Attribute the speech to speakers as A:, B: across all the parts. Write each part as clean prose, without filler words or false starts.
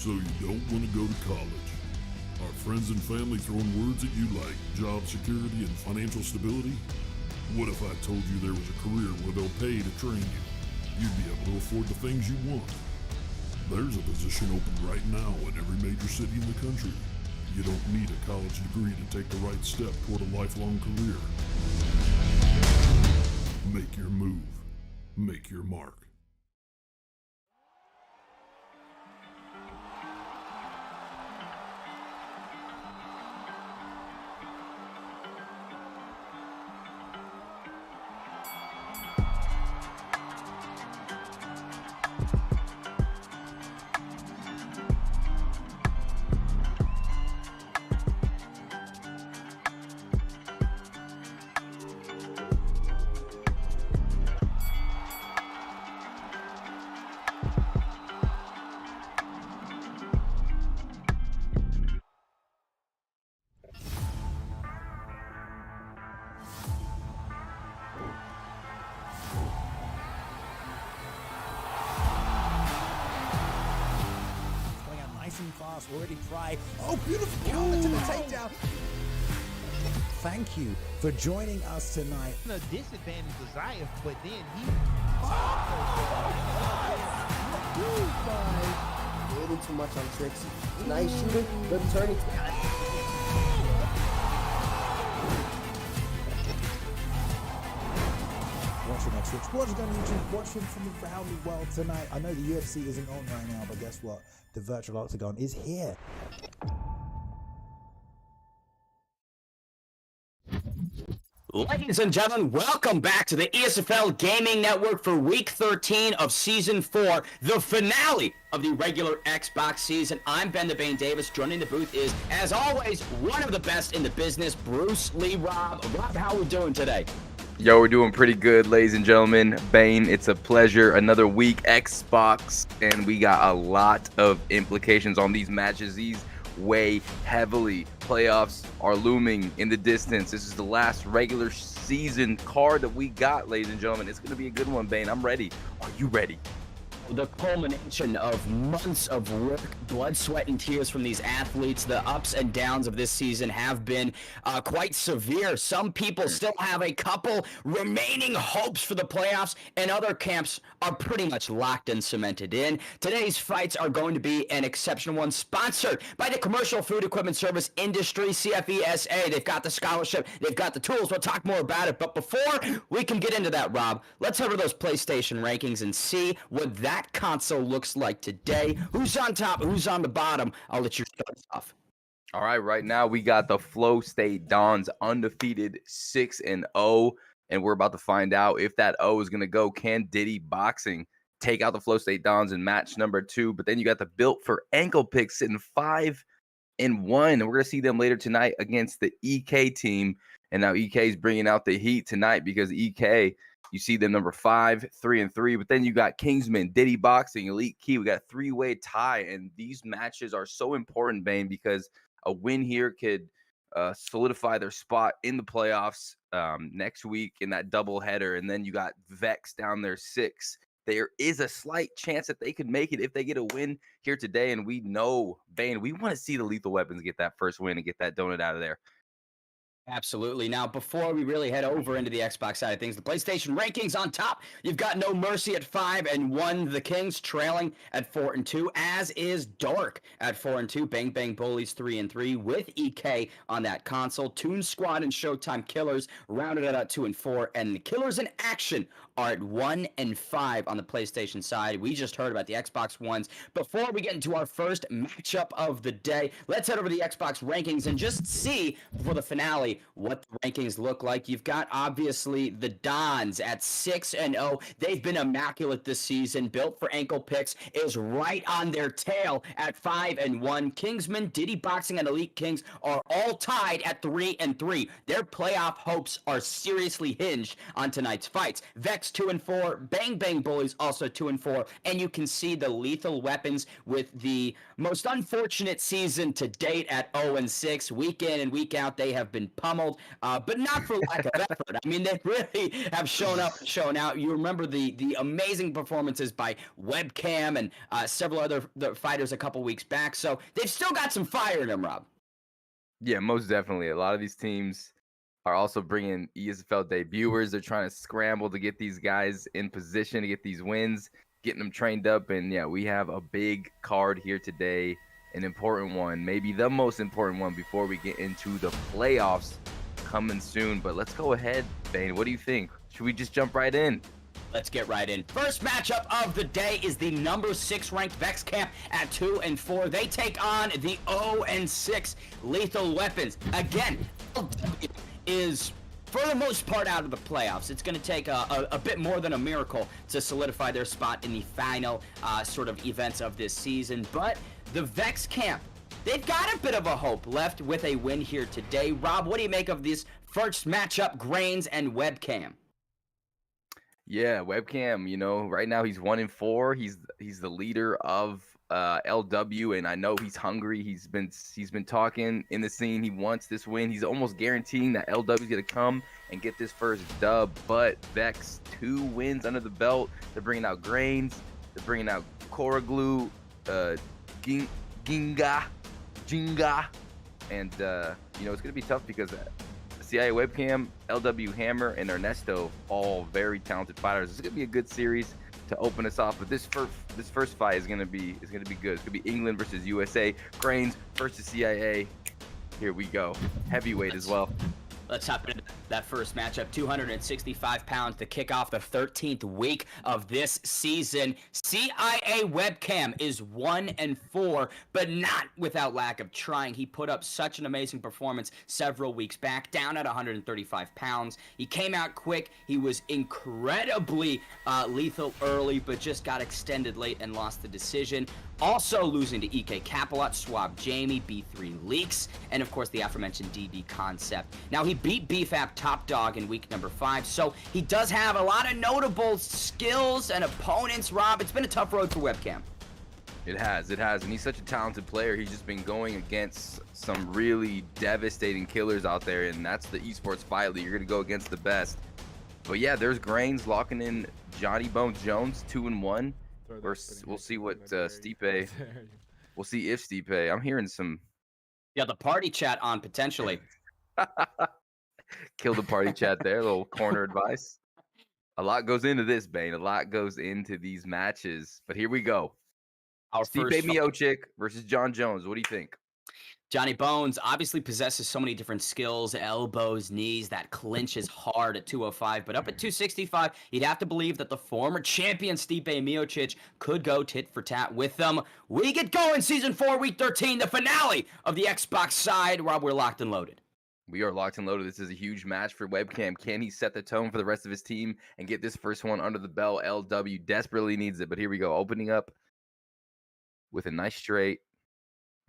A: So you don't want to go to college. Are friends and family throwing words at you like job security and financial stability? What if I told you there was a career where they'll pay to train you? You'd be able to afford the things you want. There's a position open right now in every major city in the country. You don't need a college degree to take the right step toward a lifelong career. Make your move. Make your mark.
B: Fast, already try. Oh, beautiful counter to the takedown. Thank you for joining us tonight.
C: A disadvantage to Zayas, but then he.
D: Waiting too much on Trixie. Nice shooting, good turning.
B: Watching on Twitch, watching on YouTube, watching from around the world tonight. I know the UFC isn't on right now, but guess what? The virtual octagon is here.
E: Ladies and gentlemen, welcome back to the ESFL Gaming Network for Week 13 of Season 4, the finale of the regular Xbox season. I'm Ben the Bane Davis. Joining the booth is, as always, one of the best in the business, Bruce Lee Rob. Rob, how are we doing today?
F: Yo, we're doing pretty good, ladies and gentlemen. Bane, it's a pleasure. Another week Xbox, and we got a lot of implications on these matches. These weigh heavily. Playoffs are looming in the distance. This is the last regular season card that we got, ladies and gentlemen. It's going to be a good one, Bane. I'm ready. Are you ready?
E: The culmination of months of work, blood, sweat, and tears from these athletes. The ups and downs of this season have been quite severe. Some people still have a couple remaining hopes for the playoffs, and other camps are pretty much locked and cemented in. Today's fights are going to be an exceptional one, sponsored by the Commercial Food Equipment Service Industry, CFESA. They've got the scholarship, they've got the tools. We'll talk more about it, but before we can get into that, Rob, let's over those PlayStation rankings and see what that console looks like today. Who's on top? Who's on the bottom? I'll let you start us off.
F: All right, right now we got the Flow State Dons undefeated 6-0, and we're about to find out if that O is going to go. Can Diddy Boxing take out the Flow State Dons in match number 2? But then you got the Built for Ankle Picks sitting 5-1, and we're going to see them later tonight against the EK team. And now EK is bringing out the heat tonight because EK, you see them number 5, 3-3. But then you got Kingsman, Diddy Boxing, Elite Key. We got a 3-way tie. And these matches are so important, Bane, because a win here could solidify their spot in the playoffs next week in that doubleheader. And then you got Vex down there 6. There is a slight chance that they could make it if they get a win here today. And we know, Bane, we want to see the Lethal Weapons get that first win and get that donut out of there.
E: Absolutely. Now, before we really head over into the Xbox side of things, the PlayStation rankings on top. You've got No Mercy at 5-1. The Kings trailing at 4-2, as is Dark at 4-2. Bang Bang Bullies 3-3 with EK on that console. Toon Squad and Showtime Killers rounded it out 2-4, and the Killers in Action are at 1-5 on the PlayStation side. We just heard about the Xbox ones. Before we get into our first matchup of the day, let's head over to the Xbox rankings and just see for the finale what the rankings look like. You've got, obviously, the Dons at 6-0. They've been immaculate this season. Built for Ankle Picks is right on their tail at 5-1. Kingsman, Diddy Boxing, and Elite Kings are all tied at 3-3. Their playoff hopes are seriously hinged on tonight's fights. Vex 2-4, Bang Bang Bullies also 2-4, and you can see the Lethal Weapons with the most unfortunate season to date at 0-6. Week in and week out, they have been pummeled, but not for lack of effort. I mean, they really have shown up and shown out. You remember the amazing performances by Webcam and several other fighters a couple weeks back. So they've still got some fire in them, Rob.
F: Yeah, most definitely. A lot of these teams are also bringing ESFL debuters. They're trying to scramble to get these guys in position to get these wins, getting them trained up. And yeah, we have a big card here today, an important one, maybe the most important one before we get into the playoffs coming soon. But let's go ahead, Bane. What do you think? Should we just jump right in?
E: Let's get right in. First matchup of the day is the number 6 ranked Vex Camp at 2-4. They take on the 0-6 Lethal Weapons. Again, LW is for the most part out of the playoffs. It's going to take a bit more than a miracle to solidify their spot in the final sort of events of this season. But the Vex Camp, they've got a bit of a hope left with a win here today. Rob, what do you make of this first matchup, Grains and Webcam?
F: Yeah, Webcam, you know, right now he's 1-4. He's the leader of LW, and I know he's hungry. He's been talking in the scene. He wants this win. He's almost guaranteeing that LW is gonna come and get this first dub. But Vex, 2 wins under the belt. They're bringing out Grains. They're bringing out Koraglu, Jinga, and you know, it's gonna be tough because CIA Webcam, LW Hammer, and Ernesto, all very talented fighters. It's gonna be a good series to open us off. But this first fight is gonna be good. It's gonna be England versus USA, Grains versus CIA. Here we go. Heavyweight as well.
E: Let's hop into that first matchup. 265 pounds to kick off the 13th week of this season. CIA Webcam is 1-4, but not without lack of trying. He put up such an amazing performance several weeks back, down at 135 pounds. He came out quick. He was incredibly lethal early, but just got extended late and lost the decision. Also losing to EK Capelot, Swab Jamie, B3 Leaks, and of course the aforementioned DD Concept. Now he beat BFAP Top Dog in week number 5, so he does have a lot of notable skills and opponents, Rob. It's been a tough road for Webcam.
F: It has, and he's such a talented player. He's just been going against some really devastating killers out there, and that's the Esports Fight League. You're going to go against the best. But yeah, there's Grains locking in Johnny Bones Jones, 2-1. We'll see what Stipe. We'll see if Stipe. I'm hearing some.
E: Yeah, the party chat on potentially.
F: Kill the party chat there. A little corner advice. A lot goes into this, Bane. A lot goes into these matches. But here we go.
E: Our
F: Stipe Miocic versus John Jones. What do you think?
E: Johnny Bones obviously possesses so many different skills, elbows, knees, that clinch is hard at 205, but up at 265, you'd have to believe that the former champion Stipe Miocic could go tit for tat with them. We get going, Season 4, Week 13, the finale of the Xbox side. Rob, we're locked and loaded.
F: We are locked and loaded. This is a huge match for Webcam. Can he set the tone for the rest of his team and get this first one under the belt? LW desperately needs it, but here we go. Opening up with a nice straight.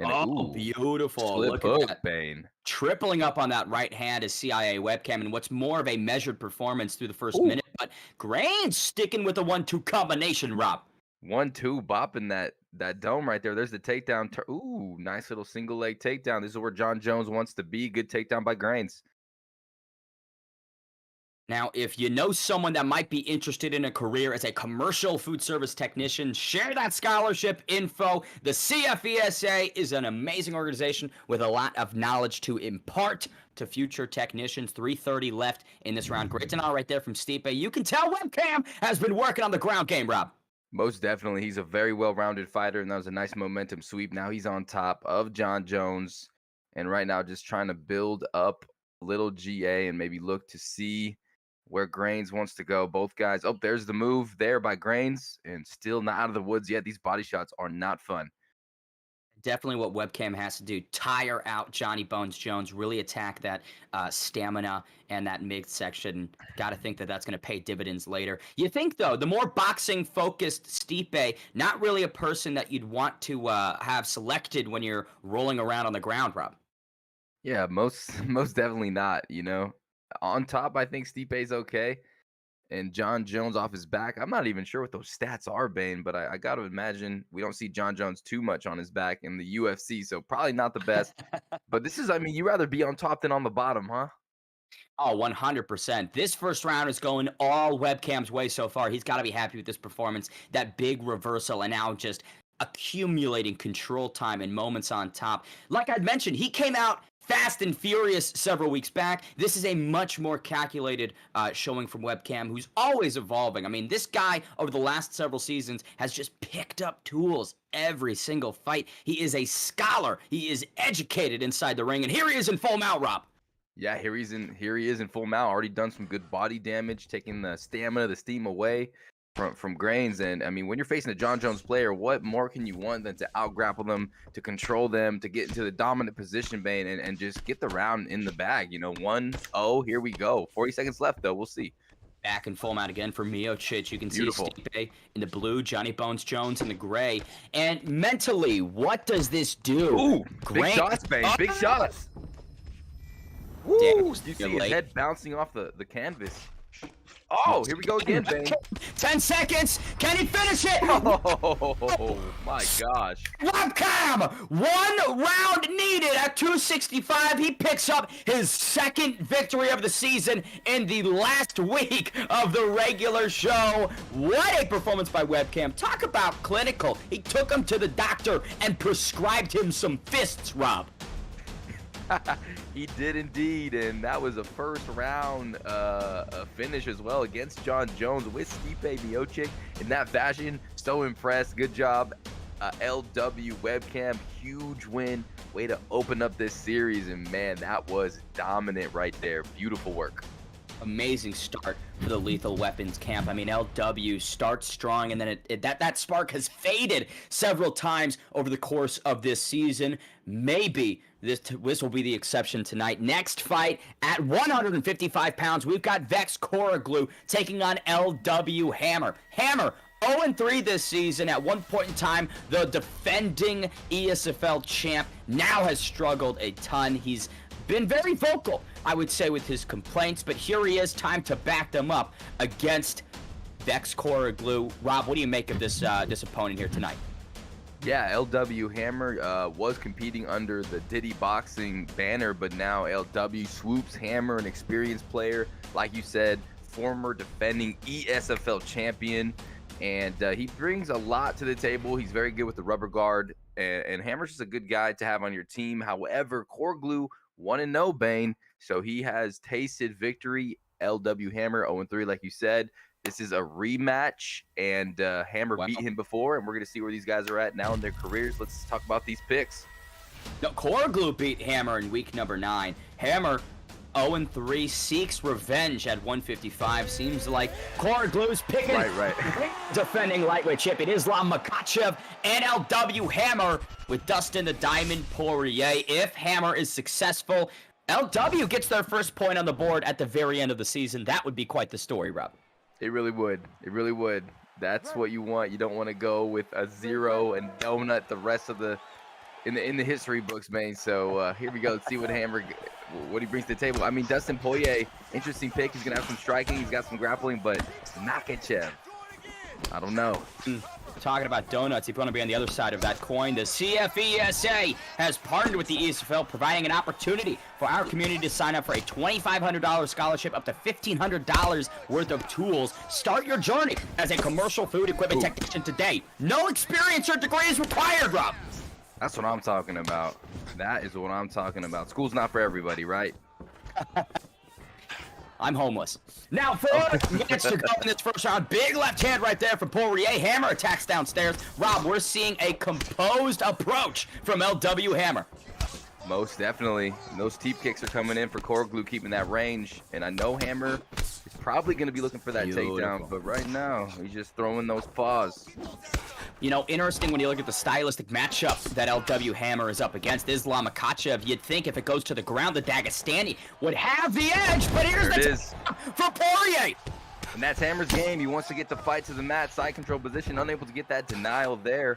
F: And
E: beautiful.
F: Slip
E: Look
F: hook,
E: at that.
F: Bane.
E: Tripling up on that right hand is CIA Webcam, and what's more of a measured performance through the first minute. But Grains sticking with the 1-2 combination, Rob.
F: 1-2 bopping that dome right there. There's the takedown. Nice little single leg takedown. This is where John Jones wants to be. Good takedown by Grains.
E: Now, if you know someone that might be interested in a career as a commercial food service technician, share that scholarship info. The CFESA is an amazing organization with a lot of knowledge to impart to future technicians. 3:30 left in this round. Great to know right there from Stipe. You can tell Webcam has been working on the ground game, Rob.
F: Most definitely. He's a very well-rounded fighter, and that was a nice momentum sweep. Now he's on top of John Jones, and right now just trying to build up a little GA and maybe look to see where Grains wants to go. Both guys. Oh, there's the move there by Grains, and still not out of the woods yet. These body shots are not fun.
E: Definitely what Webcam has to do. Tire out Johnny Bones Jones. Really attack that stamina and that midsection. Got to think that that's going to pay dividends later. You think, though, the more boxing-focused Stipe, not really a person that you'd want to have selected when you're rolling around on the ground, Rob.
F: Yeah, most definitely not, you know. On top, I think Stipe's okay. and John Jones off his back. I'm not even sure what those stats are, Bane, but I got to imagine we don't see John Jones too much on his back in the UFC, so probably not the best. But this is, I mean, you rather be on top than on the bottom, huh?
E: Oh, 100%. This first round is going all Webcam's way so far. He's got to be happy with this performance. That big reversal and now just accumulating control time and moments on top. Like I'd mentioned, he came out fast and furious several weeks back. This is a much more calculated showing from Webcam, who's always evolving. I mean, this guy over the last several seasons has just picked up tools every single fight. He is a scholar. He is educated inside the ring, and here he is in full mount, Rob.
F: Yeah, here he is in full mount. Already done some good body damage, taking the stamina, the steam away from Grains. And I mean, when you're facing a John Jones player, what more can you want than to out-grapple them, to control them, to get into the dominant position, Bane, and just get the round in the bag? You know, 1-0, here we go. 40 seconds left, though. We'll see.
E: Back in full mount again for Miocic. You can
F: Beautiful.
E: see Stipe in the blue, Johnny Bones Jones in the gray. And mentally, what does this do?
F: Ooh, big
E: Grains-
F: shots, Bane. Big shots.
E: Damn,
F: Woo! You
E: you're
F: see his
E: late.
F: head bouncing off the canvas. Oh, here we go again, Bane.
E: 10 seconds. Can he finish it?
F: Oh, my gosh.
E: Webcam, 1 round needed at 265. He picks up his second victory of the season in the last week of the regular show. What a performance by Webcam. Talk about clinical. He took him to the doctor and prescribed him some fists, Rob.
F: He did indeed, and that was a first round finish as well against John Jones with Stipe Miocic in that fashion. So impressed. Good job, LW Webcam. Huge win. Way to open up this series, and man, that was dominant right there. Beautiful work.
E: Amazing start for the Lethal Weapons camp. I mean, LW starts strong, and then that spark has faded several times over the course of this season. Maybe this will be the exception tonight. Next fight at 155 pounds, we've got Vex Koroglu taking on LW Hammer. Hammer 0-3 this season. At one point in time, the defending ESFL champ now has struggled a ton. He's been very vocal, I would say, with his complaints, but here he is, time to back them up against Vex Koroglu. Rob, what do you make of this opponent here tonight?
F: Yeah, LW Hammer was competing under the Diddy boxing banner, but now LW swoops Hammer, an experienced player, like you said, former defending ESFL champion, and he brings a lot to the table. He's very good with the rubber guard, and Hammer's just a good guy to have on your team. However, Koroglu 1-0, Bane, so he has tasted victory. LW Hammer 0-3, like you said. This is a rematch, and Hammer beat him before, and we're going to see where these guys are at now in their careers. Let's talk about these picks.
E: No, Koroglu beat Hammer in week number 9. Hammer 0-3, seeks revenge at 155. Seems like Koroglu's picking
F: Right.
E: defending lightweight champion Islam Makhachev and LW Hammer with Dustin the Diamond Poirier. If Hammer is successful, LW gets their first point on the board at the very end of the season. That would be quite the story, Rob.
F: It really would. It really would. That's what you want. You don't want to go with a 0 and donut the rest of the in the history books, man. So here we go. Let's see what he brings to the table. I mean, Dustin Poirier, interesting pick. He's gonna have some striking. He's got some grappling, but Makhachev, I don't know.
E: Talking about donuts, if you want to be on the other side of that coin, the CFESA has partnered with the ESFL, providing an opportunity for our community to sign up for a $2,500 scholarship, up to $1,500 worth of tools. Start your journey as a commercial food equipment technician today. No experience or degree is required, Rob.
F: That's what I'm talking about. That is what I'm talking about. School's not for everybody, right?
E: I'm homeless. Now, 4 minutes to go in this first round. Big left hand right there from Poirier. Hammer attacks downstairs. Rob, we're seeing a composed approach from LW Hammer.
F: Most definitely. And those teep kicks are coming in for Koroglu, keeping that range. And I know Hammer is probably going to be looking for that takedown, but right now he's just throwing those paws.
E: You know, interesting when you look at the stylistic matchup that LW Hammer is up against. Islam Makhachev, you'd think if it goes to the ground, the Dagestani would have the edge, but here's
F: There it
E: the
F: is.
E: for Poirier.
F: And that's Hammer's game. He wants to get the fight to the mat, side control position, unable to get that denial there.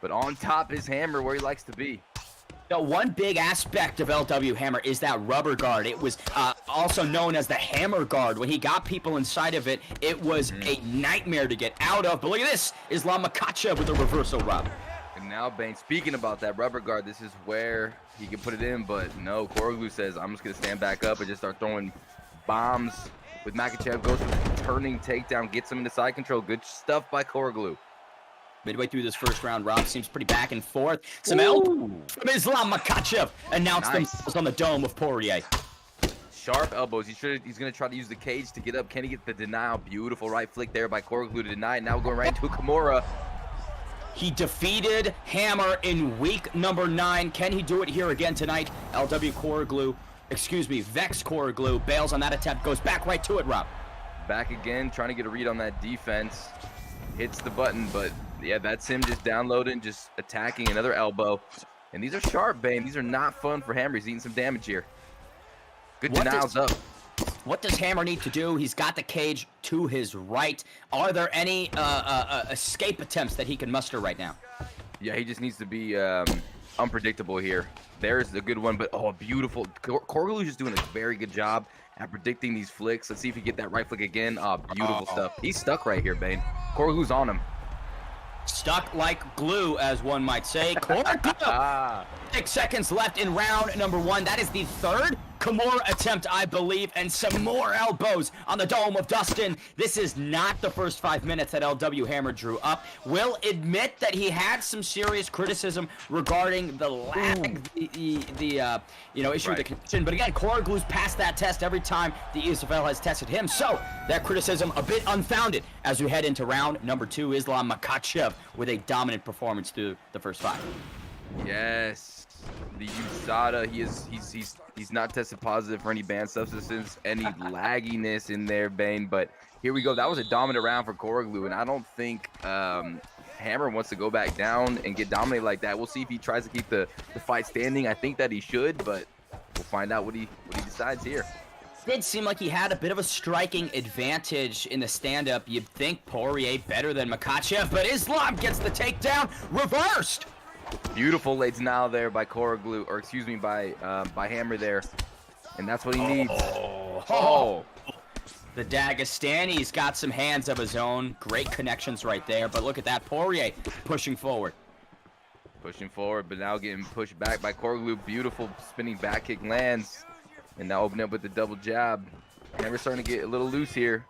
F: But on top is Hammer, where he likes to be.
E: The one big aspect of LW Hammer is that rubber guard. It was also known as the hammer guard. When he got people inside of it, it was a nightmare to get out of. But look at this, Islam Makhachev with a reversal rub.
F: And now Bane, speaking about that rubber guard, this is where he can put it in, but no, Koroglu says, I'm just going to stand back up and just start throwing bombs. With Makhachev, goes for the turning takedown, gets him into side control. Good stuff by Koroglu.
E: Midway through this first round, Rob seems pretty back and forth. Some elbow from Islam Makhachev announced themselves on the dome of Poirier.
F: Sharp elbows. He's going to try to use the cage to get up. Can he get the denial? Beautiful right flick there by Koroglu to deny it. Now going right into Kimura.
E: He defeated Hammer in week number 9. Can he do it here again tonight? LW Koroglu, excuse me, Vex Koroglu bails on that attempt, goes back right to it, Rob.
F: Back again, trying to get a read on that defense. Hits the button, but yeah, that's him just downloading, just attacking another elbow. And these are sharp, Bane. These are not fun for Hammer. He's eating some damage here. Good denials up.
E: What does Hammer need to do? He's got the cage to his right. Are there any escape attempts that he can muster right now?
F: Yeah, he just needs to be unpredictable here. There's the good one, but oh, beautiful. Koroglu's just doing a very good job at predicting these flicks. Let's see if he get that right flick again. Oh, beautiful stuff. He's stuck right here, Bane. Koroglu's on him.
E: Stuck like glue, as one might say. Koroglu. 6 seconds left in round number 1. That is the third Kimura attempt, I believe, and some more elbows on the dome of Dustin. This is not the first 5 minutes that LW Hammer drew up. Will admit that he had some serious criticism regarding the lag, issue with the condition. But again, Koroglu's passed that test every time the ESFL has tested him. So that criticism a bit unfounded as we head into round number 2. Islam Makhachev with a dominant performance through the first 5.
F: Yes, the USADA, he's not tested positive for any banned substances, any lagginess in there, Bane. But here we go. That was a dominant round for Koroglu, and I don't think Hammer wants to go back down and get dominated like that. We'll see if he tries to keep the fight standing. I think that he should, but we'll find out what he decides here.
E: It did seem like he had a bit of a striking advantage in the stand-up. You'd think Poirier better than Makhachev, but Islam gets the takedown reversed.
F: Beautiful late denial there by Koroglu, or excuse me, by Hammer there, and that's what he needs.
E: The Dagestani's got some hands of his own. Great connections right there, but look at that, Poirier pushing forward.
F: Pushing forward, but now getting pushed back by Koroglu. Beautiful spinning back kick lands, and now opening up with the double jab. Hammer's starting to get a little loose here.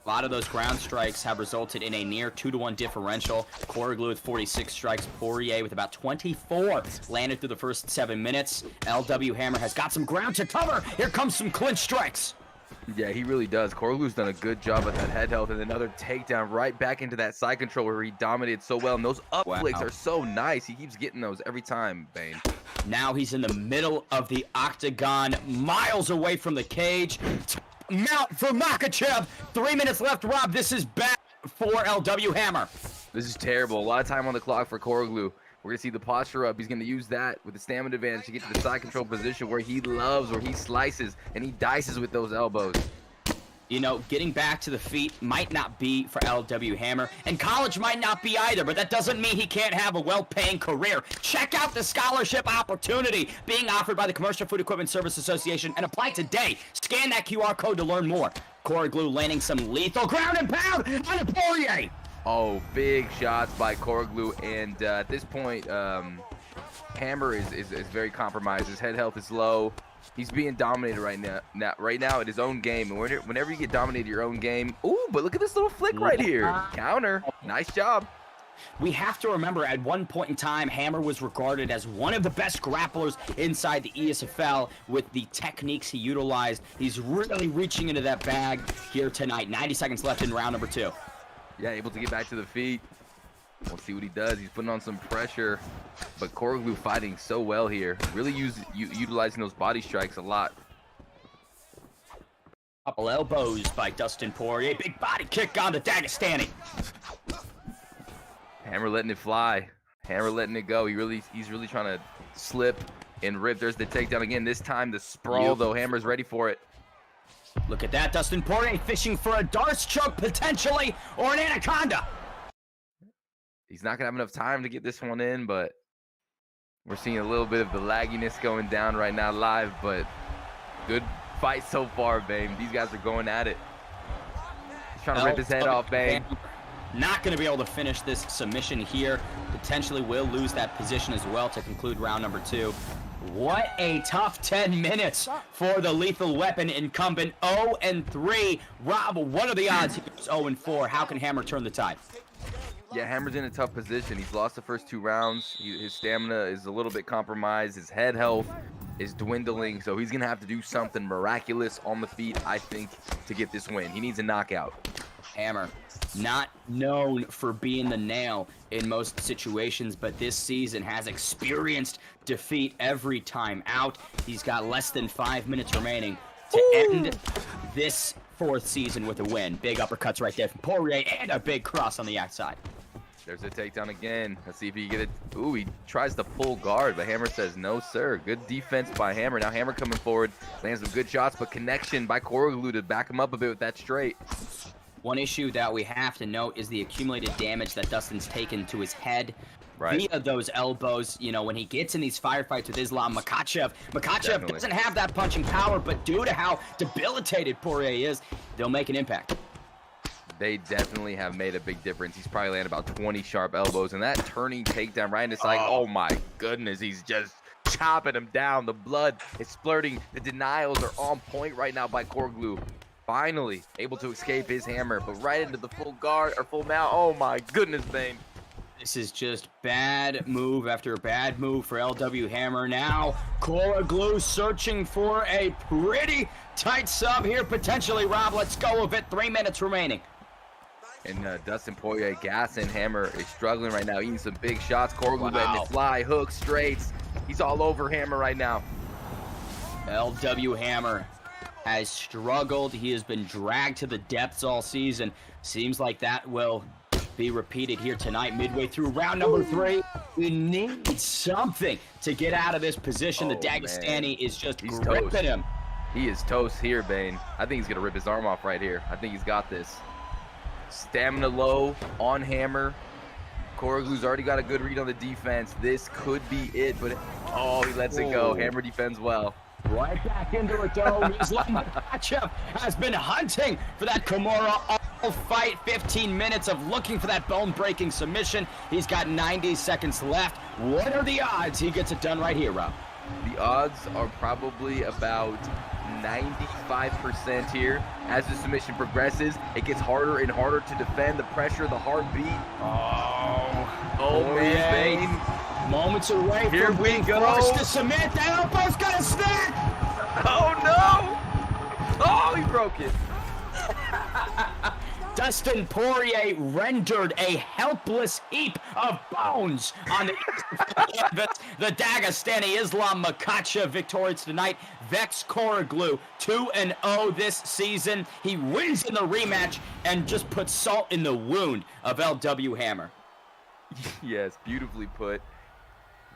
E: A lot of those ground strikes have resulted in a near 2-to-1 differential. Koroglu with 46 strikes, Poirier with about 24 landed through the first 7 minutes. LW Hammer has got some ground to cover. Here comes some clinch strikes.
F: Yeah, he really does. Koroglu's done a good job at that head health, and another takedown right back into that side control where he dominated so well. And those up flicks are so nice. He keeps getting those every time, Bane.
E: Now he's in the middle of the octagon, miles away from the cage. Mount for Makhachev. 3 minutes left, Rob. This is bad for LW Hammer.
F: This is terrible. A lot of time on the clock for Koroglu. We're going to see the posture up. He's going to use that with the stamina advantage to get to the side control position where he loves, where he slices, and he dices with those elbows.
E: You know, getting back to the feet might not be for LW Hammer, and college might not be either, but that doesn't mean he can't have a well-paying career. Check out the scholarship opportunity being offered by the Commercial Food Equipment Service Association and apply today. Scan that QR code to learn more. Koroglu landing some lethal ground and pound on Poirier.
F: Oh, big shots by Koroglu, and at this point, Hammer is very compromised. His head health is low. He's being dominated right now at his own game. And whenever you get dominated your own game, ooh, but look at this little flick right here. Counter. Nice job.
E: We have to remember at one point in time, Hammer was regarded as one of the best grapplers inside the ESFL with the techniques he utilized. He's really reaching into that bag here tonight. 90 seconds left in round number 2.
F: Yeah, able to get back to the feet. We'll see what he does. He's putting on some pressure, but Koroglu fighting so well here. Really utilizing those body strikes a lot.
E: Couple elbows by Dustin Poirier. Big body kick on the Dagestani.
F: Hammer letting it fly. Hammer letting it go. He's really trying to slip and rip. There's the takedown again. This time the sprawl, though. Hammer's ready for it.
E: Look at that. Dustin Poirier fishing for a Darce choke potentially, or an anaconda.
F: He's not going to have enough time to get this one in, but We're seeing a little bit of the lagginess going down right now live, but good fight so far, Bane. These guys are going at it. He's trying to rip his head off, Bane.
E: Not going to be able to finish this submission here. Potentially will lose that position as well to conclude round number 2. What a tough 10 minutes for the lethal weapon incumbent. 0-3. Rob, what are the odds? He's 0-4. How can Hammer turn the tide?
F: Yeah, Hammer's in a tough position. He's lost the first 2 rounds. His stamina is a little bit compromised. His head health is dwindling, so he's going to have to do something miraculous on the feet, I think, to get this win. He needs a knockout.
E: Hammer, not known for being the nail in most situations, but this season has experienced defeat every time out. He's got less than 5 minutes remaining to end this 4th season with a win. Big uppercuts right there from Poirier and a big cross on the outside.
F: There's a takedown again. Let's see if he can get it. Ooh, he tries to pull guard, but Hammer says no, sir. Good defense by Hammer. Now Hammer coming forward, lands some good shots, but connection by Koroglu to back him up a bit with that straight.
E: One issue that we have to note is the accumulated damage that Dustin's taken to his head via those elbows. You know, when he gets in these firefights with Islam Makhachev, doesn't have that punching power, but due to how debilitated Poirier is, they'll make an impact.
F: They definitely have made a big difference. He's probably landed about 20 sharp elbows, and that turning takedown right in his side, oh my goodness, he's just chopping him down. The blood is splurting. The denials are on point right now by Koroglu. Finally able to escape his hammer, but right into the full guard or full mount. Oh my goodness, Bane.
E: This is just bad move after bad move for LW Hammer. Now Koroglu searching for a pretty tight sub here potentially. Rob, let's go with it. 3 minutes remaining.
F: And Dustin Poirier, gassing. Hammer is struggling right now, eating some big shots. Koroglu letting it fly, hooks, straights. He's all over Hammer right now.
E: LW Hammer has struggled. He has been dragged to the depths all season. Seems like that will be repeated here tonight, midway through round number 3. We need something to get out of this position. The Dagestani is just gripping him.
F: He is toast here, Bane. I think he's going to rip his arm off right here. I think he's got this. Stamina low on Hammer. Koroglu's already got a good read on the defense. This could be it, but he lets it go. Hammer defends well.
E: Right back into it, though. Islam Makhachev has been hunting for that Kimura all fight. 15 minutes of looking for that bone-breaking submission. He's got 90 seconds left. What are the odds he gets it done right here, Rob?
F: The odds are probably about 95% here. As the submission progresses, it gets harder and harder to defend. The pressure, the heartbeat. Oh man, Bane.
E: Moments away
F: here
E: from
F: we
E: being
F: go.
E: Forced to submit. That elbow's gonna snap.
F: Oh no! Oh, he broke it.
E: Dustin Poirier rendered a helpless heap of bones on the canvas. The Dagestani Islam Makhachev victorious tonight. Vex Koroglu 2-0 this season. He wins in the rematch and just puts salt in the wound of LW Hammer.
F: Yes, beautifully put.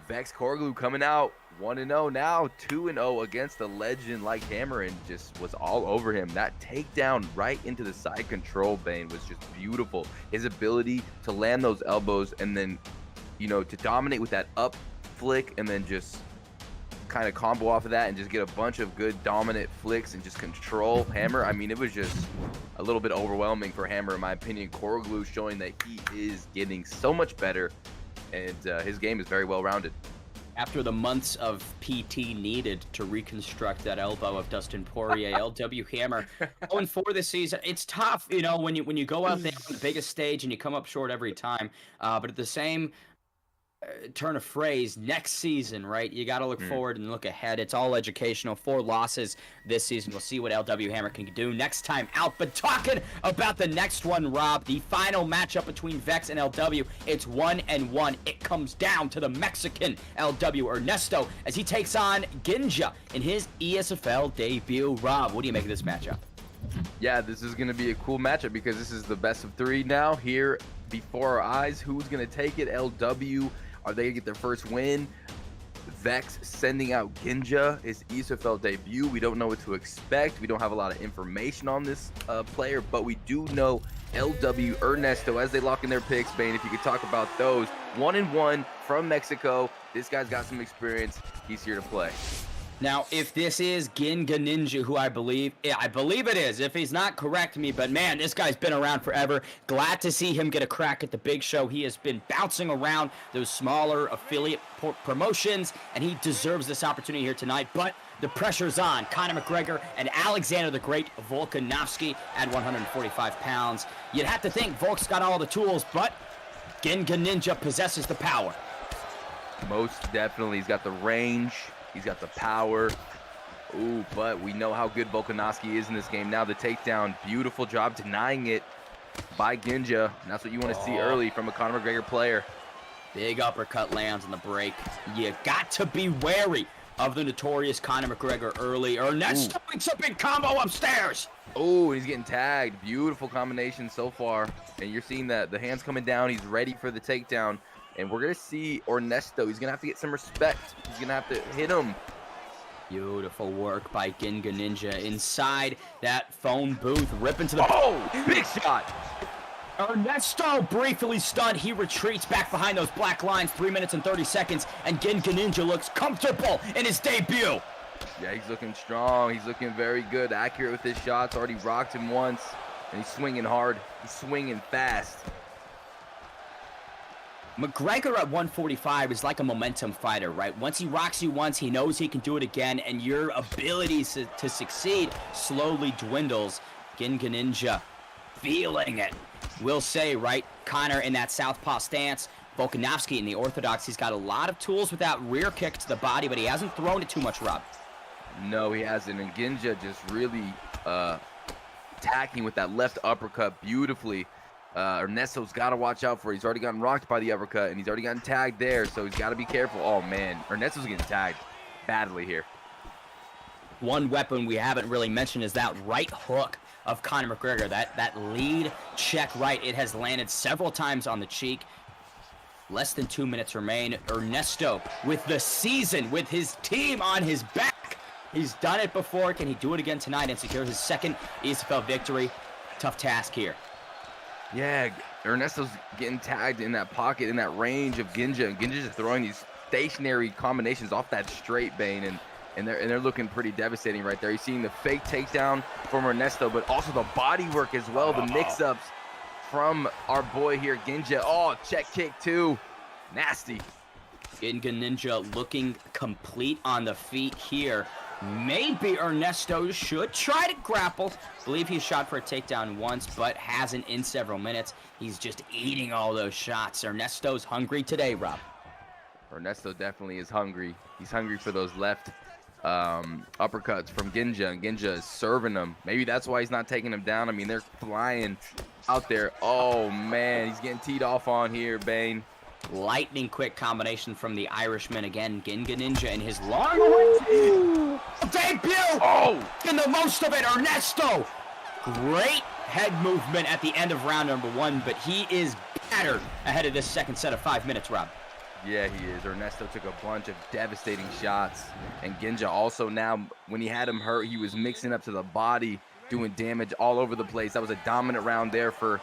F: Vex Koroglu coming out 1-0 now, 2-0 against a legend like Hammer, and just was all over him. That takedown right into the side control, Bane, was just beautiful. His ability to land those elbows and then, you know, to dominate with that up flick and then just kind of combo off of that and just get a bunch of good dominant flicks and just control Hammer. I mean, it was just a little bit overwhelming for Hammer, in my opinion. Koroglu showing that he is getting so much better, and his game is very well rounded.
E: After the months of PT needed to reconstruct that elbow of Dustin Poirier, LW Hammer 0-4 this season. It's tough, you know, when you go out there on the biggest stage and you come up short every time. But at the same turn of phrase, next season, right? You got to look forward and look ahead. It's all educational. 4 losses this season. We'll see what LW Hammer can do next time out. But talking about the next one, Rob, the final matchup between Vex and LW, it's 1-1. It comes down to the Mexican LW Ernesto as he takes on Ginja in his ESFL debut. Rob, what do you make of this matchup?
F: Yeah, this is going to be a cool matchup because this is the best of 3 now here before our eyes. Who's going to take it? LW, are they going to get their first win? Vex sending out Ginja, his ESFL debut. We don't know what to expect. We don't have a lot of information on this player, but we do know LW, Ernesto, as they lock in their picks. Bane, if you could talk about those. 1-1 from Mexico. This guy's got some experience. He's here to play.
E: Now, if this is Ginga Ninja, who I believe it is. If he's not, correct me. But man, this guy's been around forever. Glad to see him get a crack at the big show. He has been bouncing around those smaller affiliate promotions, and he deserves this opportunity here tonight. But the pressure's on. Conor McGregor and Alexander the Great Volkanovski at 145 pounds. You'd have to think Volk's got all the tools, but Ginga Ninja possesses the power.
F: Most definitely. He's got the range. He's got the power. Ooh, but we know how good Volkanovski is in this game. Now the takedown. Beautiful job denying it by Ginja. And that's what you want to see early from a Conor McGregor player.
E: Big uppercut lands on the break. You got to be wary of the notorious Conor McGregor early. Ernesto makes a big combo upstairs.
F: Oh, he's getting tagged. Beautiful combination so far. And you're seeing that the hands coming down. He's ready for the takedown. And we're going to see Ernesto. He's going to have to get some respect. He's going to have to hit him.
E: Beautiful work by Ginga Ninja inside that phone booth. Ripping to the...
F: Oh, big shot.
E: Ernesto briefly stunned. He retreats back behind those black lines. 3 minutes and 30 seconds. And Ginga Ninja looks comfortable in his debut.
F: Yeah, he's looking strong. He's looking very good. Accurate with his shots. Already rocked him once. And he's swinging hard. He's swinging fast.
E: McGregor at 145 is like a momentum fighter, right? Once he rocks you once, he knows he can do it again, and your ability to succeed slowly dwindles. Ginga Ninja feeling it. We'll say, right? Conor in that southpaw stance. Volkanovski in the orthodox. He's got a lot of tools with that rear kick to the body, but he hasn't thrown it too much, Rob.
F: No, he hasn't. And Ginja just really attacking with that left uppercut beautifully. Ernesto's got to watch out for it. He's already gotten rocked by the uppercut, and he's already gotten tagged there, so he's got to be careful. Oh, man. Ernesto's getting tagged badly here.
E: One weapon we haven't really mentioned is that right hook of Conor McGregor. That lead check right. It has landed several times on the cheek. Less than 2 minutes remain. Ernesto with the season, with his team on his back. He's done it before. Can he do it again tonight and secure his second ESFL victory? Tough task here.
F: Yeah, Ernesto's getting tagged in that pocket, in that range of Ginja, and Ginja's just throwing these stationary combinations off that straight, Bane, and they're looking pretty devastating right there. You're seeing the fake takedown from Ernesto, but also the body work as well, the mix-ups from our boy here, Ginja. Oh, check kick too. Nasty.
E: Ginga Ninja looking complete on the feet here. Maybe Ernesto should try to grapple. I believe he's shot for a takedown once, but hasn't in several minutes. He's just eating all those shots. Ernesto's hungry today, Rob.
F: Ernesto definitely is hungry. He's hungry for those left uppercuts from Ginja, and Ginja is serving them. Maybe that's why he's not taking them down. I mean, they're flying out there. Oh, man, he's getting teed off on here, Bane.
E: Lightning quick combination from the Irishman again. Ginga Ninja in his long debut.
F: Oh,
E: In the most of it, Ernesto. Great head movement at the end of round number one, but he is battered ahead of this second set of 5 minutes, Rob.
F: yeah, he is. Ernesto took a bunch of devastating shots, and Ginja also now, when he had him hurt, he was mixing up to the body, doing damage all over the place. That was a dominant round there for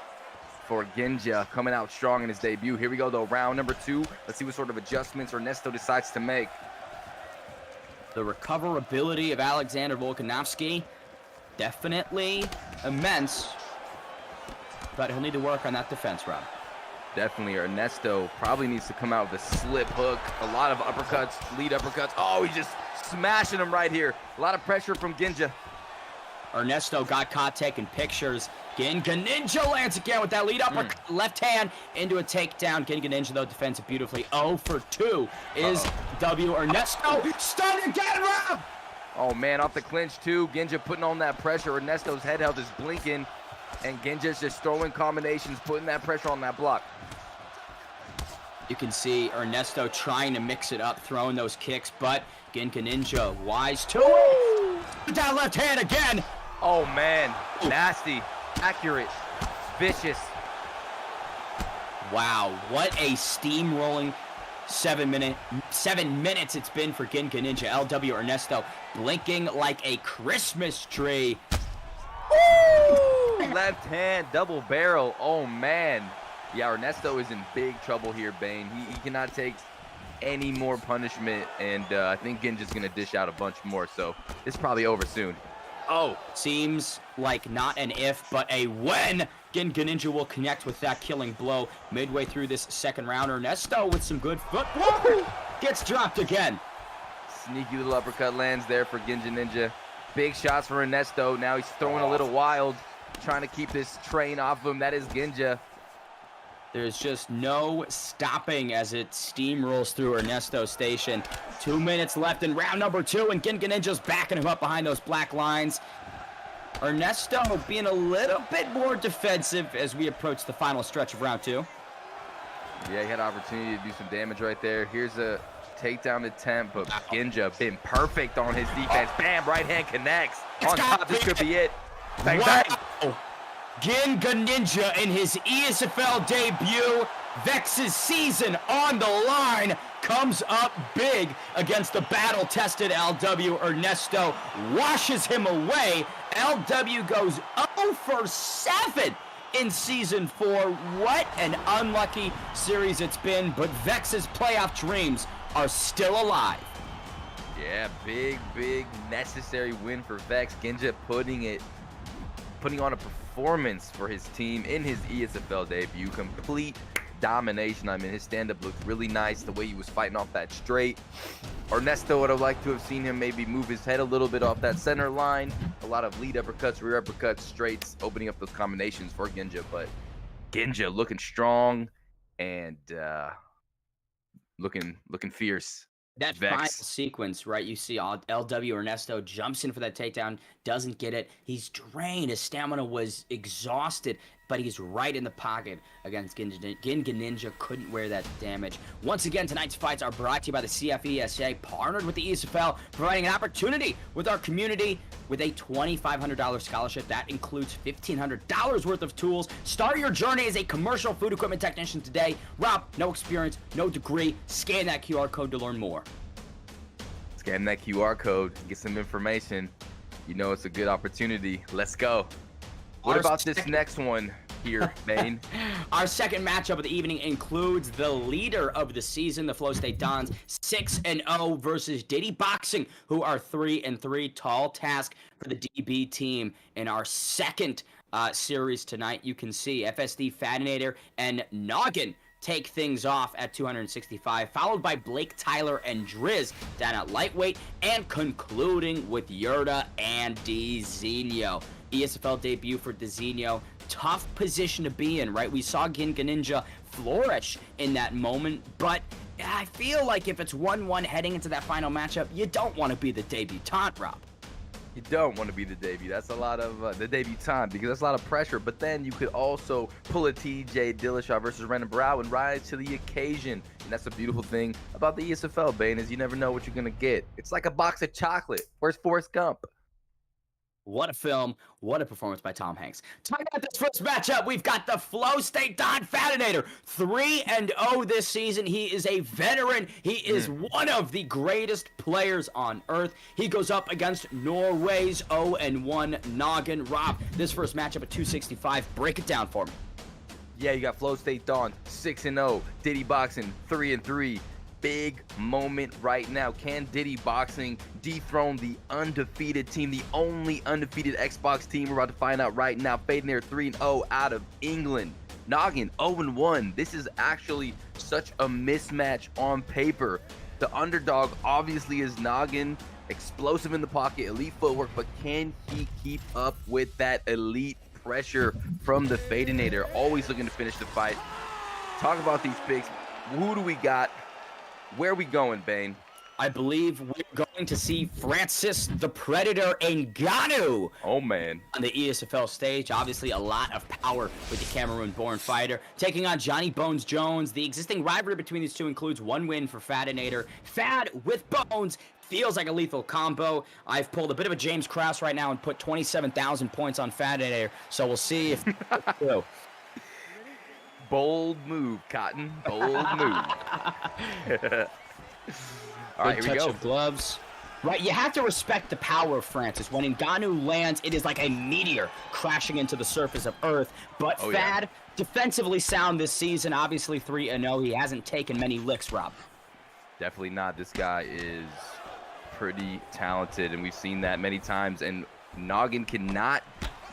F: Ginja, coming out strong in his debut. Here we go, though, round number two. Let's see what sort of adjustments Ernesto decides to make.
E: The recoverability of Alexander Volkanovski, definitely immense, but he'll need to work on that defense, Rob.
F: Definitely, Ernesto probably needs to come out with a slip hook, a lot of uppercuts, lead uppercuts. Oh, he's just smashing him right here. A lot of pressure from Ginja.
E: Ernesto got caught taking pictures. Ginga Ninja lands again with that lead uppercut, left hand into a takedown. Ginga Ninja, though, defends it beautifully. 0 for 2 is W. Ernesto. Stunned again, Rob!
F: Oh, man, off the clinch, too. Ginja putting on that pressure. Ernesto's head health is blinking, and Ginja's just throwing combinations, putting that pressure on that block.
E: You can see Ernesto trying to mix it up, throwing those kicks, but Ginga Ninja wise to it. That left hand again.
F: Oh, man. Nasty. Accurate. Vicious.
E: Wow, what a steamrolling 7 minutes it's been for Ginga Ninja. LW Ernesto blinking like a Christmas tree. Woo!
F: Left hand, double barrel. Oh, man. Yeah, Ernesto is in big trouble here, Bane. He cannot take any more punishment, and I think Ginja's going to dish out a bunch more, so it's probably over soon.
E: Oh, seems like not an if, but a when. Ginga Ninja will connect with that killing blow midway through this second round. Ernesto with some good footwork gets dropped again.
F: Sneaky little uppercut lands there for Ginja Ninja. Big shots for Ernesto. Now he's throwing a little wild, trying to keep this train off him. That is Ginja.
E: There's just no stopping as it steamrolls through Ernesto Station. 2 minutes left in round number 2, and Ginga Ninja's backing him up behind those black lines. Ernesto being a little bit more defensive as we approach the final stretch of round 2.
F: Yeah, he had an opportunity to do some damage right there. Here's a takedown attempt, but Ginja been perfect on his defense. Bam, right hand connects. On top, this could be it. Bang, bang.
E: Ginga Ninja in his ESFL debut. Vex's season on the line comes up big against the battle-tested LW. Ernesto washes him away. LW goes 0 for 7 in Season 4. What an unlucky series it's been, but Vex's playoff dreams are still alive.
F: Yeah, big necessary win for Vex. Ginja putting on a performance for his team in his ESFL debut. Complete domination. I mean, his stand-up looked really nice, the way he was fighting off that straight. Ernesto would have liked to have seen him maybe move his head a little bit off that center line. A lot of lead uppercuts, rear uppercuts, straights, opening up those combinations for Ginja. But Ginja looking strong and looking fierce.
E: That
F: Vex.
E: final sequence, right? You see LW Ernesto jumps in for that takedown, doesn't get it. He's drained. His stamina was exhausted, but he's right in the pocket against Ginga Ninja. Couldn't wear that damage. Once again, tonight's fights are brought to you by the CFESA, partnered with the ESFL, providing an opportunity with our community with a $2,500 scholarship. That includes $1,500 worth of tools. Start your journey as a commercial food equipment technician today. Rob, no experience, no degree. Scan that QR code to learn more.
F: Scan that QR code, get some information. You know it's a good opportunity. Let's go. What about this next one here, Bane?
E: Our second matchup of the evening includes the leader of the season, the Flow State Dons, 6-0 versus Diddy Boxing, who are 3-3. Tall task for the DB team in our second series tonight. You can see FSD Fatinator and Noggin take things off at 265, followed by Blake, Tyler, and Driz down at lightweight, and concluding with Yurta and Dezino. ESFL debut for Dezino. Tough position to be in, right? We saw Ginga Ninja flourish in that moment, but I feel like if it's 1-1 heading into that final matchup, you don't want to be the debutant, Rob.
F: You don't want to be the debut. That's a lot of the debutant, because that's a lot of pressure. But then you could also pull a TJ Dillashaw versus Renan Barao and rise to the occasion. And that's the beautiful thing about the ESFL, Bane, is you never know what you're going to get. It's like a box of chocolate. Where's Forrest Gump?
E: What a film. What a performance by Tom Hanks. Talking about this first matchup, we've got the Flow State Don Fatinator. 3-0 this season. He is a veteran. He is one of the greatest players on earth. He goes up against Norway's 0-1 Noggin. Rob, this first matchup at 265. Break it down for me.
F: Yeah, you got Flow State Dawn, 6-0. Diddy Boxing, 3-3. Big moment right now. Can Diddy Boxing dethrone the undefeated team, the only undefeated Xbox team? We're about to find out right now. Fatinator 3-0 out of England. Noggin 0-1. This is actually such a mismatch on paper. The underdog obviously is Noggin. Explosive in the pocket, elite footwork, but can he keep up with that elite pressure from the Fatinator? Always looking to finish the fight. Talk about these picks. Who do we got? Where are we going, Bane?
E: I believe we're going to see Francis the Predator Ngannou.
F: Oh, man.
E: On the ESFL stage. Obviously, a lot of power with the Cameroon-born fighter. Taking on Johnny Bones Jones. The existing rivalry between these two includes one win for Fatinator. Fad with Bones feels like a lethal combo. I've pulled a bit of a James Krause right now and put 27,000 points on Fatinator. So we'll see if it's true.
F: Bold move, Cotton. Bold move. All right, here we
E: touch
F: go.
E: Of gloves. Right, you have to respect the power of Francis. When Ngannou lands, it is like a meteor crashing into the surface of Earth. But Fad, defensively sound this season, obviously 3-0. He hasn't taken many licks, Rob.
F: Definitely not. This guy is pretty talented, and we've seen that many times. And Noggin cannot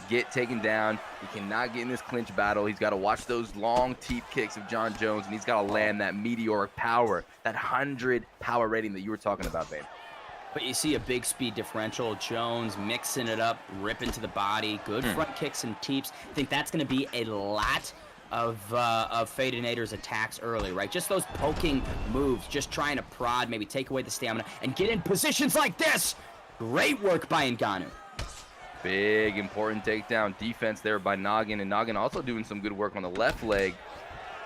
F: get taken down. He cannot get in this clinch battle. He's got to watch those long teep kicks of John Jones, and he's got to land that meteoric power, that 100 power rating that you were talking about, babe.
E: But you see a big speed differential. Jones mixing it up, ripping to the body, good front kicks and teeps. I think that's going to be a lot of Fadinator's attacks early, right? Just those poking moves, just trying to prod, maybe take away the stamina, and get in positions like this. Great work by Ngannou.
F: Big, important takedown defense there by Noggin, and Noggin also doing some good work on the left leg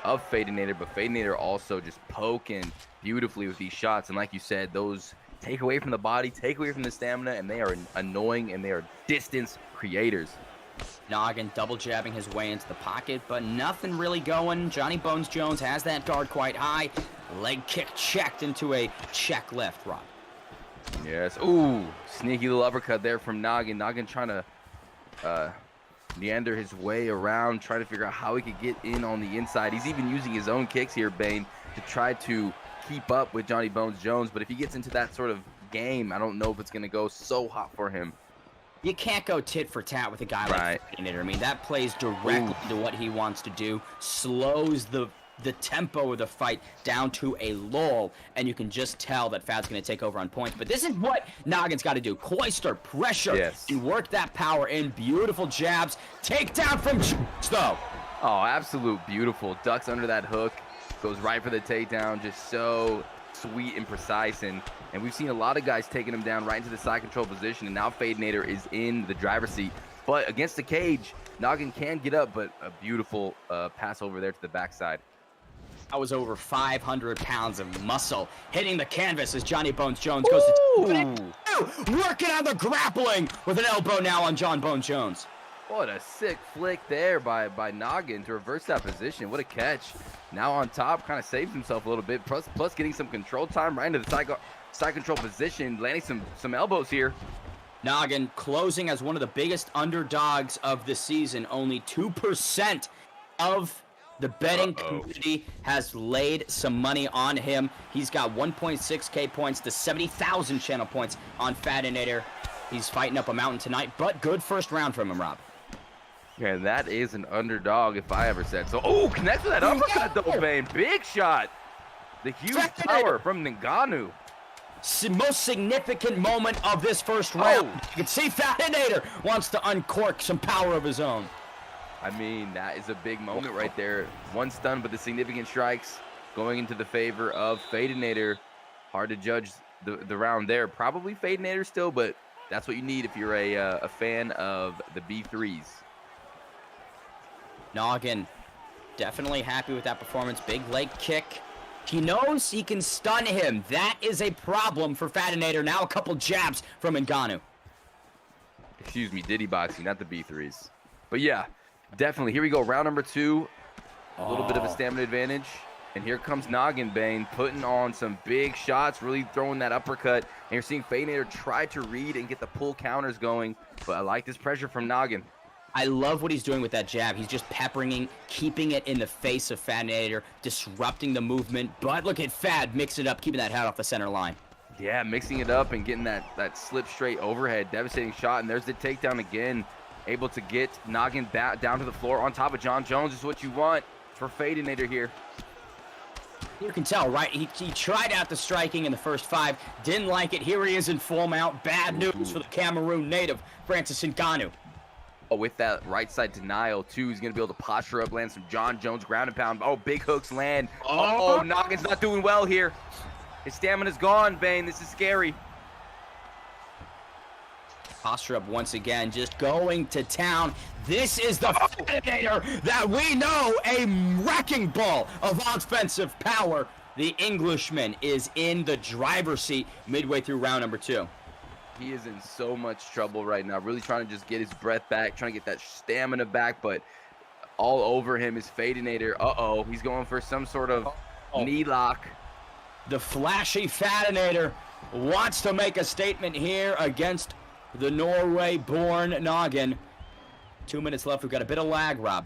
F: of Fadinator, but Fadinator also just poking beautifully with these shots. And like you said, those take away from the body, take away from the stamina, and they are annoying, and they are distance creators.
E: Noggin double jabbing his way into the pocket, but nothing really going. Johnny Bones Jones has that guard quite high. Leg kick checked into a check left, Rob.
F: Yes. Ooh, sneaky little uppercut there from Noggin. Noggin trying to meander his way around, trying to figure out how he could get in on the inside. He's even using his own kicks here, Bane, to try to keep up with Johnny Bones Jones. But if he gets into that sort of game, I don't know if it's going to go so hot for him.
E: You can't go tit for tat with a guy like Fadinator. I mean, that plays directly to what he wants to do, slows the tempo of the fight down to a lull, and you can just tell that Fad's going to take over on points. But this is what Noggin's got to do. Cloister, pressure, and work that power in. Beautiful jabs. Takedown from though.
F: Oh, absolute beautiful. Ducks under that hook. Goes right for the takedown. Just so sweet and precise. And we've seen a lot of guys taking him down right into the side control position. And now Fadinator is in the driver's seat. But against the cage, Noggin can get up, but a beautiful pass over there to the backside.
E: That was over 500 pounds of muscle hitting the canvas as Johnny Bones Jones goes to working on the grappling with an elbow now on John Bones Jones.
F: What a sick flick there by Noggin to reverse that position. What a catch. Now on top, kind of saves himself a little bit. Plus getting some control time right into the side control position, landing some elbows here.
E: Noggin closing as one of the biggest underdogs of the season. Only 2% of the betting community has laid some money on him. He's got 1.6K points to 70,000 channel points on Fadinator. He's fighting up a mountain tonight, but good first round from him, Rob.
F: Yeah, that is an underdog if I ever said so. Oh, connects with that uppercut though, Bane. Big shot. The huge power from Ngannou.
E: Most significant moment of this first round. You can see Fadinator wants to uncork some power of his own.
F: I mean, that is a big moment right there. One stun, but the significant strikes going into the favor of Fadinator. Hard to judge the round there. Probably Fadinator still, but that's what you need if you're a fan of the B3s.
E: Noggin, definitely happy with that performance. Big leg kick. He knows he can stun him. That is a problem for Fadinator. Now a couple jabs from Ngannou.
F: Excuse me, Diddy boxing, not the B3s. But yeah, definitely. Here we go, round number 2. A little bit of a stamina advantage. And here comes Noggin, Bane, putting on some big shots, really throwing that uppercut. And you're seeing Fadinator try to read and get the pull counters going. But I like this pressure from Noggin.
E: I love what he's doing with that jab. He's just peppering, keeping it in the face of Fadinator, disrupting the movement. But look at Fad, mix it up, keeping that head off the center line.
F: Yeah, mixing it up and getting that slip straight overhead. Devastating shot, and there's the takedown again. Able to get Noggin back down to the floor on top of John Jones is what you want for Fadinator here.
E: You can tell, right? He tried out the striking in the first 5, didn't like it. Here he is in full mount. Bad news for the Cameroon native, Francis Ngannou.
F: Oh, with that right side denial, too, he's going to be able to posture up, land some John Jones ground and pound. Oh, big hooks land. Oh, Noggin's not doing well here. His stamina's gone, Bane. This is scary.
E: Posture up once again, just going to town. This is the Fadinator that we know, a wrecking ball of offensive power. The Englishman is in the driver's seat midway through round number 2.
F: He is in so much trouble right now, really trying to just get his breath back, trying to get that stamina back, but all over him is Fadinator. He's going for some sort of knee lock.
E: The flashy Fadinator wants to make a statement here against the Norway-born Noggin. 2 minutes left. We've got a bit of lag, Rob.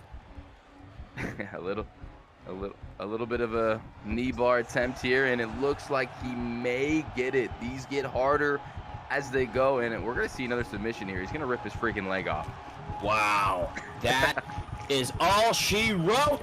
F: a little bit of a knee bar attempt here, and it looks like he may get it. These get harder as they go, and we're gonna see another submission here. He's gonna rip his freaking leg off.
E: Wow, that is all she wrote.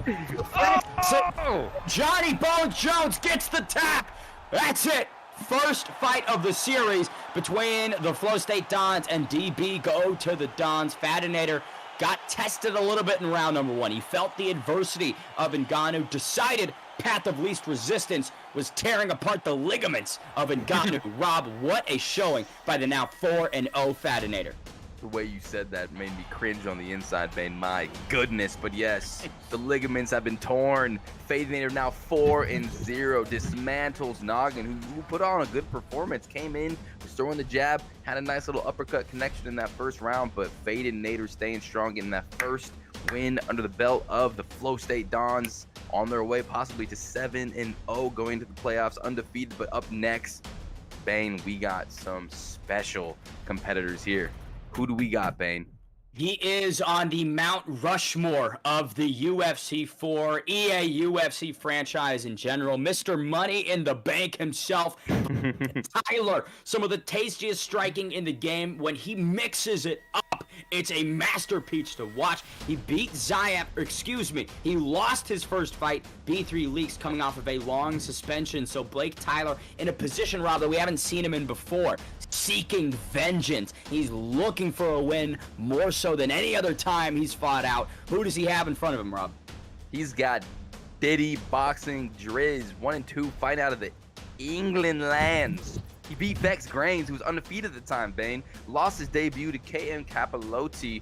F: Oh!
E: Johnny Bones Jones gets the tap. That's it. First fight of the series between the Flow State Dons and DB go to the Dons. Fadinator got tested a little bit in round number 1. He felt the adversity of Ngannou, decided path of least resistance was tearing apart the ligaments of Ngannou. Rob, what a showing by the now 4-0 Fadinator.
F: The way you said that made me cringe on the inside, Bane. My goodness. But yes, the ligaments have been torn. Fadinator now 4-0. Dismantles Noggin, who put on a good performance. Came in, was throwing the jab, had a nice little uppercut connection in that first round. But Fadinator staying strong, getting that first win under the belt of the Flow State Dons, on their way possibly to 7-0, going to the playoffs undefeated. But up next, Bane, we got some special competitors here. Who do we got, Bane?
E: He is on the Mount Rushmore of the UFC 4 EA UFC franchise in general. Mr. Money in the Bank himself, Tyler. Some of the tastiest striking in the game. When he mixes it up, it's a masterpiece to watch. He beat he lost his first fight, B3 Leaks, coming off of a long suspension. So Blake Tyler in a position, Rob, that we haven't seen him in before. Seeking vengeance. He's looking for a win more so than any other time he's fought out. Who does he have in front of him, Rob?
F: He's got Diddy boxing Driz, 1-2, fight out of the England lands. He beat Vex Grains, who was undefeated at the time, Bane. Lost his debut to KM Capilotti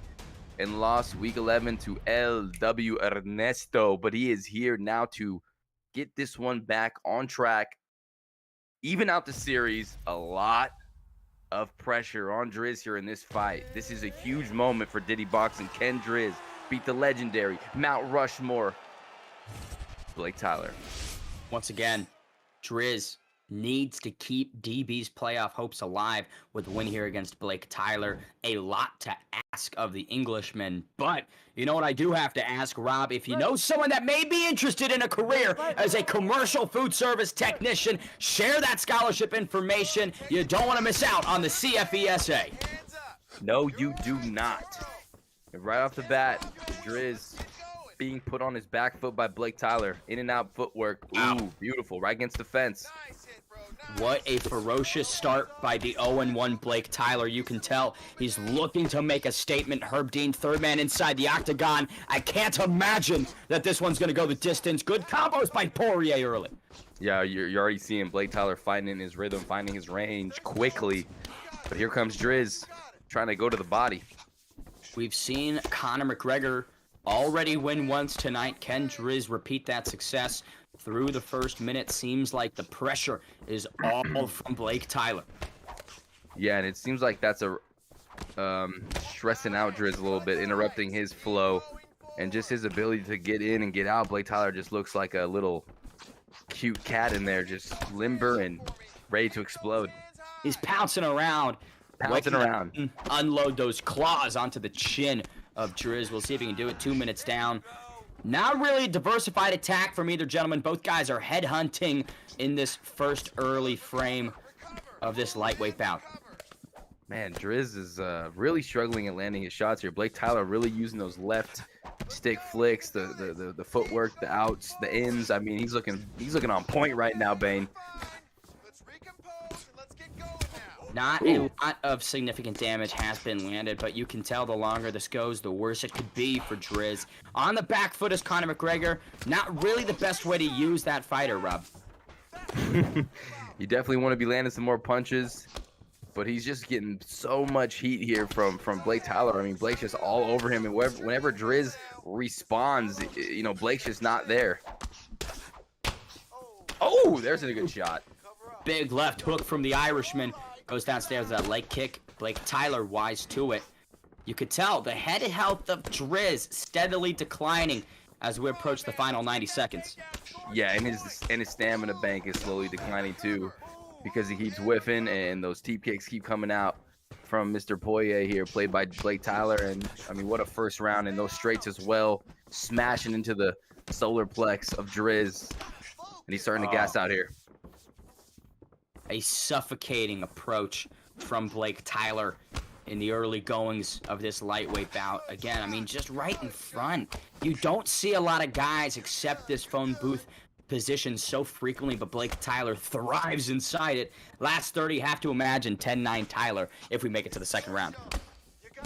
F: and lost week 11 to LW Ernesto. But he is here now to get this one back on track. Even out the series, a lot of pressure on Driz here in this fight. This is a huge moment for Diddy Boxing. Can Driz beat the legendary Mount Rushmore Blake Tyler?
E: Once again, Driz needs to keep DB's playoff hopes alive with a win here against Blake Tyler. A lot to ask of the Englishman, but you know what I do have to ask, Rob? If you know someone that may be interested in a career as a commercial food service technician, share that scholarship information. You don't want to miss out on the CFESA.
F: No, you do not. And right off the bat, Driz being put on his back foot by Blake Tyler. In and out footwork. Ooh, beautiful. Right against the fence.
E: What a ferocious start by the 0-1 Blake Tyler. You can tell he's looking to make a statement. Herb Dean, third man inside the octagon. I can't imagine that this one's going to go the distance. Good combos by Poirier early.
F: Yeah, you're already seeing Blake Tyler fighting in his rhythm, finding his range quickly. But here comes Driz trying to go to the body.
E: We've seen Conor McGregor already win once tonight. Can Driz repeat that success? Through the first minute, seems like the pressure is all from Blake Tyler.
F: Yeah, and it seems like that's a stressing out Driz a little bit, interrupting his flow, and just his ability to get in and get out. Blake Tyler just looks like a little cute cat in there, just limber and ready to explode.
E: He's pouncing around. Unload those claws onto the chin of Driz. We'll see if he can do it. 2 minutes down. Not really a diversified attack from either gentleman. Both guys are headhunting in this first early frame of this lightweight bout.
F: Man, Driz is really struggling at landing his shots here. Blake Tyler really using those left stick flicks, the footwork, the outs, the ins. I mean, he's looking on point right now, Bane.
E: Not a lot of significant damage has been landed, but you can tell the longer this goes, the worse it could be for Driz. On the back foot is Conor McGregor. Not really the best way to use that fighter, Rob.
F: You definitely want to be landing some more punches, but he's just getting so much heat here from Blake Tyler. I mean, Blake's just all over him, and whenever Driz responds, you know, Blake's just not there. Oh, there's a good shot.
E: Big left hook from the Irishman. Goes downstairs with that leg kick. Blake Tyler wise to it. You could tell the head health of Driz steadily declining as we approach the final 90 seconds.
F: Yeah, and his stamina bank is slowly declining too. because he keeps whiffing, and those teep kicks keep coming out from Mr. Poirier here, played by Blake Tyler. And I mean, what a first round, and those straights as well, smashing into the solar plex of Driz, and he's starting to gas out here.
E: A suffocating approach from Blake Tyler in the early goings of this lightweight bout. Again, I mean, just right in front. You don't see a lot of guys accept this phone booth position so frequently, but Blake Tyler thrives inside it. Last 30, have to imagine 10-9 Tyler if we make it to the second round.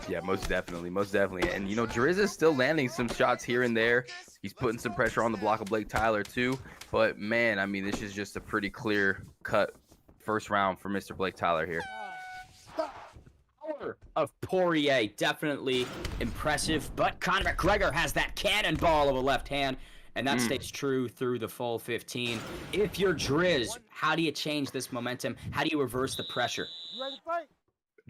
F: Yeah, most definitely, most definitely. And, you know, Driz is still landing some shots here and there. He's putting some pressure on the block of Blake Tyler, too. But, man, I mean, this is just a pretty clear-cut first round for Mr. Blake Tyler here.
E: Of Poirier, definitely impressive, but Conor McGregor has that cannonball of a left hand, and that stays true through the full 15. If you're Driz, how do you change this momentum? How do you reverse the pressure?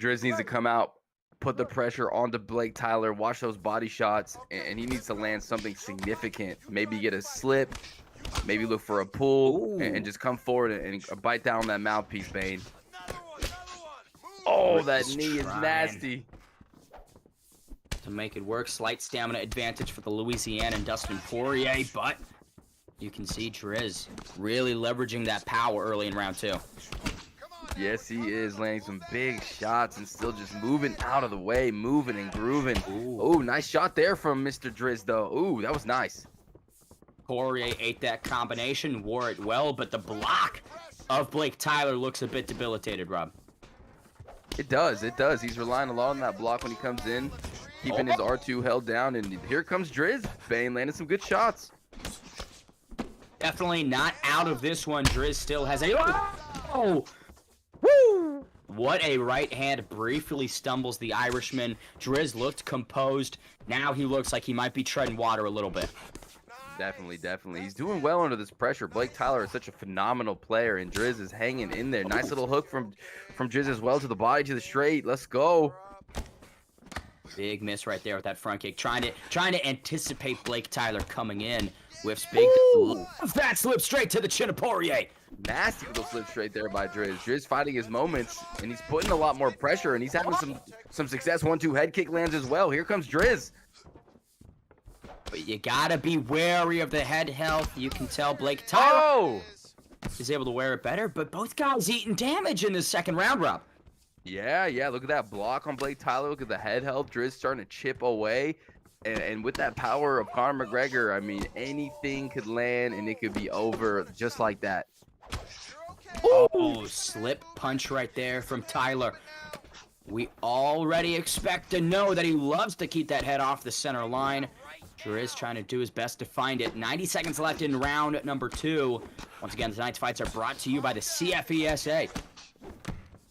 F: Driz needs to come out, put the pressure onto Blake Tyler, watch those body shots, and he needs to land something significant. Maybe get a slip, maybe look for a pull, and just come forward and bite down that mouthpiece, Bane. Oh, that knee is nasty.
E: To make it work, slight stamina advantage for the Louisiana and Dustin Poirier, but you can see Driz really leveraging that power early in round 2.
F: Yes, he is landing some big shots and still just moving out of the way, moving and grooving. Ooh, nice shot there from Mr. Driz, though. Ooh, that was nice.
E: Poirier ate that combination, wore it well, but the block of Blake Tyler looks a bit debilitated, Rob.
F: It does, it does. He's relying a lot on that block when he comes in, keeping his R2 held down, and here comes Driz. Bane landing some good shots.
E: Definitely not out of this one. Driz still has a... Oh! Woo! What a right hand briefly stumbles the Irishman. Driz looked composed. Now he looks like he might be treading water a little bit.
F: Definitely, definitely. He's doing well under this pressure. Blake Tyler is such a phenomenal player, and Driz is hanging in there. Nice little hook from Driz as well to the body, to the straight. Let's go.
E: Big miss right there with that front kick. Trying to anticipate Blake Tyler coming in. Whiffs big. That slip straight to the chin of Poirier.
F: Nasty little slip straight there by Driz. Driz fighting his moments, and he's putting a lot more pressure, and he's having some success. 1-2 head kick lands as well. Here comes Driz.
E: But you gotta be wary of the head health. You can tell Blake Tyler is able to wear it better, but both guys eating damage in this second round, Rob.
F: Yeah, look at that block on Blake Tyler. Look at the head health. Driz starting to chip away. And with that power of Conor McGregor, I mean, anything could land, and it could be over just like that.
E: Oh, slip punch right there from Tyler. We already expect to know that he loves to keep that head off the center line. Driz trying to do his best to find it. 90 seconds left in round number 2. Once again, tonight's fights are brought to you by the CFESA.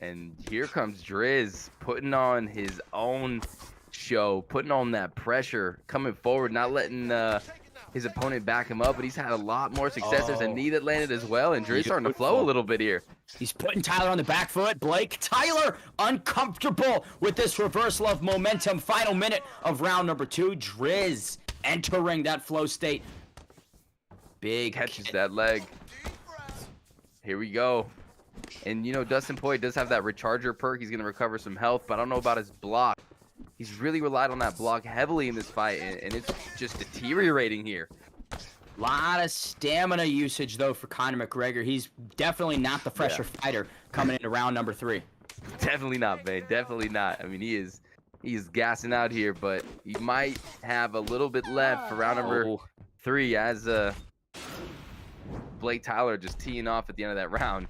F: And here comes Driz putting on his own show, putting on that pressure, coming forward, not letting his opponent back him up, but he's had a lot more success. There's a knee that landed as well, and Driz starting to flow a little bit here.
E: He's putting Tyler on the back foot. Blake Tyler uncomfortable with this reversal of momentum. Final minute of round number 2. Driz entering that flow state. Big
F: catches that leg. Here we go. And, you know, Dustin Poirier does have that recharger perk. He's going to recover some health, but I don't know about his block. He's really relied on that block heavily in this fight, and it's just deteriorating here.
E: Lot of stamina usage, though, for Conor McGregor. He's definitely not the fresher fighter coming into round number 3.
F: Definitely not, man. Definitely not. I mean, he is gassing out here, but he might have a little bit left for round number 3 as Blake Tyler just teeing off at the end of that round.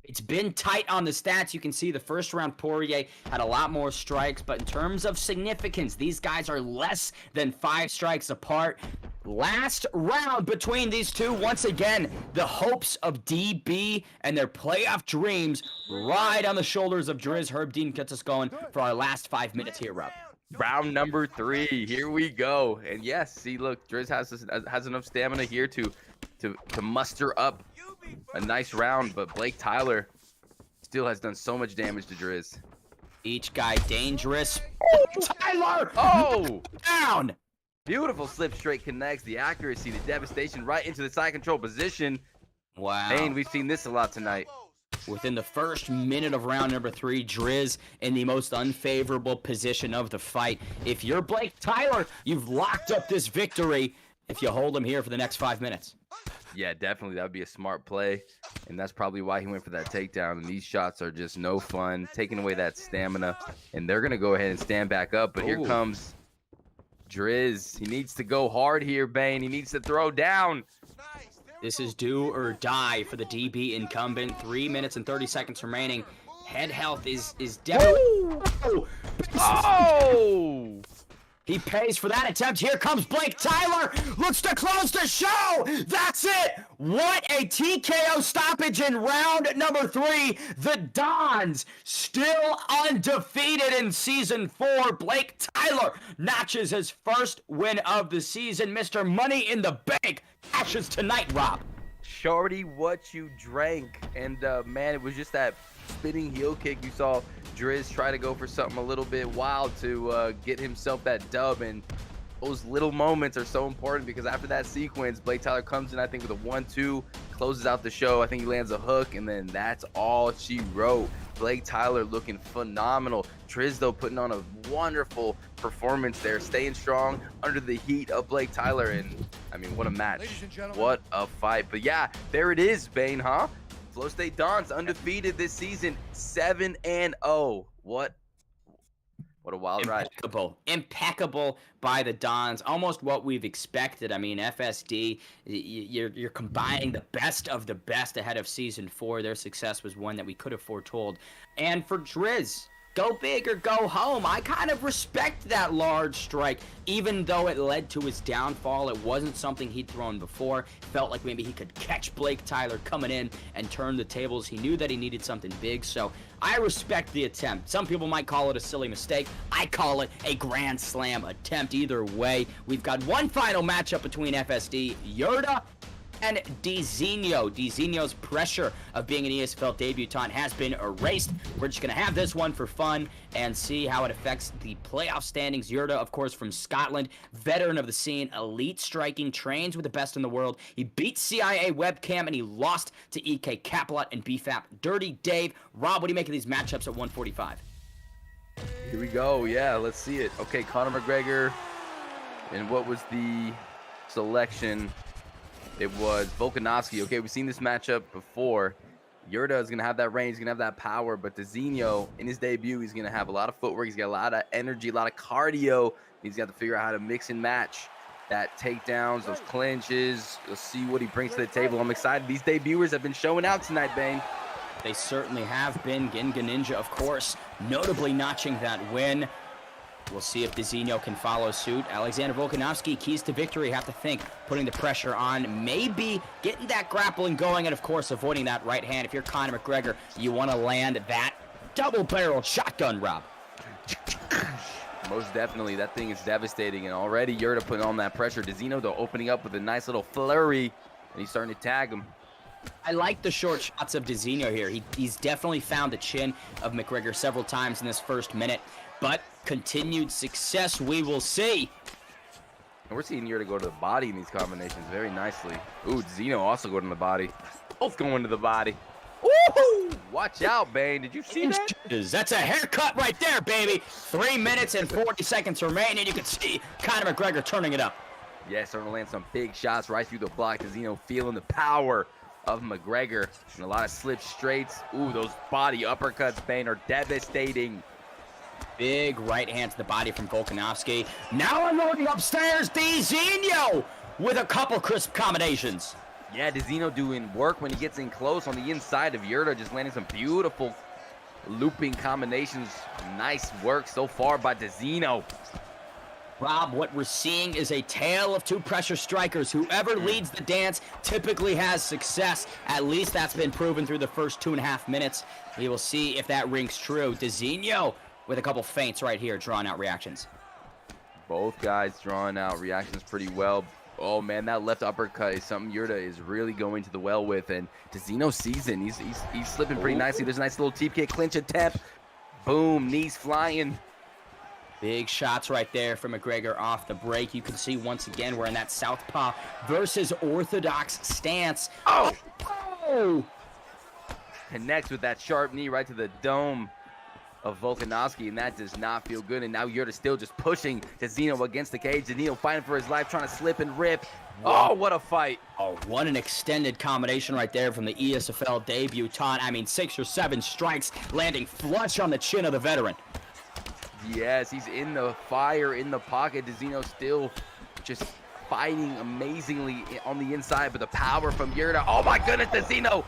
E: It's been tight on the stats. You can see the first round Poirier had a lot more strikes, but in terms of significance, these guys are less than 5 strikes apart. Last round between these two, once again, the hopes of DB and their playoff dreams ride on the shoulders of Driz. Herb Dean gets us going for our last 5 minutes here, Rob.
F: Round number 3, here we go. And yes, see, look, Driz has enough stamina here to muster up a nice round, but Blake Tyler still has done so much damage to Driz.
E: Each guy dangerous. Tyler!
F: Oh!
E: Down!
F: Beautiful slip straight connects, the accuracy, the devastation right into the side control position.
E: Wow.
F: Bane, we've seen this a lot tonight.
E: within the first minute of round number 3. Driz in the most unfavorable position of the fight. If you're Blake Tyler, you've locked up this victory if you hold him here for the next 5 minutes.
F: Yeah, definitely. That would be a smart play. And that's probably why he went for that takedown. And these shots are just no fun, taking away that stamina. And they're going to go ahead and stand back up. But here comes Driz. He needs to go hard here, Bane. He needs to throw down.
E: This is do or die for the DB incumbent. 3 minutes and 30 seconds remaining. Head health is definitely...
F: Oh!
E: He pays for that attempt. Here comes Blake Tyler. Looks to close the show. That's it. What a TKO stoppage in round number 3. The Dons still undefeated in season 4. Blake Tyler notches his first win of the season. Mr. Money in the Bank cashes tonight, Rob.
F: Shorty, what you drank. And, man, it was just that spinning heel kick. You saw Driz try to go for something a little bit wild to get himself that dub, and those little moments are so important because after that sequence, Blake Tyler comes in, I think, with a 1-2, closes out the show. I think he lands a hook, and then that's all she wrote. Blake Tyler looking phenomenal. Driz, though, putting on a wonderful performance there, staying strong under the heat of Blake Tyler, and, I mean, what a match. What a fight. But, yeah, there it is, Bane, huh? Flow State Dons undefeated this season, 7-0. What a wild ride.
E: Impeccable by the Dons. Almost what we've expected. I mean, FSD, you're combining the best of the best ahead of season 4. Their success was one that we could have foretold. And for Driz, go big or go home. I kind of respect that large strike, even though it led to his downfall. It wasn't something he'd thrown before. Felt like maybe he could catch Blake Tyler coming in and turn the tables. He knew that he needed something big, so I respect the attempt. Some people might call it a silly mistake. I call it a grand slam attempt. Either way, we've got one final matchup between FSD, Yurta, and Dezino. Dezino's pressure of being an ESFL debutant has been erased. We're just going to have this one for fun and see how it affects the playoff standings. Yurta, of course, from Scotland, veteran of the scene, elite striking, trains with the best in the world. He beat CIA Webcam, and he lost to EK Capelot and BFAP. Dirty Dave. Rob, what do you make of these matchups at 145?
F: Here we go. Yeah, let's see it. Okay, Conor McGregor. And what was the selection? It was Volkanovski. Okay, we've seen this matchup before. Yurta is going to have that range, he's going to have that power, but Dezino, in his debut, he's going to have a lot of footwork, he's got a lot of energy, a lot of cardio. He's got to figure out how to mix and match that takedowns, those clinches. Let's see what he brings to the table. I'm excited. These debuters have been showing out tonight, Bane.
E: They certainly have been. Ginga Ninja, of course, notably notching that win. We'll see if Dezino can follow suit. Alexander Volkanovski, keys to victory, have to think, putting the pressure on, maybe getting that grappling going, and of course, avoiding that right hand. If you're Conor McGregor, you want to land that double-barreled shotgun, Rob.
F: Most definitely. That thing is devastating, and already Yurta putting on that pressure. Dezino, though, opening up with a nice little flurry, and he's starting to tag him.
E: I like the short shots of Dezino here. He's definitely found the chin of McGregor several times in this first minute, but continued success we will see.
F: And we're seeing Yurta go to the body in these combinations very nicely. Ooh, Dezino also going to the body. Both going to the body. Woo! Watch out, Bane. Did you see that?
E: That's a haircut right there, baby. 3 minutes and 40 seconds remaining, and you can see Conor McGregor turning it up.
F: Yeah, starting to land some big shots right through the block. Dezino feeling the power of McGregor. And a lot of slip straights. Ooh, those body uppercuts, Bane, are devastating.
E: Big right hand to the body from Volkanovski. Now unloading upstairs, Dezino with a couple crisp combinations.
F: Yeah, Dezino doing work when he gets in close on the inside of Yurta, just landing some beautiful looping combinations. Nice work so far by Dezino.
E: Rob, what we're seeing is a tale of two pressure strikers. Whoever leads the dance typically has success. At least that's been proven through the first 2.5 minutes. We will see if that rings true. Dezino with a couple feints right here, drawing out reactions.
F: Both guys drawing out reactions pretty well. Oh, man, that left uppercut is something Yurta is really going to the well with. And Dezino's season, he's slipping pretty nicely. There's a nice little TPK clinch attempt. Boom, knees flying.
E: Big shots right there from McGregor off the break. You can see once again we're in that southpaw versus orthodox stance.
F: Oh!
E: Oh!
F: connects with that sharp knee right to the dome of Volkanovski, and that does not feel good. And now Yurta still just pushing Dezino against the cage. Dezino fighting for his life, trying to slip and rip. Oh, what a fight.
E: Oh, what an extended combination right there from the ESFL debutant. I mean, 6 or 7 strikes landing flush on the chin of the veteran.
F: Yes, he's in the fire, in the pocket. Dezino still just fighting amazingly on the inside, but the power from Yurta. Oh my goodness, Dezino.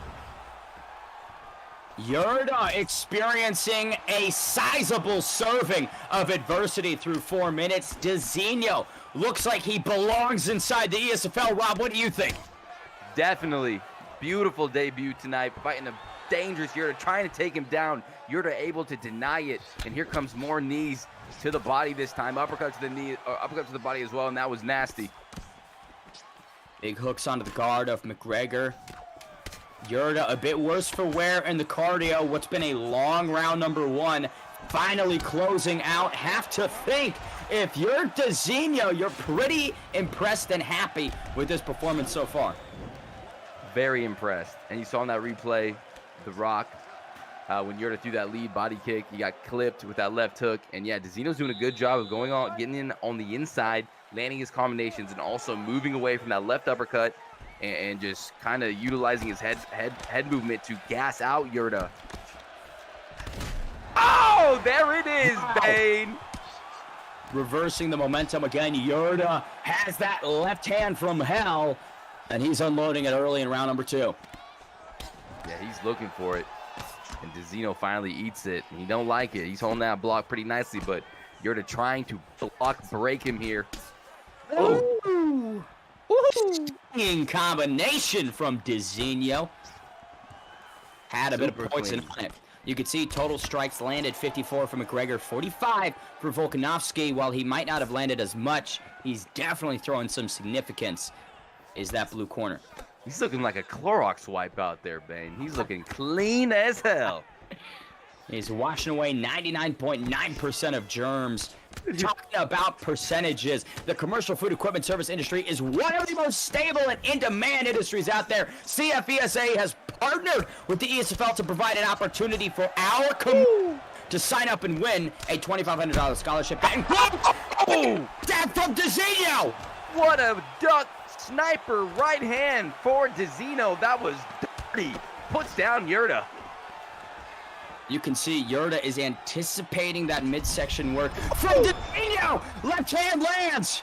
E: Yurta experiencing a sizable serving of adversity through 4 minutes. Dezino looks like he belongs inside the ESFL. Rob, what do you think?
F: Definitely. Beautiful debut tonight, fighting a dangerous Yurta, trying to take him down. Yurta able to deny it, and here comes more knees to the body this time. Uppercut to the knee, uppercut to the body as well, and that was nasty.
E: Big hooks onto the guard of McGregor. Yurta a bit worse for wear in the cardio. What's been a long round number 1, finally closing out. Have to think, if you're Dezino, you're pretty impressed and happy with this performance so far.
F: Very impressed. And you saw in that replay, The Rock, when Yurta threw that lead body kick, he got clipped with that left hook. And yeah, Dezino's doing a good job of going on, getting in on the inside, landing his combinations, and also moving away from that left uppercut and just kind of utilizing his head movement to gas out Yurta. Oh, there it is, wow. Bane.
E: Reversing the momentum again. Yurta has that left hand from hell, and he's unloading it early in round number 2.
F: Yeah, he's looking for it, and Dezino finally eats it. He don't like it. He's holding that block pretty nicely, but Yurta trying to block break him here.
E: Oh. Stinging combination from Dezino. Had a bit of poison on it. You could see total strikes landed 54 for McGregor, 45 for Volkanovski. While he might not have landed as much, he's definitely throwing some significance. Is that blue corner?
F: He's looking like a Clorox wipe out there, Bane. He's looking clean as hell.
E: He's washing away 99.9% of germs. Talking about percentages, the commercial food equipment service industry is one of the most stable and in-demand industries out there. CFESA has partnered with the ESFL to provide an opportunity for our community to sign up and win a $2,500 scholarship. Oh, that from Dezino!
F: What a duck sniper right hand for Dezino. That was dirty. Puts down Yurta.
E: You can see Yurta is anticipating that midsection work from Dezino. Left hand lands.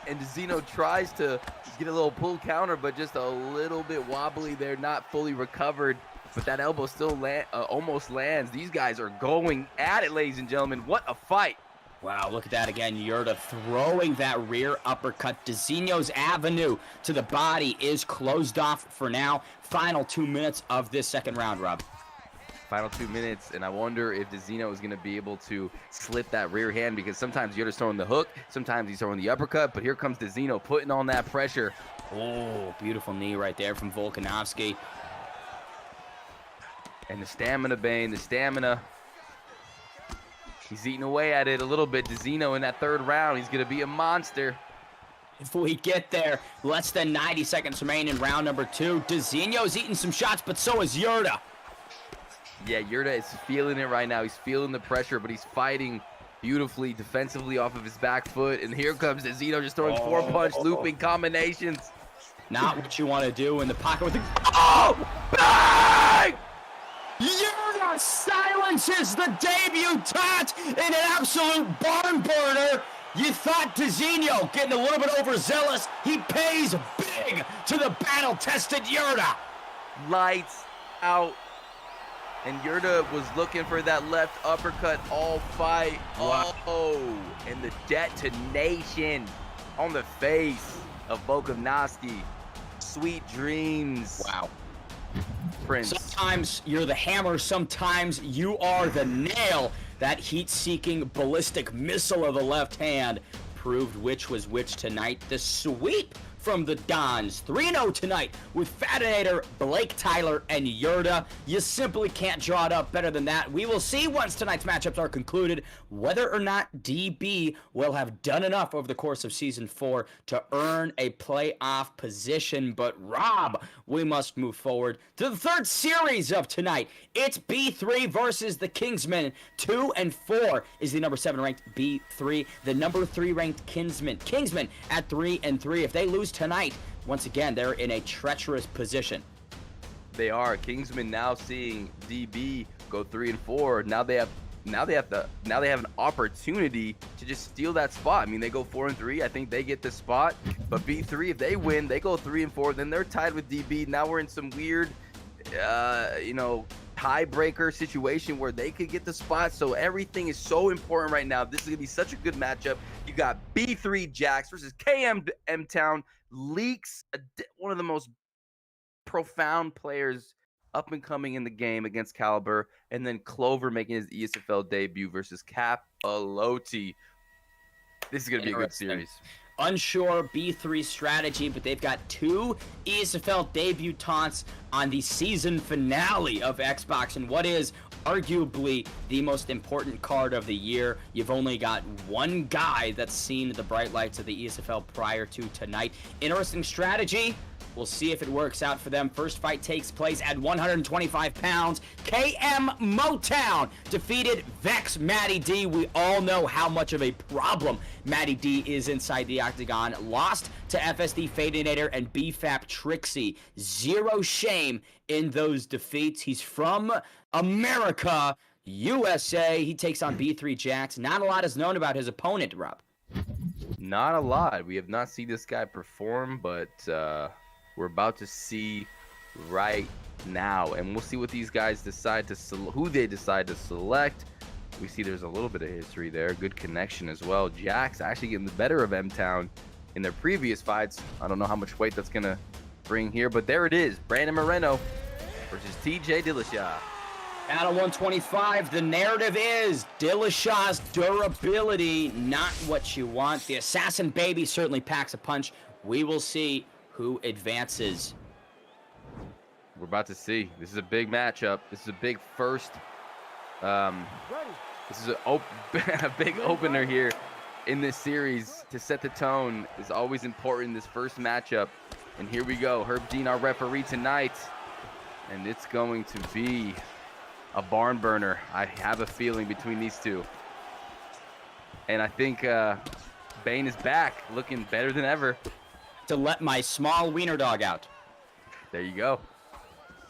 F: And Dezino tries to get a little pull counter, but just a little bit wobbly there, not fully recovered. But that elbow still almost lands. These guys are going at it, ladies and gentlemen. What a fight.
E: Wow, look at that again. Yurta throwing that rear uppercut. Dezino's avenue to the body is closed off for now. Final 2 minutes of this second round, Rob.
F: Final 2 minutes, and I wonder if Dezino is going to be able to slip that rear hand, because sometimes Yurta's throwing the hook, sometimes he's throwing the uppercut, but here comes Dezino putting on that pressure.
E: Oh, beautiful knee right there from Volkanovski.
F: And the stamina, Bane, the stamina. He's eating away at it a little bit. Dezino in that third round, he's going to be a monster.
E: If we get there, less than 90 seconds remain in round number 2. Dezino's eating some shots, but so is Yurta.
F: Yeah, Yurta is feeling it right now. He's feeling the pressure, but he's fighting beautifully defensively off of his back foot. And here comes Dezino just throwing 4-punch looping combinations.
E: Not what you want to do in the pocket with the...
F: Oh! Bang!
E: Yurta silences the debutant in an absolute barn burner. You thought Dezino getting a little bit overzealous. He pays big to the battle-tested Yurta.
F: Lights out. And Yurta was looking for that left uppercut all fight.
E: Wow.
F: Oh, and the detonation on the face of Volkanovski. Sweet dreams.
E: Wow.
F: Prince.
E: Sometimes you're the hammer, sometimes you are the nail. That heat-seeking ballistic missile of the left hand proved which was which tonight. The sweep from the Dons. 3-0 tonight with Fatinator, Blake Tyler, and Yurta. You simply can't draw it up better than that. We will see once tonight's matchups are concluded whether or not DB will have done enough over the course of Season 4 to earn a playoff position. But Rob, we must move forward to the third series of tonight. It's B3 versus the Kingsman. 2 and 4 is the number 7 ranked B3. The number 3 ranked Kingsman at 3 and 3. If they lose tonight, once again, they're in a treacherous position.
F: They are. Kingsman now seeing DB go 3 and 4. Now they have an opportunity to just steal that spot. I mean, they go 4 and 3. I think they get the spot. But B3, if they win, they go 3 and 4. Then they're tied with DB. Now we're in some weird, tiebreaker situation where they could get the spot. So everything is so important right now. This is gonna be such a good matchup. You got B3 Jax versus KM M-Town. Leaks, one of the most profound players up and coming in the game against Caliber, and then Clover making his ESFL debut versus Capilotti. This is going to be a good series.
E: Unsure B3 strategy, but they've got 2 ESFL debutants on the season finale of Xbox, and what is arguably the most important card of the year. You've only got one guy that's seen the bright lights of the ESFL prior to tonight. Interesting strategy. We'll see if it works out for them. First fight takes place at 125 pounds. KM Motown defeated Vex Matty D. We all know how much of a problem Matty D is inside the octagon. Lost to FSD Fadinator and BFAP Trixie. Zero shame in those defeats. He's from America, USA. He takes on B3 Jax. Not a lot is known about his opponent, Rob.
F: Not a lot. We have not seen this guy perform, but we're about to see right now, and we'll see what these guys decide to who they decide to select. We see there's a little bit of history there, good connection as well. Jax actually getting the better of M-Town in their previous fights. I don't know how much weight that's gonna bring here, but there it is. Brandon Moreno versus TJ Dillashaw.
E: At a 125, the narrative is Dillashaw's durability, not what you want. The Assassin Baby certainly packs a punch. We will see who advances.
F: We're about to see. This is a big matchup. This is a big first. This is a big opener here in this series to set the tone. Is always important in this first matchup. And here we go. Herb Dean, our referee tonight, and it's going to be a barn burner. I have a feeling between these two, and I think Bane is back, looking better than ever.
E: To let my small wiener dog out.
F: There you go.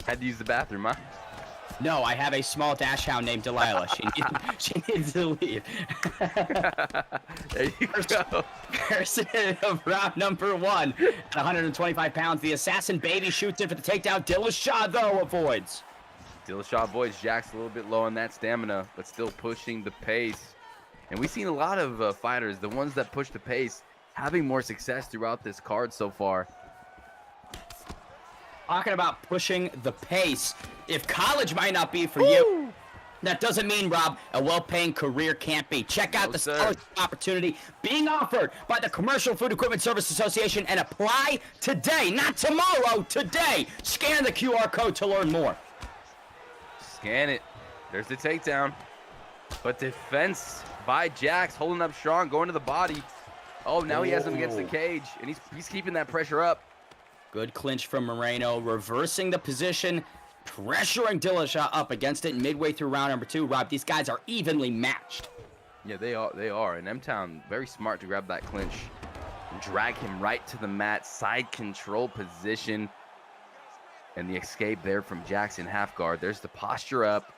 F: Had to use the bathroom, huh?
E: No, I have a small dash hound named Delilah. She needs to leave.
F: There you go.
E: Person of round number 1 at 125 pounds. The Assassin Baby shoots in for the takedown. Dillashaw, though, avoids.
F: Dillashaw avoids. Jack's a little bit low on that stamina, but still pushing the pace. And we've seen a lot of fighters, the ones that push the pace, having more success throughout this card so far.
E: Talking about pushing the pace. If college might not be for you, that doesn't mean, Rob, a well-paying career can't be. Check out the scholarship opportunity being offered by the Commercial Food Equipment Service Association and apply today, not tomorrow, today. Scan the QR code to learn more.
F: Scan it. There's the takedown. But defense by Jax, holding up strong, going to the body. Oh, now he has him against the cage, and he's keeping that pressure up.
E: Good clinch from Moreno, reversing the position, pressuring Dillashaw up against it midway through round number 2. Rob, these guys are evenly matched.
F: Yeah, they are. And M-Town, very smart to grab that clinch and drag him right to the mat. Side control position. And the escape there from Jackson half guard. There's the posture up.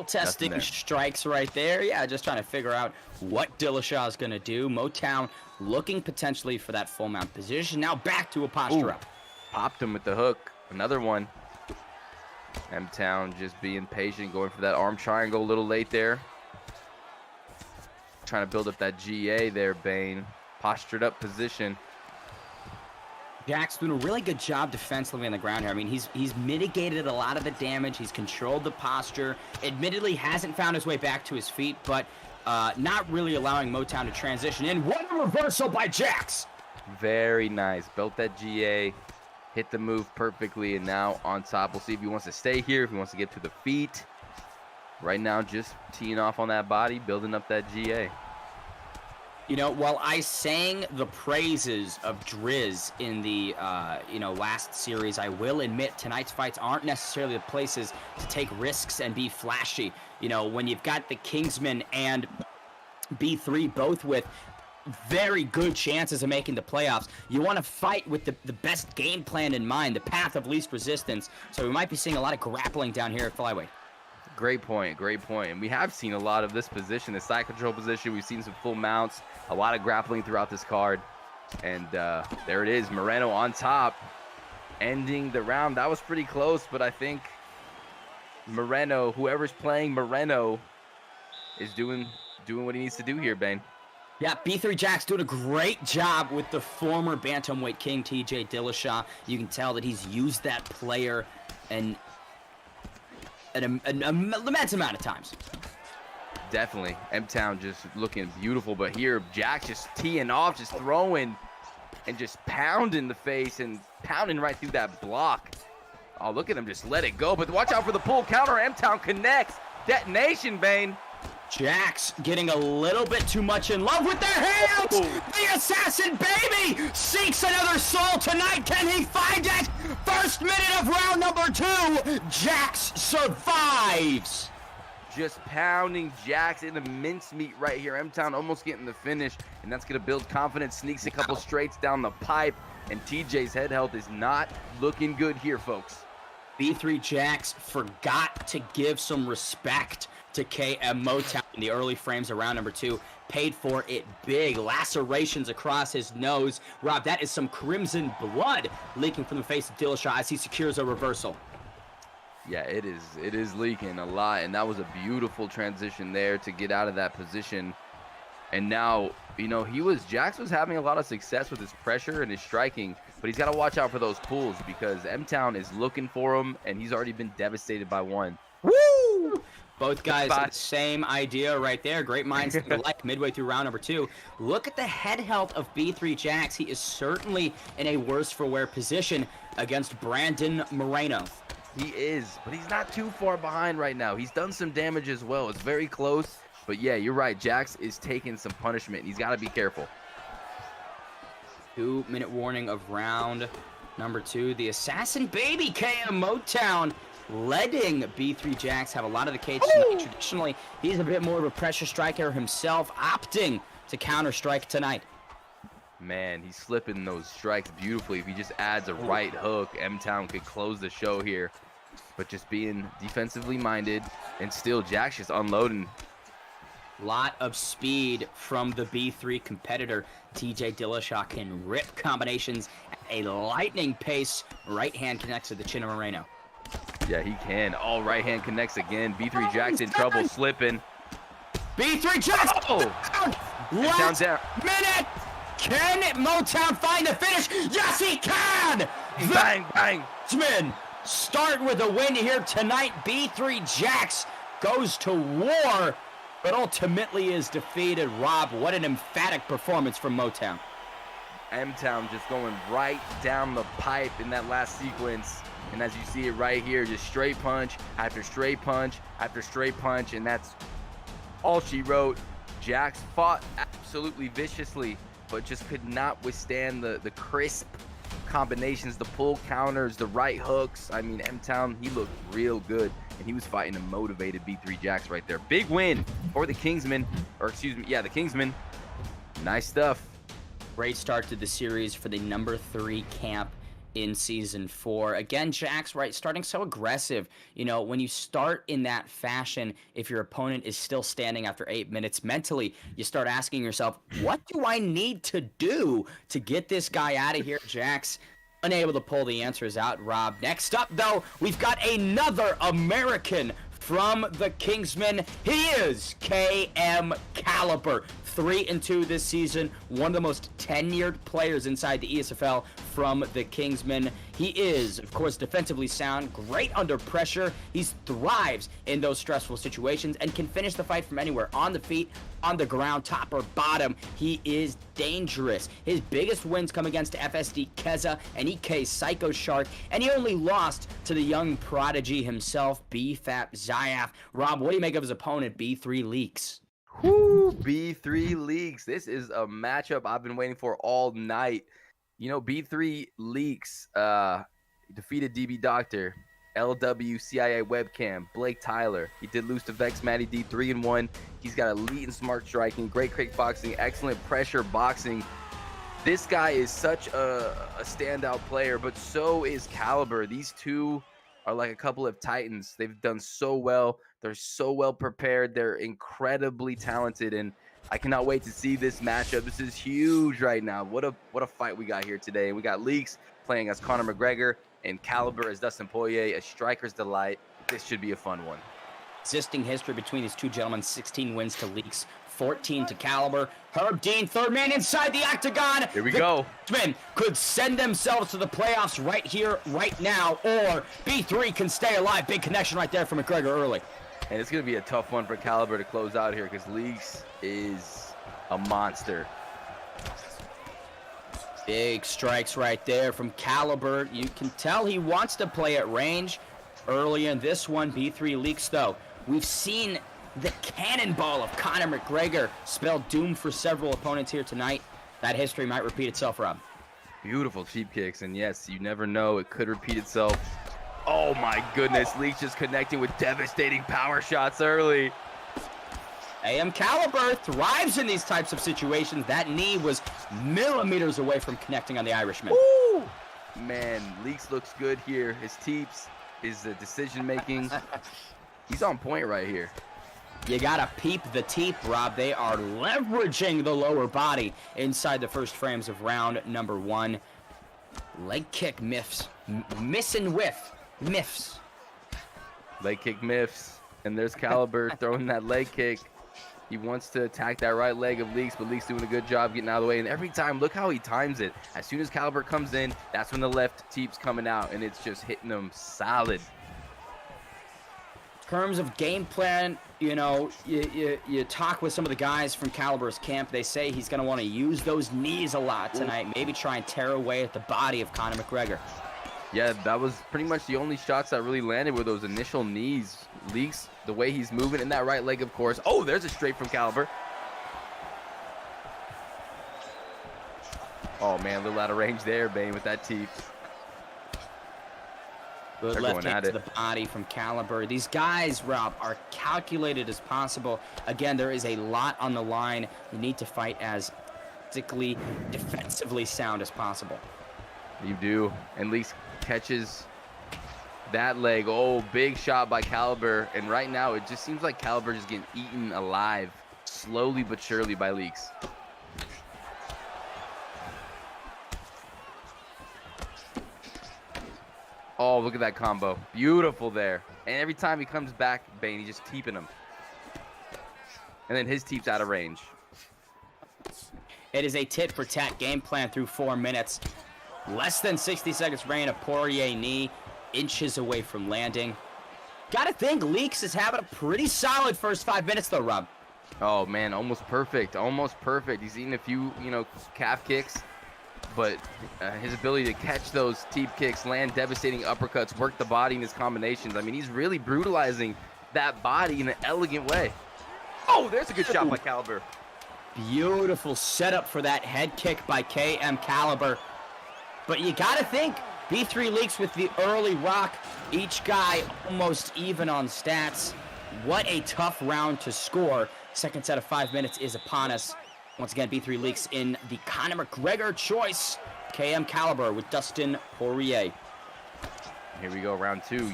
E: Testing strikes right there. Yeah, just trying to figure out what Dillashaw is going to do. Motown looking potentially for that full mount position. Now back to a posture up.
F: Popped him with the hook. Another one. M-Town just being patient, going for that arm triangle a little late there. Trying to build up that GA there, Bane. Postured up position.
E: Jack's doing a really good job defensively on the ground here. I mean, he's mitigated a lot of the damage. He's controlled the posture. Admittedly, hasn't found his way back to his feet, but not really allowing Motown to transition in. What a reversal by Jax!
F: Very nice. Built that GA. Hit the move perfectly, and now on top. We'll see if he wants to stay here, if he wants to get to the feet. Right now, just teeing off on that body, building up that GA.
E: You know, while I sang the praises of Driz in the, last series, I will admit tonight's fights aren't necessarily the places to take risks and be flashy. You know, when you've got the Kingsman and B3 both with very good chances of making the playoffs, you want to fight with the best game plan in mind, the path of least resistance. So we might be seeing a lot of grappling down here at flyweight.
F: Great point, great point. And we have seen a lot of this position, the side control position. We've seen some full mounts, a lot of grappling throughout this card. And there it is, Moreno on top, ending the round. That was pretty close, but I think Moreno, whoever's playing Moreno, is doing what he needs to do here, Bane.
E: Yeah, B3 Jack's doing a great job with the former bantamweight king, TJ Dillashaw. You can tell that he's used that player an immense amount of times.
F: Definitely. M-Town just looking beautiful, but here Jack's just teeing off, just throwing and just pounding the face and pounding right through that block. Oh, look at him just let it go, but watch out for the pull counter. M-Town connects. Detonation, Bane.
E: Jack's getting a little bit too much in love with their hands. The assassin baby seeks another soul tonight. Can he find it? First minute of round number 2. Jax survives.
F: Just pounding Jax in the mincemeat right here. M-Town almost getting the finish, and that's going to build confidence. Sneaks a couple straights down the pipe, and TJ's head health is not looking good here, folks.
E: B3 Jax forgot to give some respect to KM Motown in the early frames of round number 2. Paid for it big. Lacerations across his nose. Rob, that is some crimson blood leaking from the face of Dillashaw as he secures a reversal.
F: Yeah, it is leaking a lot, and that was a beautiful transition there to get out of that position. And now, you know, Jax was having a lot of success with his pressure and his striking, but he's got to watch out for those pulls because M-Town is looking for him, and he's already been devastated by one.
E: Woo! Both guys have the same idea right there. Great minds think alike midway through round number 2. Look at the head health of B3 Jax. He is certainly in a worse for wear position against Brandon Moreno.
F: He is, but he's not too far behind right now. He's done some damage as well. It's very close, but yeah, you're right. Jax is taking some punishment, and he's got to be careful.
E: 2-minute warning of round number 2. The assassin baby KM Motown letting B3 Jax have a lot of the cage tonight. Traditionally, he's a bit more of a pressure striker himself, opting to counter strike tonight.
F: Man, he's slipping those strikes beautifully. If he just adds a right hook, M-Town could close the show here. But just being defensively minded, and still Jax just unloading.
E: Lot of speed from the B3 competitor. TJ Dillashaw can rip combinations at a lightning pace. Right hand connects to the chin of Moreno.
F: Yeah, he can. All right hand connects again. B3 Jax in trouble, slipping.
E: B3 Jax! Last
F: down.
E: minute! Can Motown find the finish? Yes, he can!
F: Bang, bang!
E: Kingsman start with a win here tonight. B3 Jax goes to war, but ultimately is defeated. Rob, what an emphatic performance from Motown.
F: M-Town just going right down the pipe in that last sequence. And as you see it right here, just straight punch after straight punch after straight punch. And that's all she wrote. Jax fought absolutely viciously, but just could not withstand the crisp combinations, the pull counters, the right hooks. I mean, M-Town, he looked real good, and he was fighting a motivated B3 Jax right there. Big win for the Kingsman, or excuse me, yeah, the Kingsman. Nice stuff.
E: Great start to the series for the number 3 camp in season 4. Again, Jax, right, starting so aggressive. You know, when you start in that fashion, if your opponent is still standing after 8 minutes, mentally, you start asking yourself, what do I need to do to get this guy out of here? Jax unable to pull the answers out, Rob. Next up, though, we've got another American from the Kingsman. He is KM Caliber. 3-2 this season, one of the most tenured players inside the ESFL from the Kingsman. He is, of course, defensively sound, great under pressure. He thrives in those stressful situations and can finish the fight from anywhere, on the feet on the ground, top or bottom, he is dangerous. His biggest wins come against FSD Keza and EK Psycho Shark, and he only lost to the young prodigy himself, BFAP Zayaf. Rob, what do you make of his opponent, B3 Leaks?
F: Whoo, B3 Leaks. This is a matchup I've been waiting for all night. You know, B3 Leaks defeated DB Doctor, LW CIA Webcam, Blake Tyler. He did lose to Vex Matty D 3-1. He's got elite and smart striking, great kickboxing, excellent pressure boxing. This guy is such a standout player, but so is Caliber. These two are like a couple of titans. They've done so well. They're so well prepared. They're incredibly talented, and I cannot wait to see this matchup. This is huge right now. What a fight we got here today. And we got Leaks playing as Conor McGregor and Caliber as Dustin Poirier, a striker's delight. This should be a fun one.
E: Existing history between these two gentlemen: 16 wins to Leaks, 14 to Caliber. Herb Dean, third man inside the octagon.
F: Here we go.
E: Men could send themselves to the playoffs right here, right now, or B3 can stay alive. Big connection right there from McGregor early.
F: And it's going to be a tough one for Caliber to close out here because Leaks is a monster.
E: Big strikes right there from Caliber. You can tell he wants to play at range early in this one. B3 Leaks, though. We've seen the cannonball of Conor McGregor spell doom for several opponents here tonight. That history might repeat itself, Rob.
F: Beautiful cheap kicks, and yes, you never know. It could repeat itself. Oh my goodness, Leaks just connecting with devastating power shots early.
E: Caliber thrives in these types of situations. That knee was millimeters away from connecting on the Irishman.
F: Woo! Man, Leaks looks good here. His teeps, his decision making. He's on point right here.
E: You gotta peep the teep, Rob. They are leveraging the lower body inside the first frames of round number one. Leg kick miffs. Miss and whiff. Miffs.
F: Leg kick miffs. And there's Caliber throwing that leg kick. He wants to attack that right leg of Leaks, but Leaks doing a good job getting out of the way. And every time, look how he times it. As soon as Caliber comes in, that's when the left teep's coming out, and it's just hitting him solid.
E: In terms of game plan, you know, you talk with some of the guys from Caliber's camp. They say he's going to want to use those knees a lot tonight. Maybe try and tear away at the body of Conor McGregor.
F: Yeah, that was pretty much the only shots that really landed were those initial knees. Leaks, the way he's moving in that right leg, of course. Oh, there's a straight from Caliber. Oh, man, a little out of range there, Bane, with that teep.
E: Good left hit to the body from Caliber. These guys, Rob, are calculated as possible. Again, there is a lot on the line. You need to fight as tactically, defensively sound as possible.
F: You do. And Leaks catches that leg. Oh, big shot by Caliber. And right now, it just seems like Caliber is getting eaten alive, slowly but surely, by Leaks. Oh, look at that combo. Beautiful there. And every time he comes back, Bane, he's just teeping him. And then his teep's out of range.
E: It is a tit-for-tat game plan through 4 minutes. Less than 60 seconds reign of Poirier knee, inches away from landing. Gotta think Leaks is having a pretty solid first 5 minutes though, Rob.
F: Oh man, almost perfect, almost perfect. He's eating a few, calf kicks, but his ability to catch those teep kicks, land devastating uppercuts, work the body in his combinations. I mean, he's really brutalizing that body in an elegant way. Oh, there's a good shot by Caliber.
E: Beautiful setup for that head kick by KM Caliber. But you gotta think, B3 Leaks with the early rock, each guy almost even on stats. What a tough round to score. Second set of 5 minutes is upon us. Once again, B3 Leaks in the Conor McGregor choice. KM Caliber with Dustin Poirier.
F: Here we go, round two.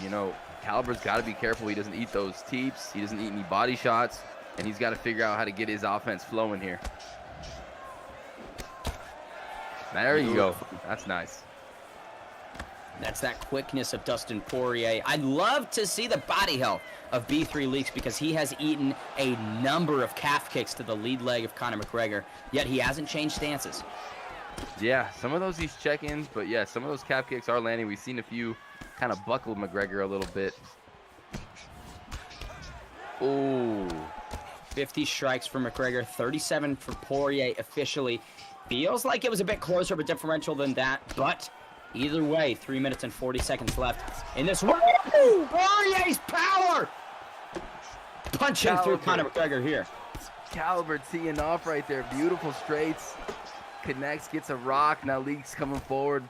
F: Caliber's got to be careful. He doesn't eat those teeps. He doesn't eat any body shots. And he's got to figure out how to get his offense flowing here. There you go. That's nice.
E: That's that quickness of Dustin Poirier. I'd love to see the body health of B3 Leaks because he has eaten a number of calf kicks to the lead leg of Conor McGregor, yet he hasn't changed stances.
F: Yeah, some of those he's check-ins, but yeah, some of those calf kicks are landing. We've seen a few kind of buckle McGregor a little bit. Ooh.
E: 50 strikes for McGregor, 37 for Poirier officially. Feels like it was a bit closer of a differential than that, but either way, 3 minutes and 40 seconds left in this one. Poirier's power! Punching through Conor McGregor here.
F: Caliber teeing off right there. Beautiful straights. Connects, gets a rock. Now League's coming forward.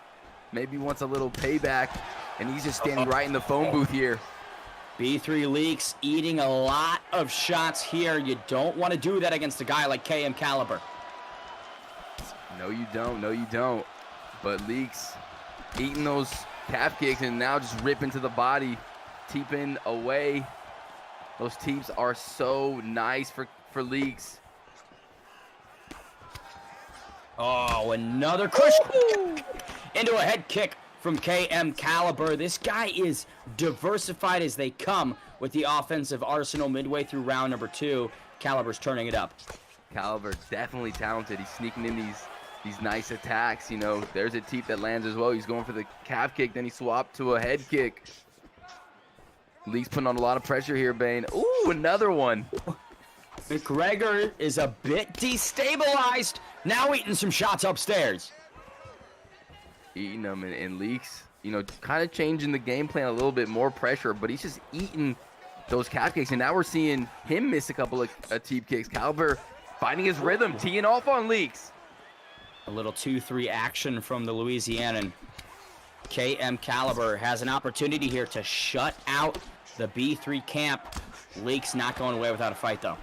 F: Maybe wants a little payback. And he's just standing right in the phone booth here.
E: B3 Leaks eating a lot of shots here. You don't want to do that against a guy like KM Caliber.
F: No, you don't. No, you don't. But Leaks eating those calf kicks and now just ripping to the body. Teeping away. Those teeps are so nice for Leaks.
E: Oh, another crush into a head kick from KM Caliber. This guy is diversified as they come with the offensive arsenal midway through round number 2. Caliber's turning it up.
F: Caliber definitely talented. He's sneaking in these nice attacks. You know, there's a teep that lands as well. He's going for the calf kick, then he swapped to a head kick. Lee's putting on a lot of pressure here, Bane. Ooh, another one.
E: McGregor is a bit destabilized. Now eating some shots upstairs.
F: Eating them, and Leaks, you know, kind of changing the game plan a little bit, more pressure, but he's just eating those calf kicks, and now we're seeing him miss a couple of teep kicks. Caliber finding his rhythm, teeing off on Leaks.
E: A little 2-3 action from the Louisianan. KM Caliber has an opportunity here to shut out the B3 camp. Leaks not going away without a fight, though.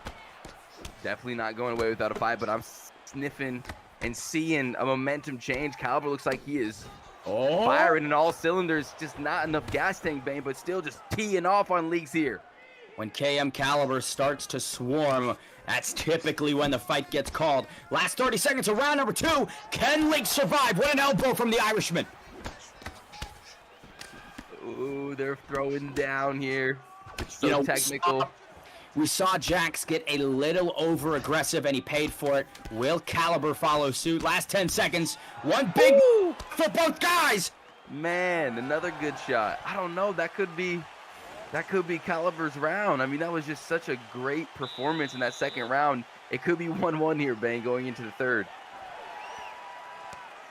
F: Definitely not going away without a fight, but I'm sniffing and seeing a momentum change. Caliber looks like he is firing in all cylinders. Just not enough gas tank, Bane, but still just teeing off on Leaks here.
E: When KM Caliber starts to swarm, that's typically when the fight gets called. Last 30 seconds of round number 2. Can Leaks survive? What an elbow from the Irishman.
F: Ooh, they're throwing down here. It's so technical.
E: We saw Jax get a little over aggressive and he paid for it. Will Caliber follow suit? Last 10 seconds. One big move for both guys.
F: Man, another good shot. I don't know. That could be Caliber's round. I mean, that was just such a great performance in that second round. It could be 1-1 here, Bane, going into the third.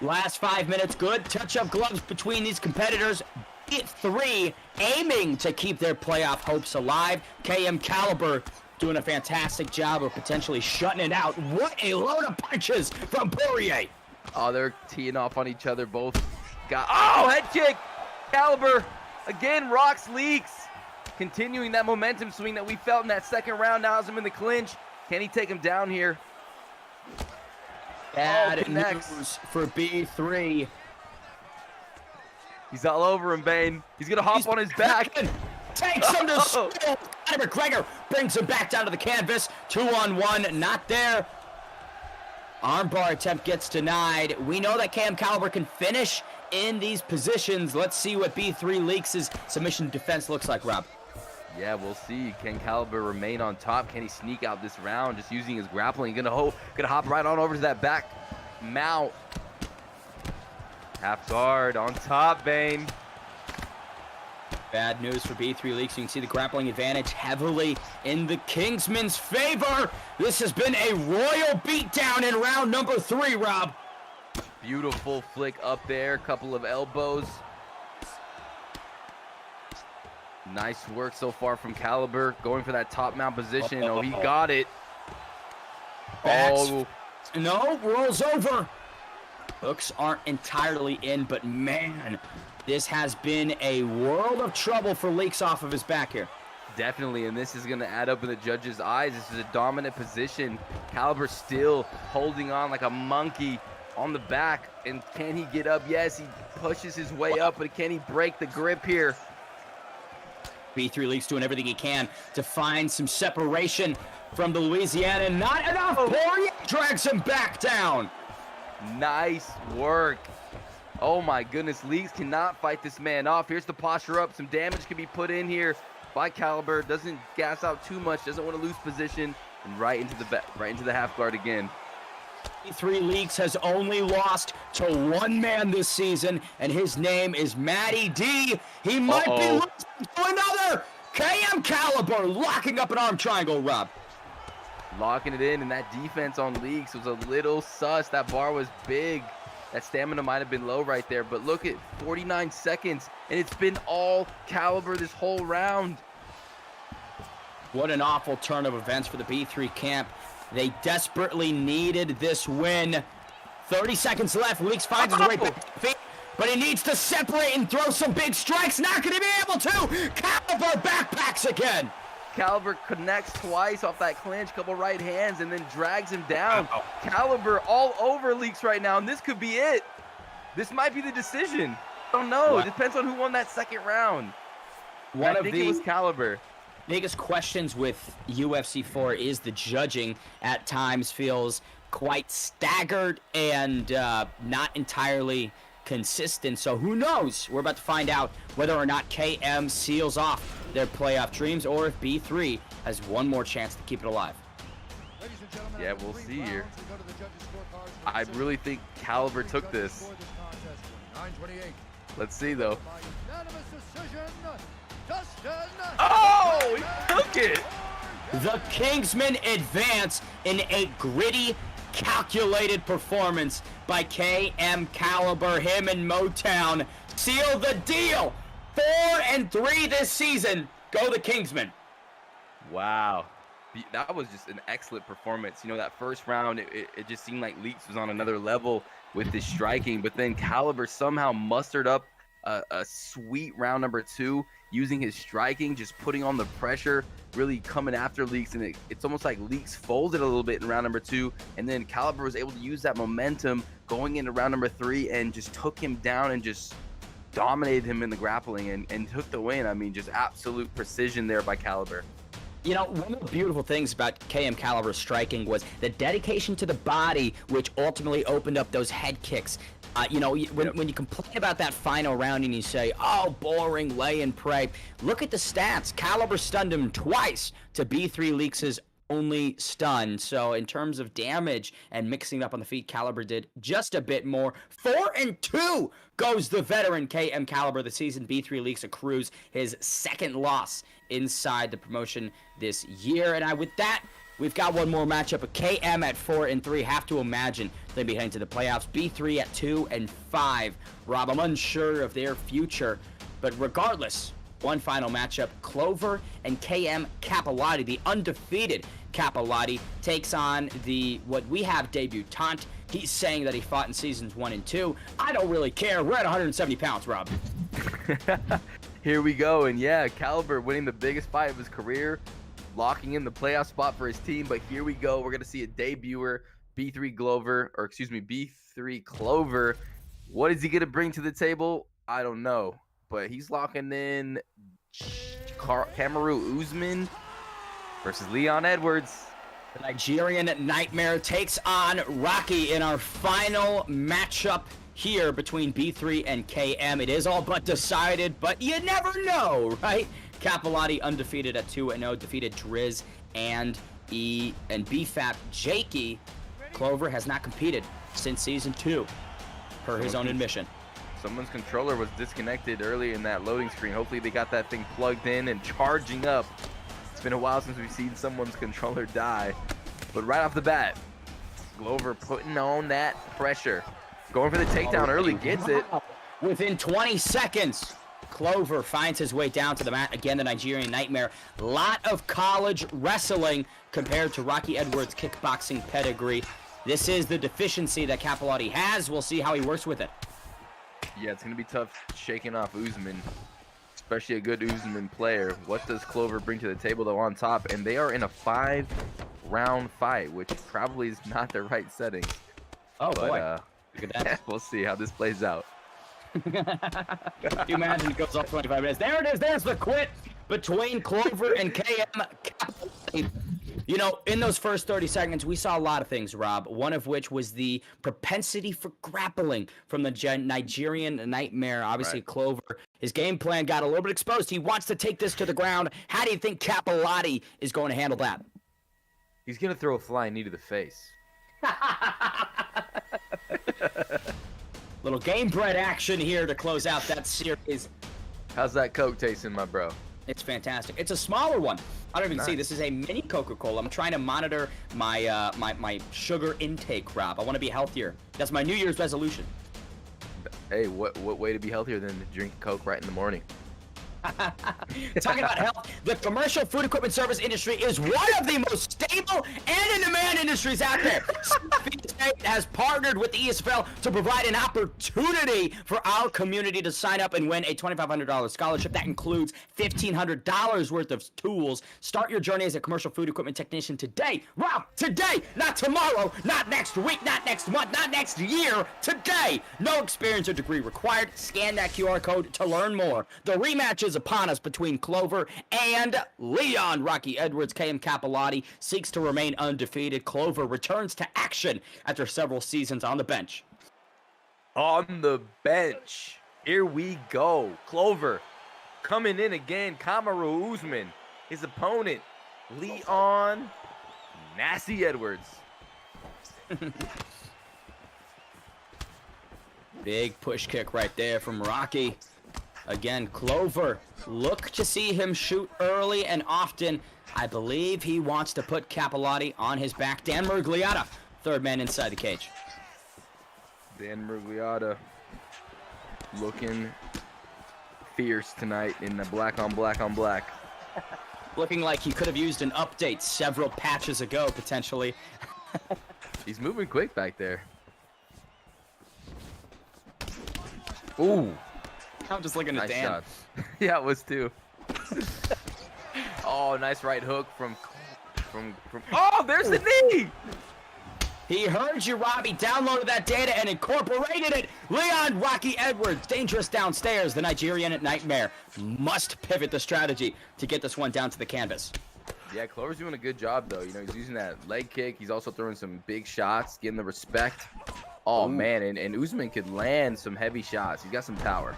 E: Last 5 minutes. Good touch-up gloves between these competitors. B3 aiming to keep their playoff hopes alive. KM Caliber doing a fantastic job of potentially shutting it out. What a load of punches from Poirier.
F: Oh, they're teeing off on each other. Both got... Oh, head kick! Caliber again rocks Leaks. Continuing that momentum swing that we felt in that second round. Now has him in the clinch. Can he take him down here?
E: Bad news for B3.
F: He's all over him, Bane. He's going to hop on his back.
E: Takes him to school. McGregor brings him back down to the canvas. 2-on-1, not there. Armbar attempt gets denied. We know that KM Caliber can finish in these positions. Let's see what B3 Leaks' submission defense looks like, Rob.
F: Yeah, we'll see. Can Caliber remain on top? Can he sneak out this round just using his grappling? Gonna hop right on over to that back mount. Half guard on top, Bane.
E: Bad news for B3 Leaks. You can see the grappling advantage heavily in the Kingsman's favor. This has been a royal beatdown in round number 3, Rob.
F: Beautiful flick up there. Couple of elbows. Nice work so far from Caliber. Going for that top mount position. Oh, he got it.
E: Oh. No, rolls over. Hooks aren't entirely in, but man, this has been a world of trouble for Leaks off of his back here.
F: Definitely, and this is going to add up in the judges' eyes. This is a dominant position. Caliber still holding on like a monkey on the back. And can he get up? Yes, he pushes his way up, but can he break the grip here?
E: B3 Leaks doing everything he can to find some separation from the Louisiana. Not enough. Poirier drags him back down.
F: Nice work. Oh my goodness, Leaks cannot fight this man off. Here's the posture up. Some damage can be put in here by Caliber. Doesn't gas out too much. Doesn't want to lose position. And right into the half guard again.
E: B3 Leaks has only lost to one man this season, and his name is Matty D. He might be losing to another. KM Caliber locking up an arm triangle, Rob.
F: locking it in, and that defense on Leaks was a little sus. That bar was big. That stamina might have been low right there, but look at 49 seconds, and it's been all Caliber this whole round.
E: What an awful turn of events for the B3 camp. They desperately needed this win. 30 seconds left. Leaks finds his way back to the feet, but he needs to separate and throw some big strikes. Not going to be able to. Caliber backpacks again.
F: Caliber connects twice off that clinch, couple right hands, and then drags him down. Caliber all over Leaks right now, and this could be it. This might be the decision. I don't know. It depends on who won that second round. I think it was Caliber.
E: Biggest questions with UFC 4 is the judging at times feels quite staggered and not entirely consistent. So who knows? We're about to find out whether or not KM seals off their playoff dreams or if B3 has one more chance to keep it alive.
F: Yeah, we'll see here. I really think Caliber took this. Let's see, though. Oh, he took it.
E: The Kingsman advance in a gritty, calculated performance by KM Caliber. Him and Motown seal the deal. 4-3 this season. Go the Kingsman.
F: Wow. That was just an excellent performance. You know, that first round, it just seemed like Leaks was on another level with his striking, but then Caliber somehow mustered up a sweet round number 2 using his striking, just putting on the pressure, really coming after Leaks, and it's almost like Leaks folded a little bit in round number 2, and then Caliber was able to use that momentum going into round number 3 and just took him down and just dominated him in the grappling and took the win. I mean, just absolute precision there by Caliber.
E: You know, one of the beautiful things about KM Caliber's striking was the dedication to the body, which ultimately opened up those head kicks. You know, when you complain about that final round and you say, oh, boring, lay and pray, look at the stats. Caliber stunned him twice to B3 Leaks' only stun. So in terms of damage and mixing up on the feet, Caliber did just a bit more. 4-2 goes the veteran KM Caliber. The season B3 Leaks accrues his second loss inside the promotion this year. And with that, we've got one more matchup. A KM at 4-3. Have to imagine they'll be heading to the playoffs. B3 at 2-5. Rob, I'm unsure of their future, but regardless, one final matchup. Clover and KM Capilotti, the undefeated Capilotti, takes on what we have debutante. He's saying that he fought in seasons 1 and 2. I don't really care. We're at 170 pounds, Rob.
F: Here we go, and yeah, Caliber winning the biggest fight of his career, locking in the playoff spot for his team. But here we go. We're gonna see a debuter, B3 Clover. What is he gonna bring to the table? I don't know, but he's locking in Kamaru Usman versus Leon Edwards.
E: The Nigerian Nightmare takes on Rocky in our final matchup here between B3 and KM. It is all but decided, but you never know, right? Capilotti undefeated at 2-0, defeated Driz and BFAP. Jakey Clover has not competed since season 2, per his own admission.
F: Someone's controller was disconnected early in that loading screen. Hopefully they got that thing plugged in and charging up. It's been a while since we've seen someone's controller die. But right off the bat, Clover putting on that pressure. Going for the takedown early, gets it.
E: Within 20 seconds, Clover finds his way down to the mat. Again, the Nigerian Nightmare. Lot of college wrestling compared to Rocky Edwards' kickboxing pedigree. This is the deficiency that Capilotti has. We'll see how he works with it.
F: Yeah, it's going to be tough shaking off Usman, especially a good Usman player. What does Clover bring to the table, though, on top? And they are in a 5-round fight, which probably is not the right setting.
E: Oh,
F: but,
E: boy. Look at that.
F: We'll see how this plays out.
E: Can you imagine it goes off 25 minutes? There it is. There's the quit between Clover and KM. You know, in those first 30 seconds, we saw a lot of things, Rob, one of which was the propensity for grappling from the Nigerian Nightmare. Obviously, right. Clover, his game plan got a little bit exposed. He wants to take this to the ground. How do you think Capilotti is going to handle that?
F: He's going to throw a flying knee to the face.
E: Little game bread action here to close out that series.
F: How's that Coke tasting, my bro?
E: It's fantastic. It's a smaller one. I don't even see. This is a mini Coca-Cola. I'm trying to monitor my my sugar intake, Rob. I want to be healthier. That's my New Year's resolution.
F: Hey, what way to be healthier than to drink Coke right in the morning?
E: Talking about health, the commercial food equipment service industry is one of the most stable and in-demand industries out there. State has partnered with the ESFL to provide an opportunity for our community to sign up and win a $2,500 scholarship. That includes $1,500 worth of tools. Start your journey as a commercial food equipment technician today. Rob, today, not tomorrow, not next week, not next month, not next year. Today. No experience or degree required. Scan that QR code to learn more. The rematch is upon us between Clover and Leon. Rocky Edwards, KM Capilotti seeks to remain undefeated. Clover returns to action after several seasons on the bench.
F: On the bench. Here we go. Clover coming in again. Kamaru Usman. His opponent, Leon Nasty Edwards.
E: Big push kick right there from Rocky. Again, Clover, look to see him shoot early and often. I believe he wants to put Capilotti on his back. Dan Murgliata, third man inside the cage.
F: Dan Murgliata looking fierce tonight in the black on black on black.
E: Looking like he could have used an update several patches ago, potentially.
F: He's moving quick back there. Ooh.
E: I'm just looking at
F: Nice
E: Dan.
F: shot. Yeah, it was too. Oh, nice right hook from. Oh, there's the knee.
E: He heard you, Robbie. Downloaded that data and incorporated it. Leon Rocky Edwards, dangerous downstairs. The Nigerian nightmare must pivot the strategy to get this one down to the canvas.
F: Yeah, Clover's doing a good job though. You know, he's using that leg kick. He's also throwing some big shots, getting the respect. Oh man, and Usman could land some heavy shots. He's got some power.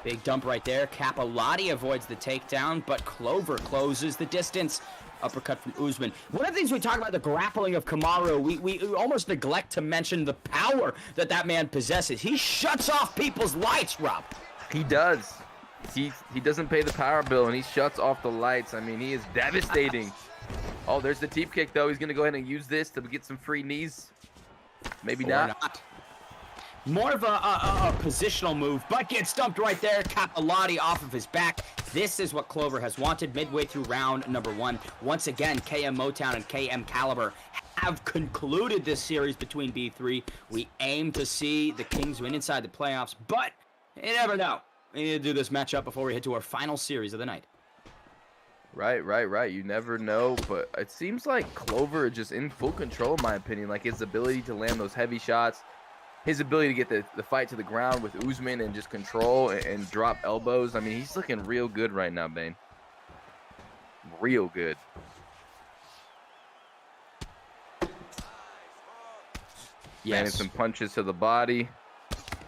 E: Big dump right there. Capelot avoids the takedown, but Clover closes the distance. Uppercut from Usman. One of the things we talk about the grappling of Kamaru, we almost neglect to mention the power that man possesses. He shuts off people's lights, Rob.
F: He does. He doesn't pay the power bill, and he shuts off the lights. I mean, he is devastating. Oh, there's the teep kick, though. He's going to go ahead and use this to get some free knees. Maybe not.
E: More of a positional move, but gets stumped right there. Capelot off of his back. This is what Clover has wanted midway through round number 1. Once again, KM Motown and KM Caliber have concluded this series between B3. We aim to see the Kings win inside the playoffs, but you never know. We need to do this matchup before we head to our final series of the night.
F: Right. You never know, but it seems like Clover is just in full control, in my opinion. Like his ability to land those heavy shots, his ability to get the fight to the ground with Usman and just control and drop elbows. I mean, he's looking real good right now, Bane. Real good. Landing some punches to the body.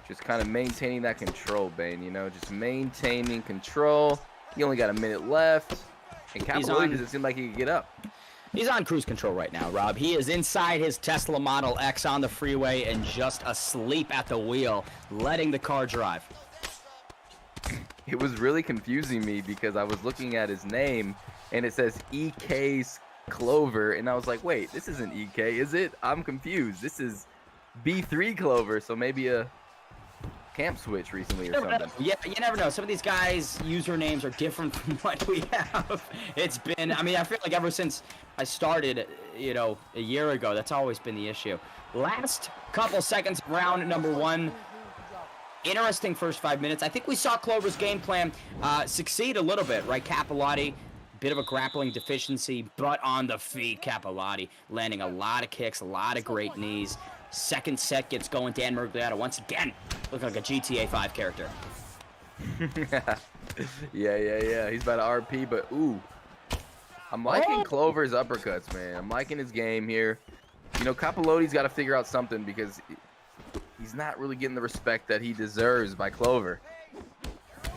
F: Just kind of maintaining that control, Bane, you know, just maintaining control. He only got a minute left. And Capilotti doesn't seem like he could get up.
E: He's on cruise control right now, Rob. He is inside his Tesla Model X on the freeway and just asleep at the wheel, letting the car drive.
F: It was really confusing me because I was looking at his name and it says EK's Clover. And I was like, wait, this isn't EK, is it? I'm confused. This is B3 Clover. So maybe a camp switch recently or something.
E: Yeah, you never know. Some of these guys' usernames are different from what we have. It's been, I mean, I feel like ever since I started, you know, a year ago, that's always been the issue. Last couple seconds, round number 1. Interesting first 5 minutes. I think we saw Clover's game plan succeed a little bit, right? Capilotti, bit of a grappling deficiency, but on the feet, Capilotti landing a lot of kicks, a lot of great knees. Second set gets going. Dan Murgliata once again looking like a GTA 5 character.
F: Yeah. He's about to RP, but ooh. I'm liking Clover's uppercuts, man. I'm liking his game here. You know, Capelotti's got to figure out something because he's not really getting the respect that he deserves by Clover.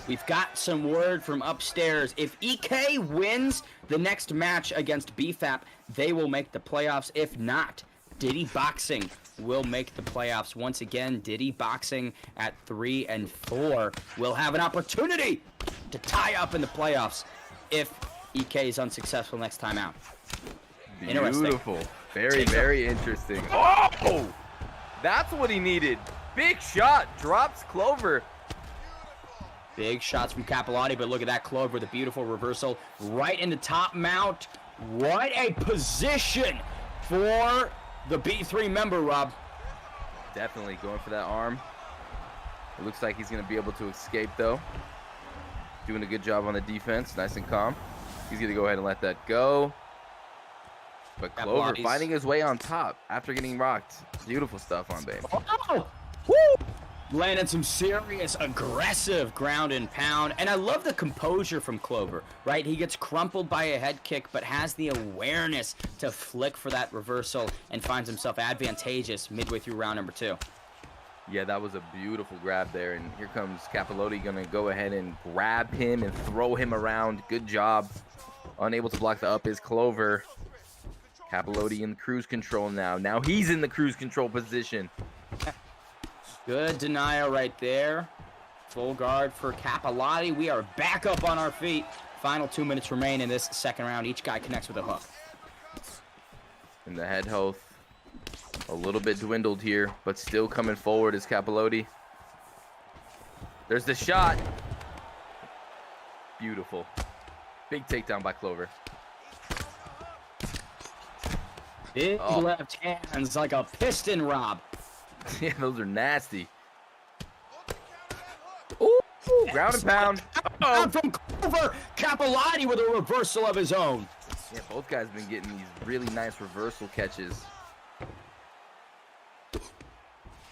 E: We've got some word from upstairs. If EK wins the next match against BFAP, they will make the playoffs. If not, Diddy Boxing will make the playoffs. Once again, Diddy Boxing at 3 and 4 will have an opportunity to tie up in the playoffs if EK is unsuccessful next time out. Interesting.
F: Beautiful. Very, very interesting. Oh! That's what he needed. Big shot. Drops Clover.
E: Big shots from Capilotti, but look at that Clover, the beautiful reversal right in the top mount. What a position for the B3 member, Rob.
F: Definitely going for that arm. It looks like he's going to be able to escape, though. Doing a good job on the defense. Nice and calm. He's going to go ahead and let that go. But Clover finding his way on top after getting rocked. Beautiful stuff on Bane.
E: Oh! Woo! Landing some serious, aggressive ground and pound. And I love the composure from Clover, right? He gets crumpled by a head kick, but has the awareness to flick for that reversal and finds himself advantageous midway through round number 2.
F: Yeah, that was a beautiful grab there. And here comes Capilotti, going to go ahead and grab him and throw him around. Good job. Unable to block the up is Clover. Capilotti in cruise control now. Now he's in the cruise control position.
E: Good denial right there. Full guard for Capilotti. We are back up on our feet. Final 2 minutes remain in this second round. Each guy connects with a hook.
F: And the head health a little bit dwindled here, but still coming forward is Capilotti. There's the shot. Beautiful. Big takedown by Clover.
E: Big left hands like a piston, Rob.
F: Yeah, those are nasty. Ooh, ground and pound.
E: Uh-oh. From Clover, Capilotti with a reversal of his own.
F: Yeah, both guys been getting these really nice reversal catches.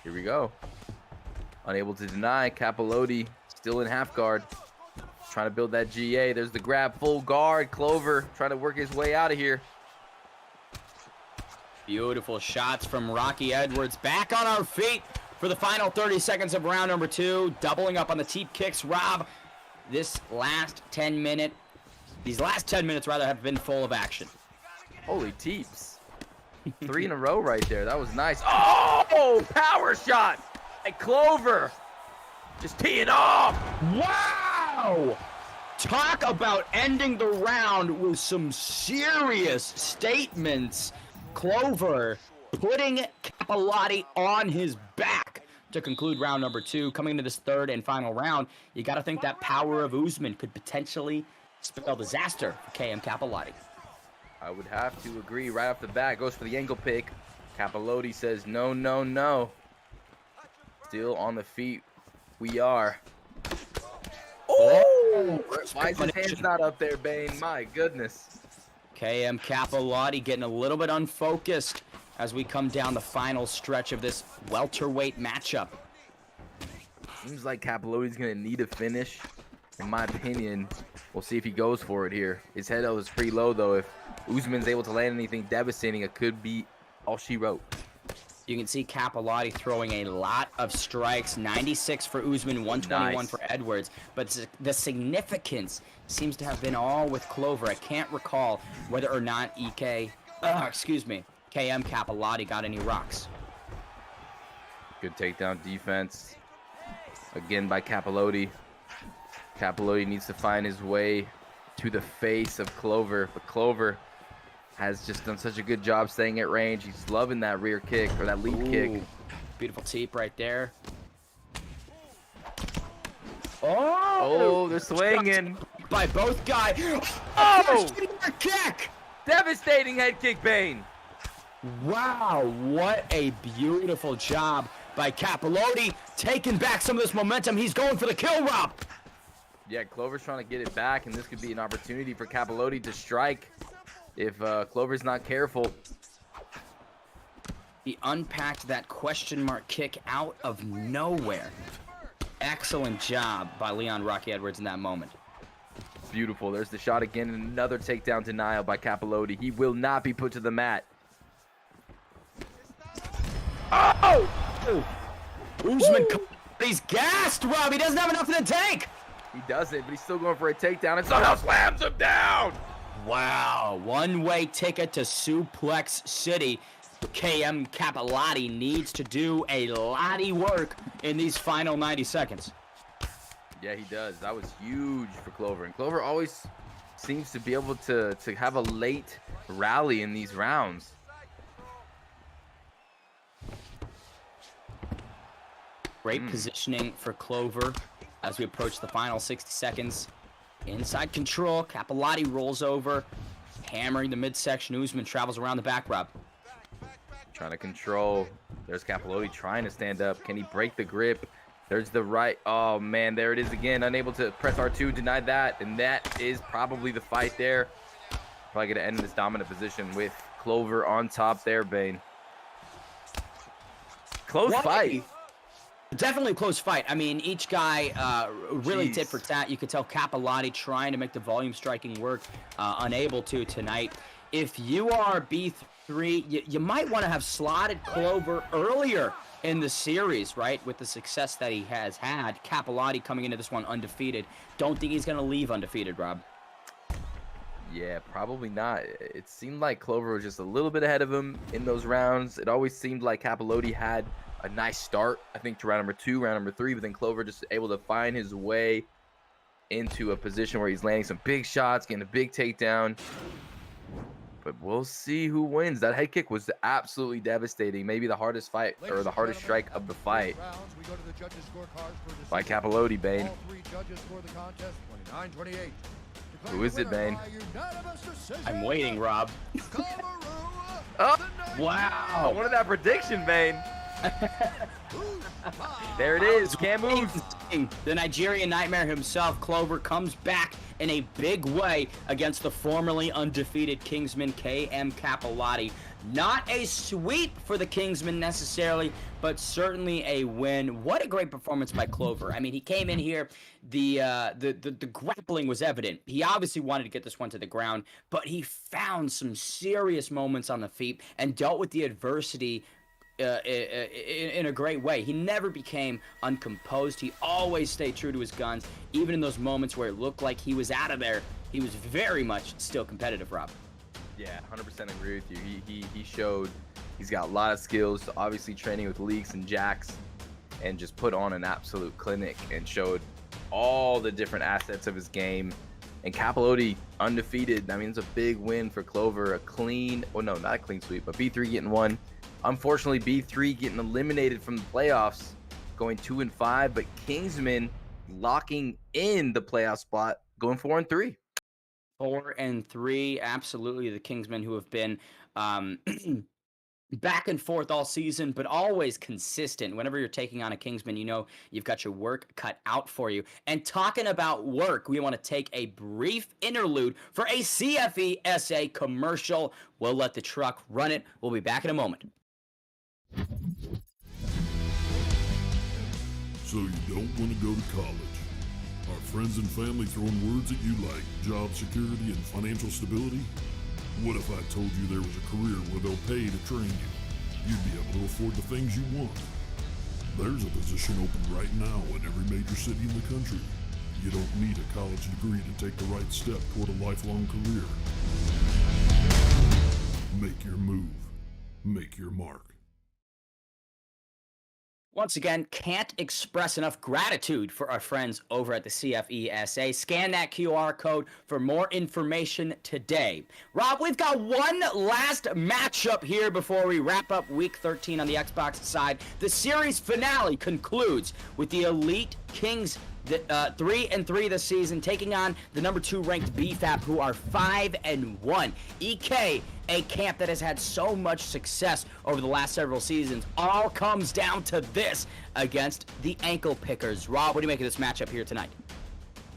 F: Here we go. Unable to deny. Capilotti still in half guard. Trying to build that GA. There's the grab, full guard. Clover trying to work his way out of here.
E: Beautiful shots from Rocky Edwards. Back on our feet for the final 30 seconds of round number 2. Doubling up on the teep kicks. Rob, these last 10 minutes have been full of action.
F: Holy teeps. 3 in a row right there. That was nice. Oh, power shot. And Clover just teeing off.
E: Wow! Talk about ending the round with some serious statements. Clover putting Capilotti on his back to conclude round number 2. Coming into this third and final round, you got to think that power of Usman could potentially spell disaster for KM Capilotti.
F: I would have to agree right off the bat. Goes for the ankle pick. Capilotti says no, no, no. Still on the feet. We are. Oh! Why is his hands not up there, Bane? My goodness.
E: KM Capilotti getting a little bit unfocused as we come down the final stretch of this welterweight matchup.
F: Seems like Capilotti's going to need a finish. In my opinion, we'll see if he goes for it here. His head is pretty low, though. If Usman's able to land anything devastating, it could be all she wrote.
E: You can see Capilotti throwing a lot of strikes. 96 for Usman, 121
F: Nice.
E: for Edwards. But the significance seems to have been all with Clover. I can't recall whether or not KM Capilotti got any rocks.
F: Good takedown defense. Again by Capilotti. Capilotti needs to find his way to the face of Clover. But Clover has just done such a good job staying at range. He's loving that rear kick, or that lead kick.
E: Beautiful teep right there.
F: Oh, they're swinging.
E: By both guys.
F: Oh!
E: Kick!
F: Devastating head kick, Bane.
E: Wow, what a beautiful job by Capilotti. Taking back some of this momentum. He's going for the kill, Rob.
F: Yeah, Clover's trying to get it back, and this could be an opportunity for Capilotti to strike if Clover's not careful.
E: He unpacked that question mark kick out of nowhere. Excellent job by Leon Rocky Edwards in that moment.
F: Beautiful. There's the shot again, and another takedown denial by Capilotti. He will not be put to the mat. Oh!
E: Usman, he's gassed, Rob. He doesn't have enough in the tank.
F: He doesn't, but he's still going for a takedown and somehow slams him down.
E: Wow, one-way ticket to Suplex City. KM Capilotti needs to do a lot of work in these final 90 seconds.
F: Yeah, he does. That was huge for Clover. And Clover always seems to be able to have a late rally in these rounds.
E: Great positioning for Clover as we approach the final 60 seconds. Inside control, Capilotti rolls over, hammering the midsection. Usman travels around the back, Rob.
F: Trying to control. There's Capilotti trying to stand up. Can he break the grip? There's the right. Oh, man, there it is again. Unable to press R2, denied that. And that is probably the fight there. Probably going to end this dominant position with Clover on top there, Bane. Close fight.
E: Definitely a close fight. I mean, each guy really tit for tat. You could tell Capilotti trying to make the volume striking work, unable to tonight. If you are B3, you might want to have slotted Clover earlier in the series, right? With the success that he has had. Capilotti coming into this one undefeated. Don't think he's going to leave undefeated, Rob.
F: Yeah, probably not. It seemed like Clover was just a little bit ahead of him in those rounds. It always seemed like Capilotti had a nice start, I think, to round number 2, round number 3, but then Clover just able to find his way into a position where he's landing some big shots, getting a big takedown. But we'll see who wins. That head kick was absolutely devastating. Maybe the hardest fight, or the hardest strike of the fight by Capilotti, Bane. Who is it, Bane?
E: I'm waiting, Rob.
F: Oh,
E: wow.
F: I wanted that prediction, Bane. There it is. Can't move.
E: The Nigerian Nightmare himself, Clover, comes back in a big way against the formerly undefeated Kingsman KM Capilotti. Not a sweep for the Kingsman necessarily, but certainly a win. What a great performance by Clover. I mean, he came in here, the grappling was evident. He obviously wanted to get this one to the ground, but he found some serious moments on the feet and dealt with the adversity in a great way. He never became uncomposed. He always stayed true to his guns. Even in those moments where it looked like he was out of there, he was very much still competitive, Rob.
F: Yeah, 100% agree with you. He showed he's got a lot of skills, obviously training with Leaks and Jacks, and just put on an absolute clinic and showed all the different assets of his game. And Capilotti undefeated. I mean, it's a big win for Clover. A clean, well, no, not a clean sweep, but B3 getting one. Unfortunately, B3 getting eliminated from the playoffs, going 2-5, but Kingsman locking in the playoff spot, going 4-3.
E: 4-3, absolutely. The Kingsmen, who have been back and forth all season, but always consistent. Whenever you're taking on a Kingsman, you know you've got your work cut out for you. And talking about work, we want to take a brief interlude for a CFE SA commercial. We'll let the truck run it. We'll be back in a moment.
A: So you don't want to go to college? Are friends and family throwing words at you like job security and financial stability? What if I told you there was a career where they'll pay to train you? You'd be able to afford the things you want. There's a position open right now in every major city in the country. You don't need a college degree to take the right step toward a lifelong career. Make your move. Make your mark.
E: Once again, can't express enough gratitude for our friends over at the CFE SA. Scan that QR code for more information today. Rob, we've got one last matchup here before we wrap up Week 13 on the Xbox side. The series finale concludes with the Elite Kings 3-3 this season, taking on the number 2 ranked BFAP, who are 5-1. EK, a camp that has had so much success over the last several seasons, all comes down to this against the Ankle Pickers. Rob, what do you make of this matchup here tonight?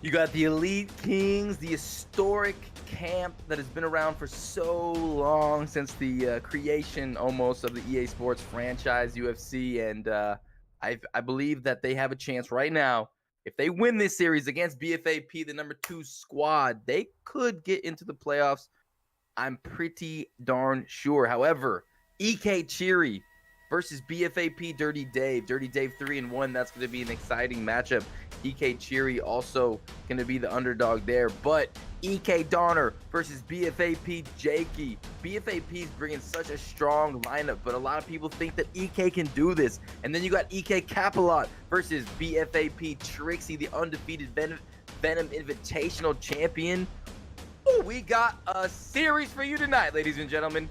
F: You got the Elite Kings, the historic camp that has been around for so long, since the creation almost of the EA Sports franchise UFC, and I believe that they have a chance right now. If they win this series against BFAP, the number 2 squad, they could get into the playoffs. I'm pretty darn sure. However, EK Cheery versus BFAP Dirty Dave. Dirty Dave 3-1. That's going to be an exciting matchup. EK Cheery also going to be the underdog there. But EK Donner versus BFAP Jakey. BFAP is bringing such a strong lineup, but a lot of people think that EK can do this. And then you got EK Capelot versus BFAP Trixie, the undefeated Venom Invitational champion. Woo! We got a series for you tonight, ladies and gentlemen.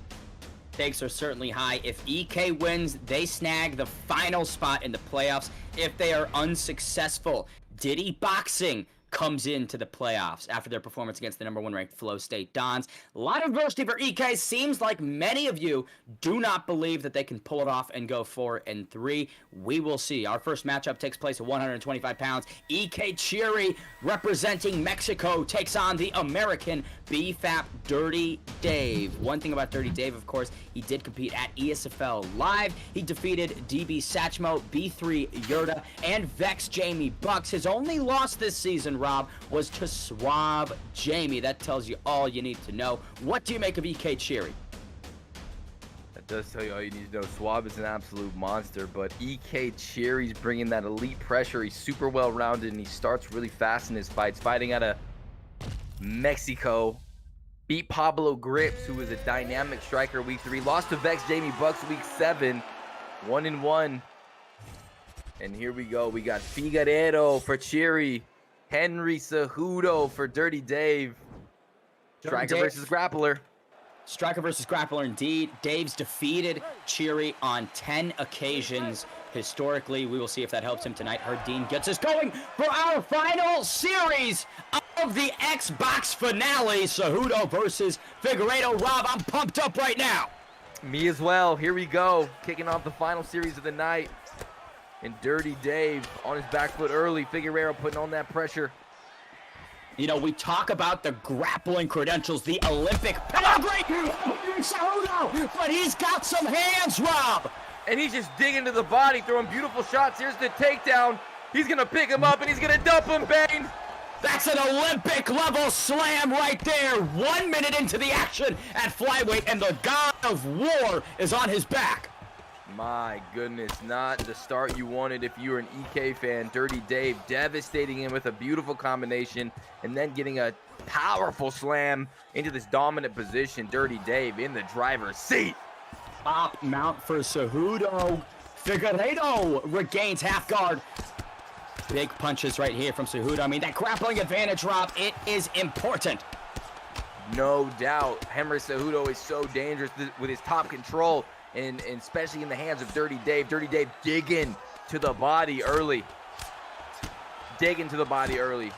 E: Stakes are certainly high. If EK wins, they snag the final spot in the playoffs. If they are unsuccessful, Diddy Boxing comes into the playoffs after their performance against the #1 ranked Flow State Dons. A lot of adversity for EK. Seems like many of you do not believe that they can pull it off and go 4-3. We will see. Our first matchup takes place at 125 pounds. EK Cheery, representing Mexico, takes on the American BFAP Dirty Dave. One thing about Dirty Dave, of course, he did compete at ESFL Live. He defeated DB Satchmo, B3 Yurta, and Vex Jamie Bucks. His only loss this season, Rob, was to Swab Jamie. That tells you all you need to know. What do you make of EK Cheery?
F: That does tell you all you need to know. Swab is an absolute monster, but EK Cheery's bringing that elite pressure. He's super well-rounded, and he starts really fast in his fights. Fighting out of Mexico. Beat Pablo Grips, who was a dynamic striker week 3. Lost to Vex Jamie Bucks week 7. 1-1. And here we go. We got Figueredo for Cheery. Henry Cejudo for Dirty Dave. Striker versus grappler.
E: Striker versus grappler indeed. Dave's defeated Cheery on 10 occasions. Historically, we will see if that helps him tonight. Hardin gets us going for our final series of the Xbox finale. Cejudo versus Figueredo. Rob, I'm pumped up right now.
F: Me as well. Here we go. Kicking off the final series of the night. And Dirty Dave on his back foot early. Figueredo putting on that pressure.
E: You know, we talk about the grappling credentials, the Olympic pedigree of Cejudo, but he's got some hands, Rob.
F: And he's just digging to the body, throwing beautiful shots. Here's the takedown. He's going to pick him up, and he's going to dump him, Bane.
E: That's an Olympic-level slam right there. 1 minute into the action at flyweight, and the god of war is on his back.
F: My goodness, not the start you wanted if you were an EK fan. Dirty Dave devastating him with a beautiful combination and then getting a powerful slam into this dominant position. Dirty Dave in the driver's seat.
E: Top mount for Cejudo. Figueredo regains half guard. Big punches right here from Cejudo. I mean, that grappling advantage, Rob, it is important.
F: No doubt. Henry Cejudo is so dangerous with his top control. And especially in the hands of Dirty Dave. Dirty Dave digging to the body early. Digging to the body early.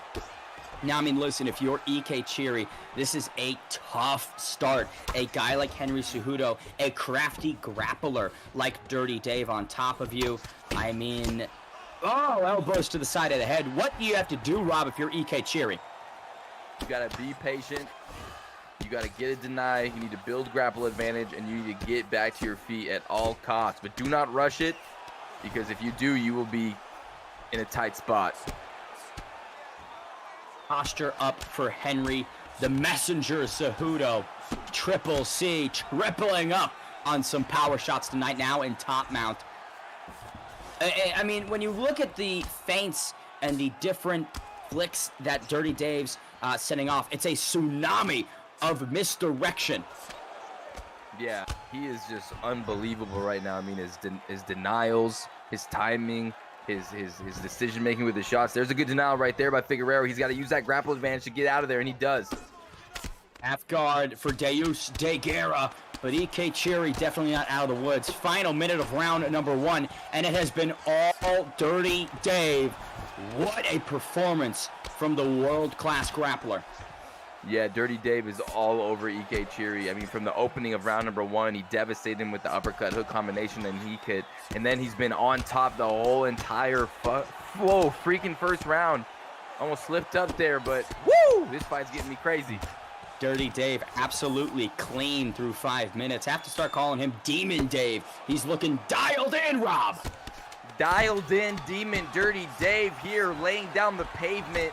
E: Now, I mean, listen, if you're EK Cheery, this is a tough start. A guy like Henry Cejudo, a crafty grappler like Dirty Dave on top of you. I mean, oh, elbows to the side of the head. What do you have to do, Rob, if you're EK Cheery?
F: You got to be patient. You got to get it denied. You need to build grapple advantage, and you need to get back to your feet at all costs. But do not rush it, because if you do, you will be in a tight spot.
E: Posture up for Henry. The messenger Cejudo. Triple C, tripling up on some power shots tonight now in top mount. I mean, when you look at the feints and the different flicks that Dirty Dave's setting off, it's a tsunami of misdirection.
F: Yeah, he is just unbelievable right now. I mean, his denials, his timing, his decision making with his shots. There's a good denial right there by Figueredo. He's got to use that grapple advantage to get out of there, and he does.
E: Half guard for Deus De Guerra, but EK Cheery definitely not out of the woods. Final minute of round number 1, and it has been all Dirty Dave. What a performance from the world-class grappler.
F: Yeah, Dirty Dave is all over EK Cheery. I mean, from the opening of round number 1, he devastated him with the uppercut hook combination, and then he's been on top the whole entire freaking first round. Almost slipped up there, but woo! This fight's getting me crazy.
E: Dirty Dave absolutely clean through 5 minutes. Have to start calling him Demon Dave. He's looking dialed in, Rob.
F: Dialed in Demon Dirty Dave here, laying down the pavement.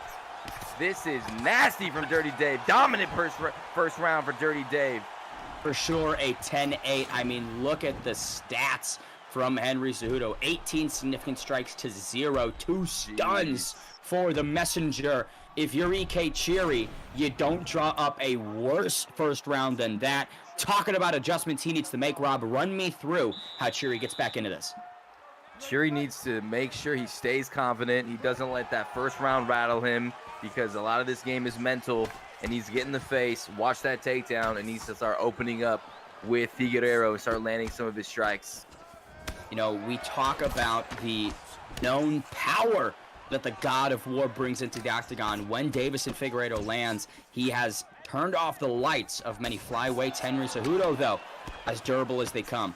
F: This is nasty from Dirty Dave. Dominant first round for Dirty Dave.
E: For sure, a 10-8. I mean, look at the stats from Henry Cejudo. 18 significant strikes to 0. 2 stuns for the messenger. If you're EK Cheery, you don't draw up a worse first round than that. Talking about adjustments he needs to make, Rob, run me through how Cheery gets back into this.
F: Cheery needs to make sure he stays confident. He doesn't let that first round rattle him, because a lot of this game is mental. and he's getting the face. Watch that takedown, and needs to start opening up with Figueiredo and start landing some of his strikes.
E: You know, we talk about the known power that the God of War brings into the octagon. When Deiveson Figueiredo lands, he has turned off the lights of many flyweights. Henry Cejudo, though, as durable as they come.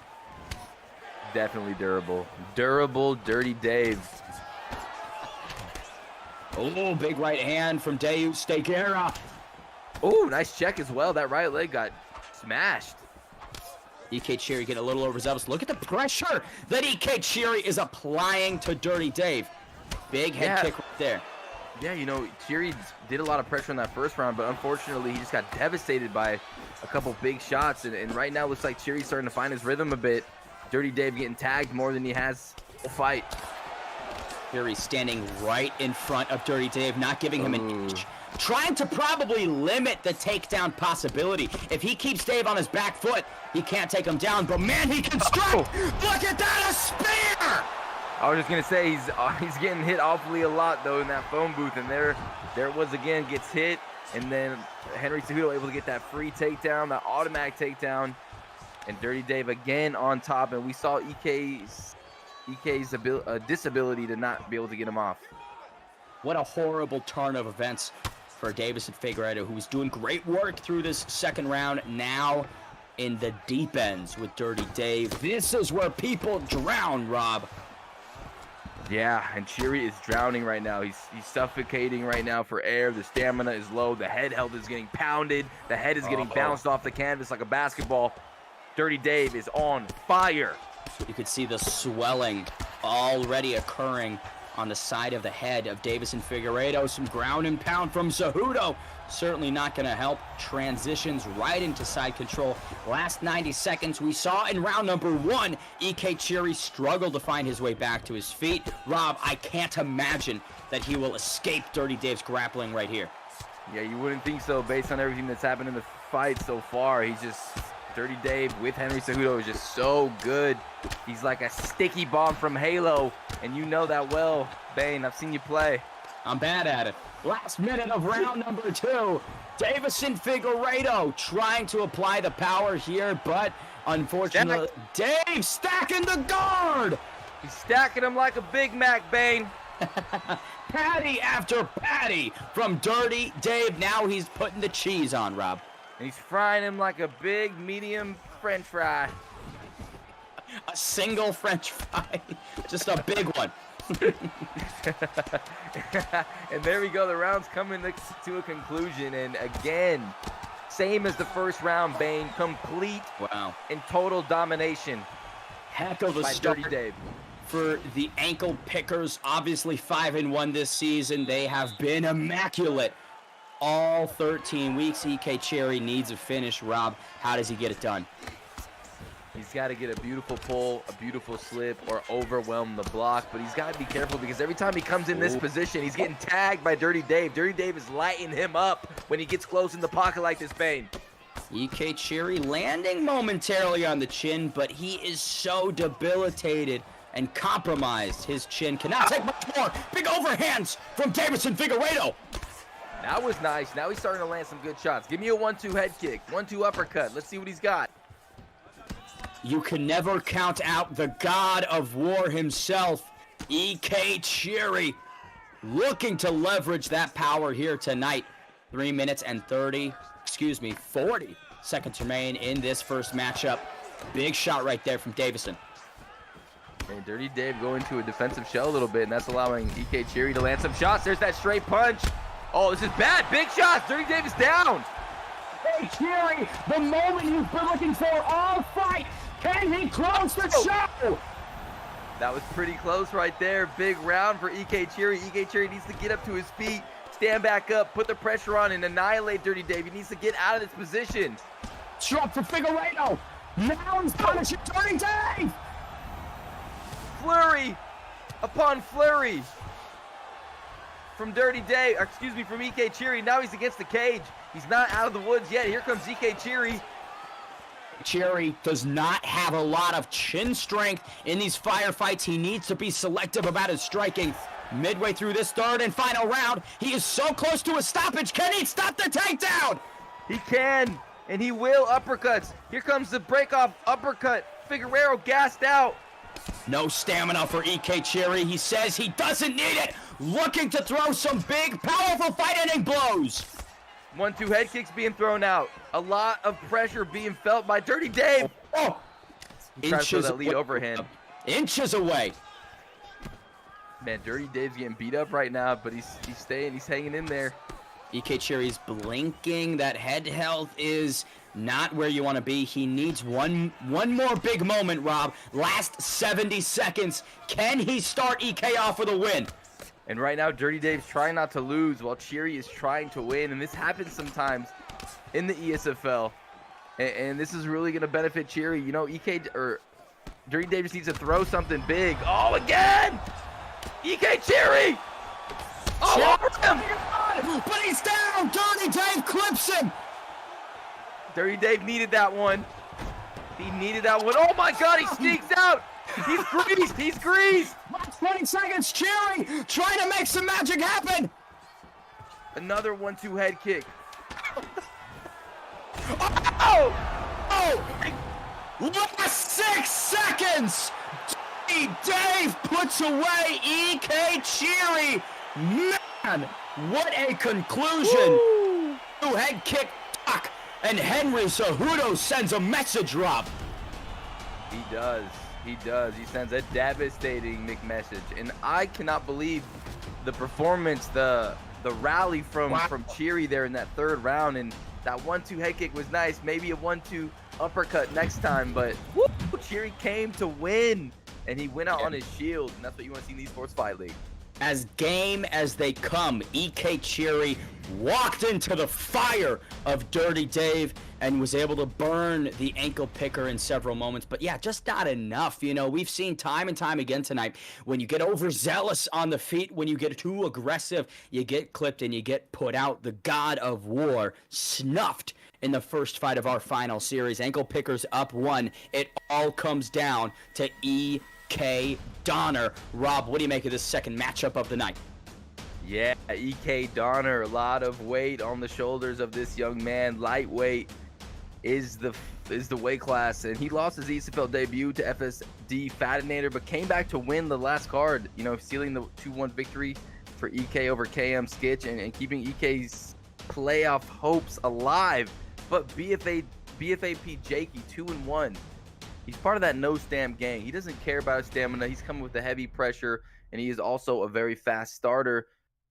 F: Definitely durable. Durable, Dirty Dave.
E: Oh, big right hand from Deus Figueira.
F: Oh, nice check as well. That right leg got smashed.
E: EK Cherry getting a little overzealous. Look at the pressure that EK Cherry is applying to Dirty Dave. Big head kick right there.
F: Yeah, you know, Cherry did a lot of pressure in that first round, but unfortunately he just got devastated by a couple big shots. And right now looks like Cherry's starting to find his rhythm a bit. Dirty Dave getting tagged more than he has the fight.
E: Cherry standing right in front of Dirty Dave, not giving him an inch. Trying to probably limit the takedown possibility. If he keeps Dave on his back foot, he can't take him down. But man, he can strike! Look at that, a spear!
F: I was just gonna say he's getting hit awfully a lot though in that phone booth, and there it was again, gets hit, and then Henry Cejudo able to get that free takedown, that automatic takedown, and Dirty Dave again on top, and we saw EK's disability to not be able to get him off.
E: What a horrible turn of events for Deiveson Figueiredo, who was doing great work through this second round, now in the deep ends with Dirty Dave. This is where people drown, Rob.
F: Yeah, and Cherry is drowning right now. He's suffocating right now for air. The stamina is low. The head health is getting pounded. The head is getting bounced off the canvas like a basketball. Dirty Dave is on fire.
E: You could see the swelling already occurring on the side of the head of Deiveson Figueiredo. Some ground and pound from Cejudo. Certainly not going to help. Transitions right into side control. Last 90 seconds, we saw in round number 1, EK Cherry struggled to find his way back to his feet. Rob, I can't imagine that he will escape Dirty Dave's grappling right here.
F: Yeah, you wouldn't think so based on everything that's happened in the fight so far. He's just... Dirty Dave with Henry Cejudo is just so good. He's like a sticky bomb from Halo, and you know that well, Bane. I've seen you play.
E: I'm bad at it. Last minute of round number 2. Deiveson Figueiredo trying to apply the power here, but unfortunately, Dave stacking the guard.
F: He's stacking him like a Big Mac, Bane.
E: Patty after patty from Dirty Dave. Now he's putting the cheese on, Rob.
F: And he's frying him like a big, medium French fry.
E: A single French fry. Just a big one.
F: And there we go. The round's coming to a conclusion. And again, same as the first round, Bane. Complete and total domination.
E: Heck of a
F: by
E: start
F: Dirty Dave.
E: For the ankle pickers. Obviously 5-1 this season. They have been immaculate all 13 weeks. EK Cherry needs a finish. Rob, how does he get it done?
F: He's got to get a beautiful pull, a beautiful slip, or overwhelm the block. But he's got to be careful because every time he comes in this position, he's getting tagged by Dirty Dave. Dirty Dave is lighting him up when he gets close in the pocket like this, Bane.
E: EK Cherry landing momentarily on the chin, but he is so debilitated and compromised. His chin cannot take much more. Big overhands from Deiveson Figueiredo.
F: That was nice. Now he's starting to land some good shots. Give me a 1-2 head kick, 1-2 uppercut. Let's see what he's got.
E: You can never count out the God of War himself, EK Cherry, looking to leverage that power here tonight. 3 minutes and 40 seconds remain in this first matchup. Big shot right there from Deiveson.
F: And Dirty Dave going to a defensive shell a little bit, and that's allowing EK Cherry to land some shots. There's that straight punch. Oh, this is bad. Big shots. Dirty Dave is down.
E: Hey, Cherry, the moment you've been looking for all fight. Can he close the show?
F: That was pretty close right there. Big round for EK Cherry. EK Cherry needs to get up to his feet, stand back up, put the pressure on, and annihilate Dirty Dave. He needs to get out of this position.
E: Drop for Figueiredo. Now he's punishing Dirty Dave.
F: Flurry upon flurry from Dirty Dave, from EK Cherry. Now he's against the cage. He's not out of the woods yet. Here comes EK Cherry.
E: Cherry does not have a lot of chin strength in these firefights. He needs to be selective about his striking. midway through this third and final round. He is so close to a stoppage. Can he stop the takedown?
F: He can, and he will. Uppercuts. Here comes the breakoff uppercut. Figueroa gassed out.
E: No stamina for EK Cherry. He says he doesn't need it. Looking to throw some big, powerful fight-ending blows.
F: 1-2 head kicks being thrown out. A lot of pressure being felt by Dirty Dave.
E: Oh,
F: He's trying to throw that lead overhand.
E: Inches away.
F: Man, Dirty Dave's getting beat up right now, but he's staying. He's hanging in there.
E: EK Cherry's blinking. That head health is not where you want to be. He needs one more big moment, Rob. Last 70 seconds. Can he start EK off with a win?
F: And right now, Dirty Dave's trying not to lose while Cherry is trying to win. And this happens sometimes in the ESFL. And this is really going to benefit Cherry. You know, Dirty Dave just needs to throw something big. Oh, again! EK Cherry! Oh, over him!
E: But he's down! Dirty Dave clips him!
F: Dirty Dave needed that one. He needed that one. Oh my God, he sneaks out! He's greased! He's greased!
E: 20 seconds, Cherry trying to make some magic happen!
F: Another 1-2 head kick.
E: Last 6 seconds! Dirty Dave puts away EK Cherry! Man, what a conclusion!
F: Woo.
E: Head kick, tuck, and Henry Cejudo sends a message, Rob.
F: He does. He does. He sends a devastating message. And I cannot believe the performance, the rally from Cherry there in that third round. And that 1-2 head kick was nice. Maybe a 1-2 uppercut next time. But woo, Cherry came to win. And he went out on his shield. And that's what you want to see in the Esports Fight League.
E: As game as they come, EK Cherry walked into the fire of Dirty Dave and was able to burn the ankle picker in several moments. But yeah, just not enough. You know, we've seen time and time again tonight, when you get overzealous on the feet, when you get too aggressive, you get clipped and you get put out. The God of War snuffed in the first fight of our final series. Ankle pickers up 1. It all comes down to EK Donner. Rob, what do you make of this second matchup of the night?
F: Yeah, EK Donner, a lot of weight on the shoulders of this young man. Lightweight is the weight class, and he lost his ESFL debut to FSD Fatinator, but came back to win the last card, you know, sealing the 2-1 victory for EK over KM Skitch and keeping EK's playoff hopes alive. But BFAP Jakey 2-1. He's part of that no-stam gang. He doesn't care about his stamina. He's coming with the heavy pressure, and he is also a very fast starter,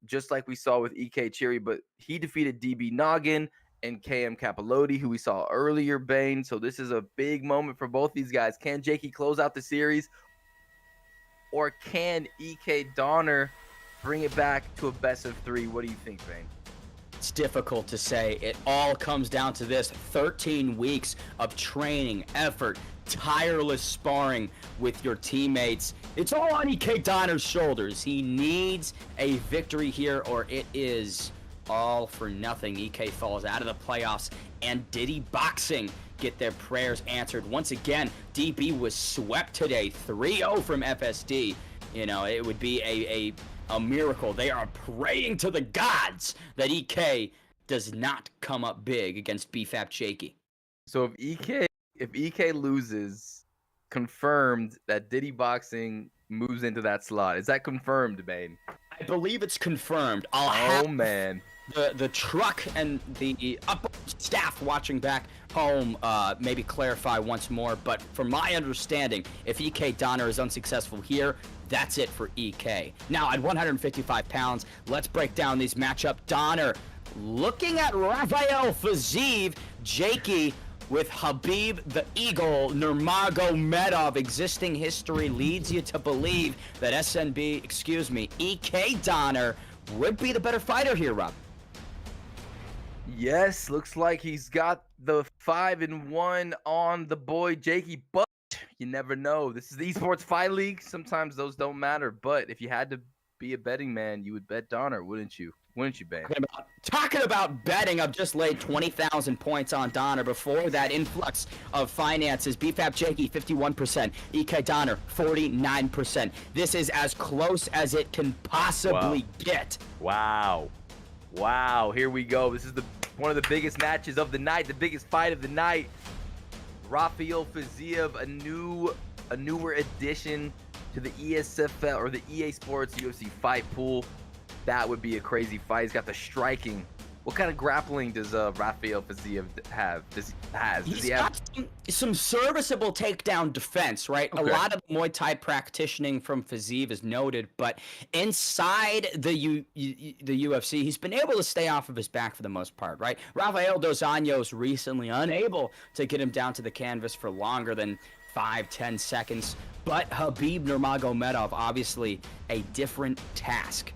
F: just like we saw with EK Cherry. But he defeated DB Noggin and KM Capilotti, who we saw earlier, Bane. So this is a big moment for both these guys. Can Jakey close out the series, or can EK Donner bring it back to a best of 3? What do you think, Bane?
E: It's difficult to say. It all comes down to this: 13 weeks of training, effort, tireless sparring with your teammates. It's all on EK Donner's shoulders. He needs a victory here, or it is all for nothing. EK falls out of the playoffs, and Diddy Boxing get their prayers answered. Once again, DB was swept today, 3-0 from FSD. You know, it would be a miracle. They are praying to the gods that EK does not come up big against BFAP Jakey.
F: So if EK loses, confirmed that Diddy Boxing moves into that slot. Is that confirmed, Bane?
E: I believe it's confirmed. I'll have the truck and the upper staff watching back home maybe clarify once more. But from my understanding, if EK Donner is unsuccessful here, that's it for EK. Now, at 155 pounds, let's break down these matchup. Donner looking at Rafael Fazeev. Jakey with Habib the Eagle Nurmagomedov. Existing history leads you to believe that EK Donner would be the better fighter here, Rob.
F: Yes, looks like he's got the 5-1 on the boy Jakey, but you never know. This is the Esports Fight League. Sometimes those don't matter, but if you had to be a betting man, you would bet Donner, wouldn't you? Wouldn't you, Bane?
E: Talking about betting, I've just laid 20,000 points on Donner. Before that influx of finances, BFAP Jakey 51%, EK Donner 49%. This is as close as it can possibly get.
F: Wow. Wow, here we go. This is one of the biggest matches of the night, the biggest fight of the night. Rafael Fiziev, a newer addition to the ESFL or the EA Sports UFC fight pool. That would be a crazy fight. He's got the striking. What kind of grappling does Rafael Fiziev have? Does he have
E: some serviceable takedown defense, right?
F: Okay.
E: A lot of Muay Thai practicing from Fiziev is noted, but inside the UFC, he's been able to stay off of his back for the most part, right? Rafael Dos Anjos recently unable to get him down to the canvas for longer than 5-10 seconds, but Khabib Nurmagomedov, obviously a different task.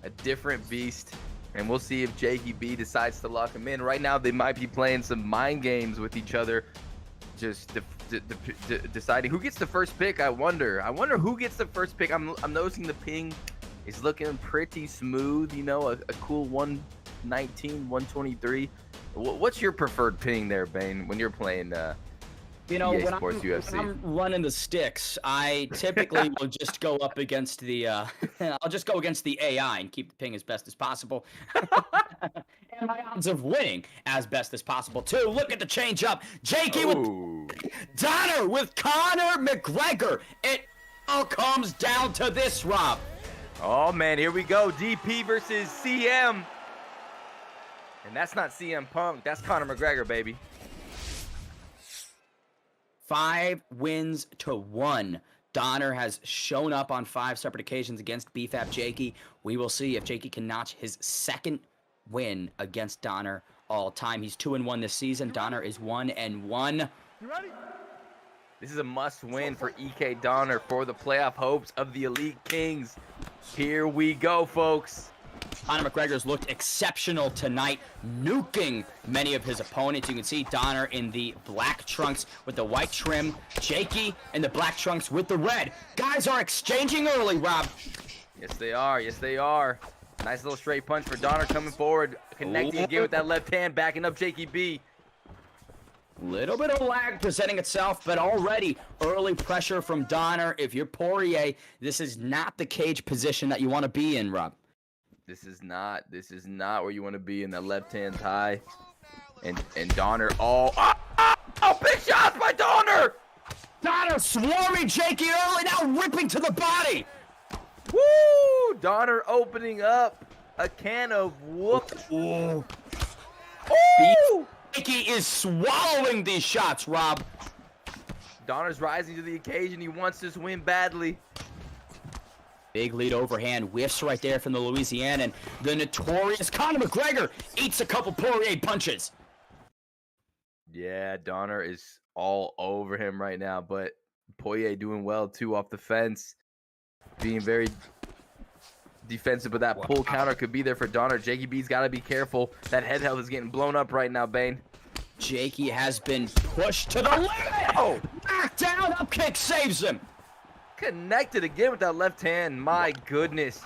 F: a different beast. And we'll see if Jakey B decides to lock him in. Right now, they might be playing some mind games with each other, just deciding who gets the first pick. I wonder who gets the first pick. I'm noticing the ping is looking pretty smooth. You know, a cool 119, 123. What's your preferred ping there, Bane, when you're playing?
E: You know,
F: EA
E: when
F: Sports UFC.
E: when I'm running the sticks, I typically will just go up against the, I'll just go against the AI and keep the ping as best as possible. And my odds of winning as best as possible, too. Look at the change up. Jakey with Donner with Conor McGregor. It all comes down to this, Rob.
F: Oh, man, here we go. DP versus CM. And that's not CM Punk. That's Conor McGregor, baby.
E: 5 wins to 1. Donner has shown up on 5 separate occasions against BFAP Jakey. We will see if Jakey can notch his second win against Donner all time. He's 2-1 this season. Donner is 1-1.
C: You ready?
F: This is a must-win for EK Donner for the playoff hopes of the Elite Kings. Here we go, folks.
E: Conor McGregor's looked exceptional tonight, nuking many of his opponents. You can see Donner in the black trunks with the white trim, Jakey in the black trunks with the red. Guys are exchanging early, Rob.
F: Yes, they are. Yes, they are. Nice little straight punch for Donner coming forward, connecting again with that left hand, backing up Jakey B.
E: Little bit of lag presenting itself, but already early pressure from Donner. If you're Poirier, this is not the cage position that you want to be in, Rob.
F: This is not where you want to be in that left-hand tie. And Donner, oh, big shots by Donner!
E: Donner swarming Jakey early, now ripping to the body.
F: Woo! Donner opening up a can of whoop.
E: Ooh.
F: Ooh!
E: Jakey is swallowing these shots, Rob.
F: Donner's rising to the occasion. He wants this win badly.
E: Big lead overhand, whiffs right there from the Louisianan. The notorious Conor McGregor eats a couple Poirier punches.
F: Yeah, Donner is all over him right now, but Poirier doing well too off the fence. Being very defensive, but that pull counter could be there for Donner. Jakey B's got to be careful. That head health is getting blown up right now, Bane.
E: Jakey has been pushed to the limit.
F: Oh!
E: Back down, up kick saves him.
F: Connected again with that left hand. My goodness.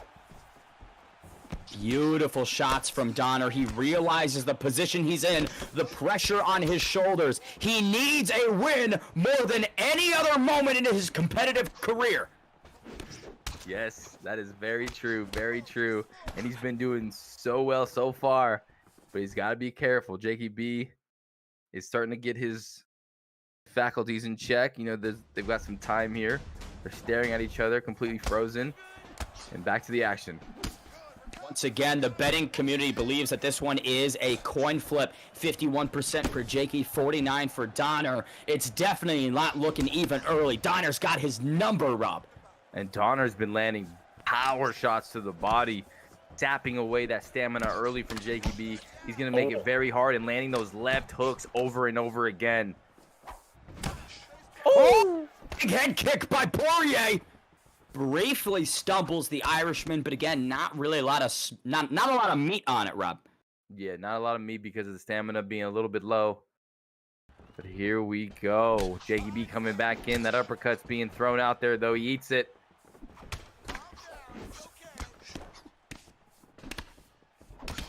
E: Beautiful shots from Donner. He realizes the position he's in, the pressure on his shoulders. He needs a win more than any other moment in his competitive career.
F: Yes, that is very true, very true. And he's been doing so well so far, but he's got to be careful. Jakey B is starting to get his faculties in check. You know, they've got some time here. They're staring at each other, completely frozen. And back to the action.
E: Once again, the betting community believes that this one is a coin flip. 51% for Jakey, 49% for Donner. It's definitely not looking even early. Donner's got his number, Rob.
F: And Donner's been landing power shots to the body, tapping away that stamina early from Jakey B. He's going to make it very hard and landing those left hooks over and over again.
E: Oh! Big head kick by Poirier. Briefly stumbles the Irishman, but again, not really a lot of not a lot of meat on it, Rob.
F: Yeah, not a lot of meat because of the stamina being a little bit low. But here we go. Jakey B coming back in. That uppercut's being thrown out there, though. He eats it.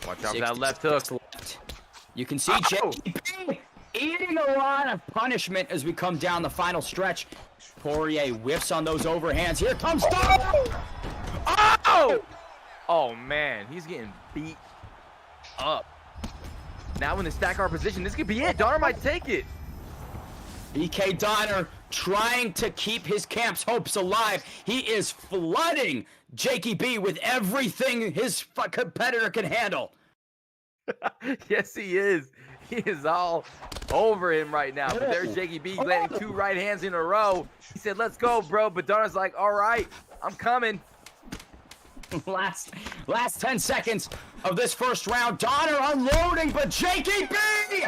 F: Watch out for that left hook.
E: You can see Jakey B eating a lot of punishment as we come down the final stretch. Poirier whiffs on those overhands. Here comes Donner.
F: Oh! Oh, man. He's getting beat up. Now in the stack our position, this could be it. Donner might take it.
E: EK Donner trying to keep his camp's hopes alive. He is flooding Jakey B with everything his competitor can handle.
F: Yes, he is. He is all over him right now. But there's Jakey B landing 2 right hands in a row. He said, let's go, bro. But Donner's like, all right, I'm coming.
E: Last 10 seconds of this first round. Donner unloading, but Jakey B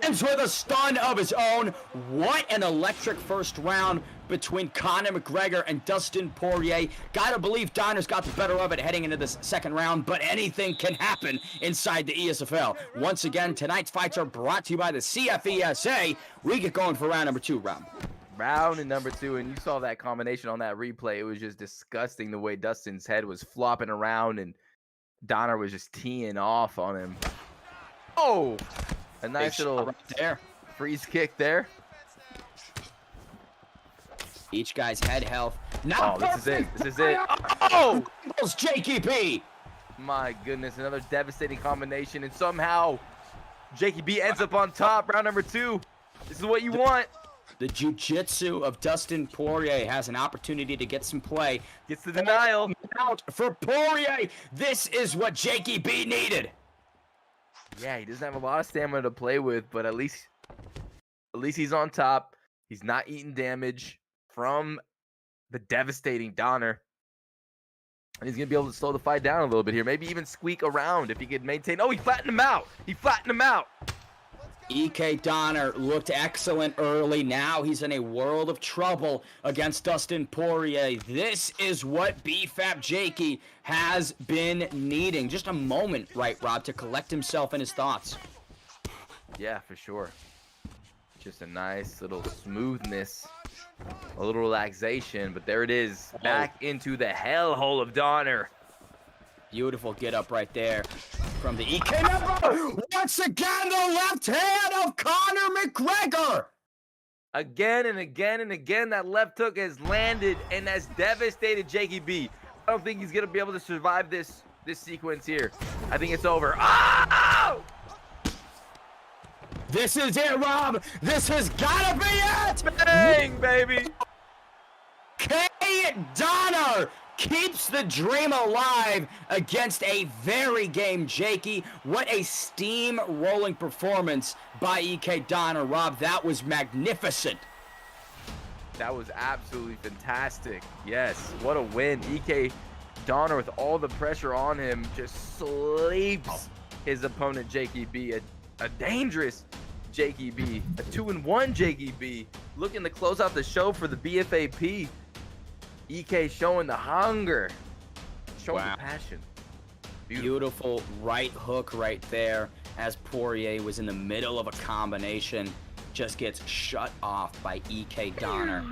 E: ends with a stun of his own. What an electric first round between Conor McGregor and Dustin Poirier. Gotta believe Donner's got the better of it heading into this second round, but anything can happen inside the ESFL. Once again, tonight's fights are brought to you by the CFESA. We get going for round number 2, Rob.
F: Round number 2, and you saw that combination on that replay. It was just disgusting the way Dustin's head was flopping around and Donner was just teeing off on him. Oh, a nice little
E: right there.
F: Freeze kick there.
E: Each guy's head health. Now
F: Oh, this is it. This is it. Oh!
E: It's Jakey B.
F: My goodness, another devastating combination, and somehow Jakey B ends up on top. Round number 2. This is what you want.
E: The jiu-jitsu of Dustin Poirier has an opportunity to get some play.
F: Gets the denial.
E: Out for Poirier. This is what Jakey B needed.
F: Yeah, he doesn't have a lot of stamina to play with, but at least he's on top. He's not eating damage from the devastating Donner. And he's going to be able to slow the fight down a little bit here. Maybe even squeak around if he could maintain. Oh, he flattened him out. He flattened him out.
E: EK Donner looked excellent early. Now he's in a world of trouble against Dustin Poirier. This is what BFAP Jakey has been needing. Just a moment, right, Rob, to collect himself and his thoughts.
F: Yeah, for sure. Just a nice little smoothness, a little relaxation, but there it is, back into the hellhole of Donner.
E: Beautiful get up right there from the EK member. Once again, the left hand of Conor McGregor.
F: Again and again and again, that left hook has landed and has devastated Jakey B. I don't think he's gonna be able to survive this sequence here. I think it's over. Oh!
E: This is it, Rob. This has gotta be it.
F: Bang, baby.
E: K. Donner keeps the dream alive against a very game Jakey. What a steam-rolling performance by EK Donner, Rob. That was magnificent.
F: That was absolutely fantastic. Yes, what a win. EK Donner, with all the pressure on him, just sleeps his opponent, Jakey B. A dangerous Jakey B. A 2-1 Jakey B. Looking to close out the show for the BFAP. EK showing the hunger, showing the passion.
E: Beautiful right hook right there as Poirier was in the middle of a combination. Just gets shut off by EK Donner.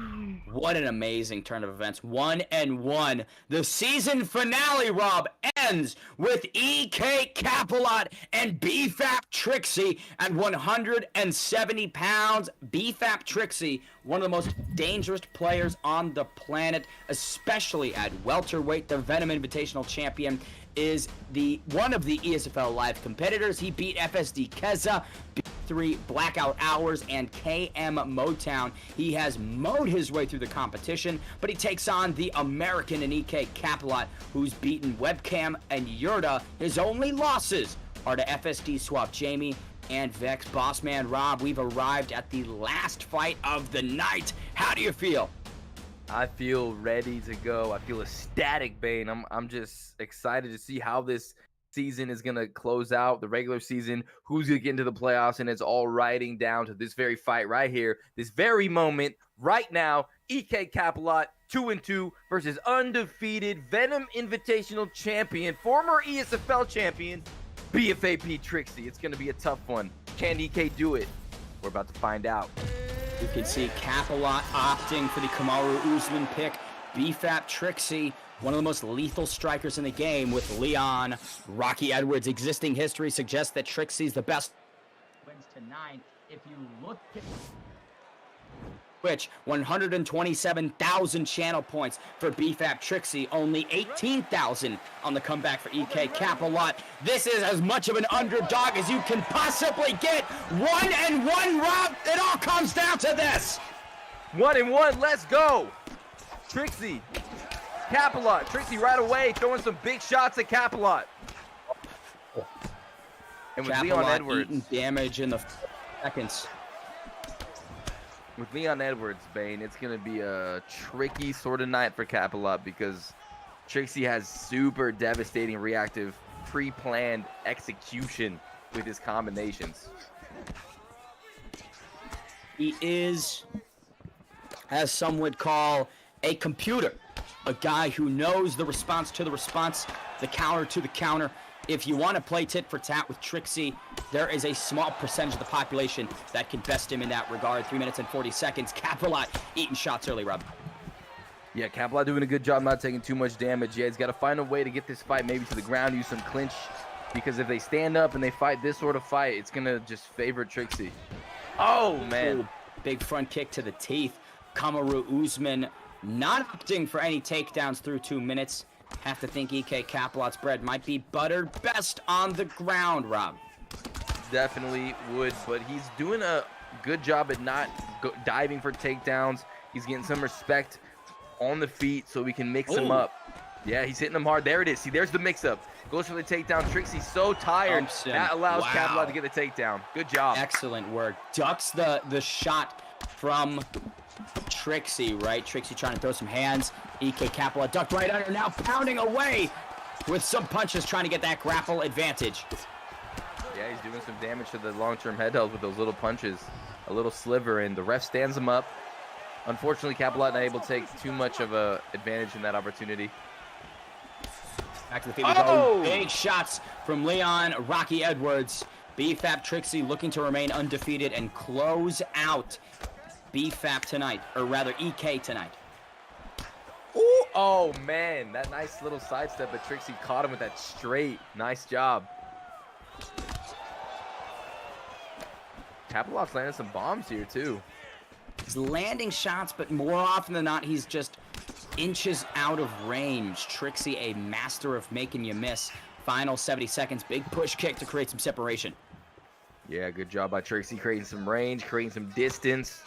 E: What an amazing turn of events. 1-1. The season finale, Rob, ends with EK Capelot and BFAP Trixie at 170 pounds. BFAP Trixie, one of the most dangerous players on the planet, especially at welterweight. The Venom Invitational champion is one of the ESFL Live competitors. He beat FSD Keza, B3 Blackout Hours, and KM Motown. He has mowed his way through the competition, but he takes on the American and EK Capelot, who's beaten Webcam and Yurta. His only losses are to FSD Swap Jamie and Vex. Bossman Rob, we've arrived at the last fight of the night. How do you feel?
F: I feel ready to go. I feel ecstatic, Bane. I'm just excited to see how this season is going to close out, the regular season, who's going to get into the playoffs, and it's all riding down to this very fight right here, this very moment, right now. EK Capelot, 2-2 versus undefeated Venom Invitational champion, former ESFL champion, BFAP Trixie. It's going to be a tough one. Can EK do it? We're about to find out.
E: You can see Capelot opting for the Kamaru Usman pick. BFAP Trixie, one of the most lethal strikers in the game with Leon. Rocky Edwards' existing history suggests that Trixie's the best. Wins to 9. If you look at Twitch, 127,000 channel points for BFAP Trixie, only 18,000 on the comeback for EK Capelot. This is as much of an underdog as you can possibly get. 1-1 round. It all comes down to this.
F: 1-1, let's go. Trixie, Capelot. Trixie right away throwing some big shots at Capelot. And with Leon Edwards
E: eating damage in the seconds.
F: With Leon Edwards, Bane, it's going to be a tricky sort of night for Capelot because Trixie has super devastating reactive pre-planned execution with his combinations.
E: He is, as some would call, a computer. A guy who knows the response to the response, the counter to the counter. If you want to play tit for tat with Trixie, there is a small percentage of the population that can best him in that regard. 3 minutes and 40 seconds. Capelot eating shots early, Rob.
F: Yeah, Capelot doing a good job not taking too much damage. Yeah, he's got to find a way to get this fight maybe to the ground, use some clinch, because if they stand up and they fight this sort of fight, it's going to just favor Trixie. Oh, man.
E: Ooh, big front kick to the teeth. Kamaru Usman not opting for any takedowns through 2 minutes. Have to think EK Capelot's bread might be buttered best on the ground, Rob.
F: Definitely would, but he's doing a good job at not diving for takedowns. He's getting some respect on the feet so we can mix him up. Yeah, he's hitting them hard. There it is. See, there's the mix-up. Goes for the takedown. Trixie's so tired. That allows Capelot to get the takedown. Good job.
E: Excellent work. Ducks the shot from Trixie, right? Trixie trying to throw some hands. EK Capelot ducked right under, now pounding away with some punches, trying to get that grapple advantage.
F: Yeah, he's doing some damage to the long-term head holds with those little punches. A little sliver, and the ref stands him up. Unfortunately, Capelot not able to take too much of a advantage in that opportunity.
E: Back to the feet we go. Big shots from Leon Rocky Edwards. BFAP Trixie looking to remain undefeated and close out BFAP tonight, or rather EK tonight.
F: Ooh, oh man, that nice little sidestep, but Trixie caught him with that straight. Nice job. Capelot's landing some bombs here too.
E: He's landing shots, but more often than not, he's just inches out of range. Trixie, a master of making you miss. Final 70 seconds, big push kick to create some separation.
F: Yeah, good job by Trixie, creating some range, creating some distance.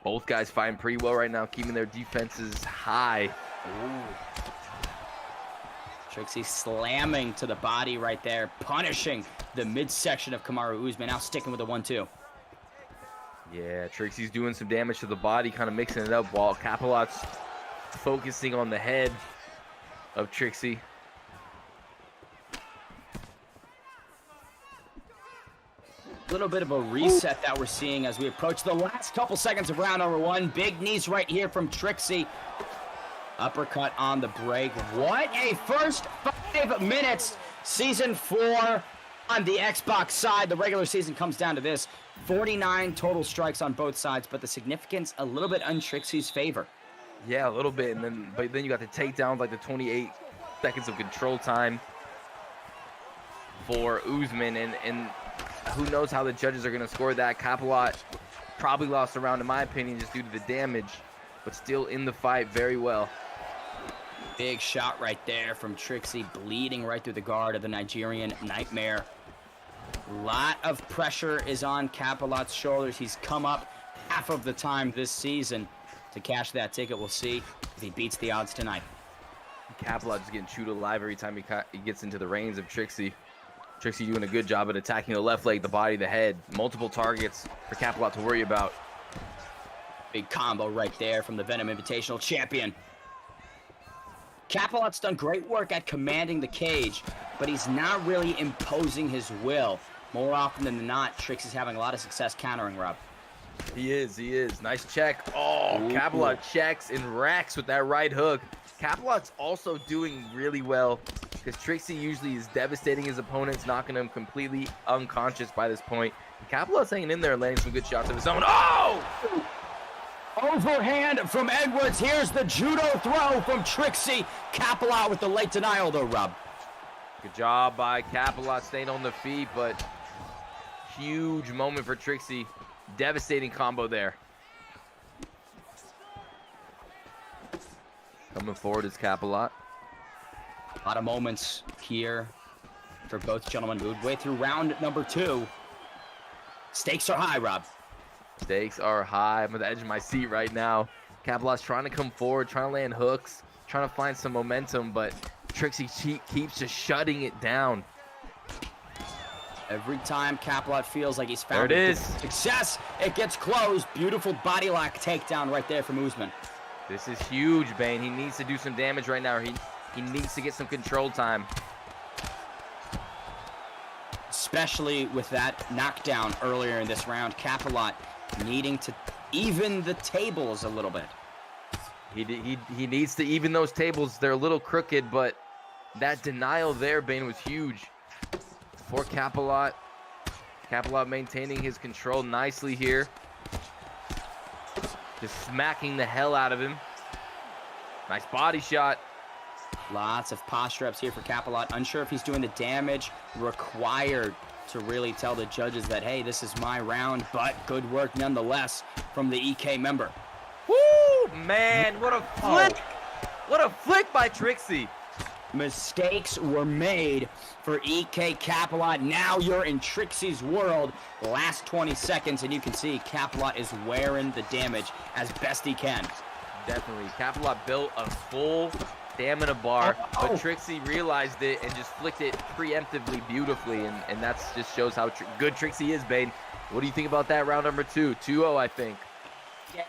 F: Both guys fighting pretty well right now, keeping their defenses high.
E: Ooh. Trixie slamming to the body right there, punishing the midsection of Kamaru Usman. Now sticking with the 1-2.
F: Yeah, Trixie's doing some damage to the body, kind of mixing it up, while Capelot's focusing on the head of Trixie.
E: Little bit of a reset that we're seeing as we approach the last couple seconds of round number 1. Big knees right here from Trixie. Uppercut on the break. What a first 5 minutes. Season 4 on the Xbox side. The regular season comes down to this. 49 total strikes on both sides, but the significance a little bit on Trixie's favor.
F: Yeah, a little bit, but then you got the takedowns, like the 28 seconds of control time for Usman, and who knows how the judges are going to score that. Capelot probably lost a round, in my opinion, just due to the damage, but still in the fight very well.
E: Big shot right there from Trixie, bleeding right through the guard of the Nigerian Nightmare. Lot of pressure is on Capelot's shoulders. He's come up half of the time this season to cash that ticket. We'll see if he beats the odds tonight.
F: Capelot just getting chewed alive every time he gets into the reins of Trixie. Trixie doing a good job at attacking the left leg, the body, the head. Multiple targets for Capelot to worry about.
E: Big combo right there from the Venom Invitational champion. Capelot's done great work at commanding the cage, but he's not really imposing his will. More often than not, Trixie's having a lot of success countering, Rob.
F: He is. Nice check. Oh, ooh. Capelot checks and racks with that right hook. Capelot's also doing really well because Trixie usually is devastating his opponents, knocking them completely unconscious by this point. Capelot's hanging in there and landing some good shots of his own. Oh!
E: Overhand from Edwards. Here's the judo throw from Trixie. Capelot with the late denial though, Rob.
F: Good job by Capelot staying on the feet, but huge moment for Trixie. Devastating combo there. Coming forward is Capelot.
E: A lot of moments here for both gentlemen. Midway through round number 2. Stakes are high, Rob.
F: Stakes are high. I'm at the edge of my seat right now. Capelot's trying to come forward, trying to land hooks, trying to find some momentum, but Trixie keeps just shutting it down.
E: Every time Capelot feels like he's found
F: there it is.
E: Success, it gets closed. Beautiful body lock takedown right there from Usman.
F: This is huge, Bane. He needs to do some damage right now. He needs to get some control time.
E: Especially with that knockdown earlier in this round. Capelot needing to even the tables a little bit.
F: He needs to even those tables. They're a little crooked, but that denial there, Bane, was huge. For Capelot. Capelot maintaining his control nicely here. Just smacking the hell out of him. Nice body shot.
E: Lots of posture ups here for Capelot. Unsure if he's doing the damage required to really tell the judges that, hey, this is my round, but good work nonetheless from the EK member.
F: Woo, man, what a flick. What a flick by Trixie.
E: Mistakes were made for EK Capelot. Now you're in Trixie's world. Last 20 seconds, and you can see Capelot is wearing the damage as best he can.
F: Definitely. Capelot built a full stamina bar, but Trixie realized it and just flicked it preemptively beautifully, and that just shows how good Trixie is, Bane. What do you think about that round number 2? 2-0, I think.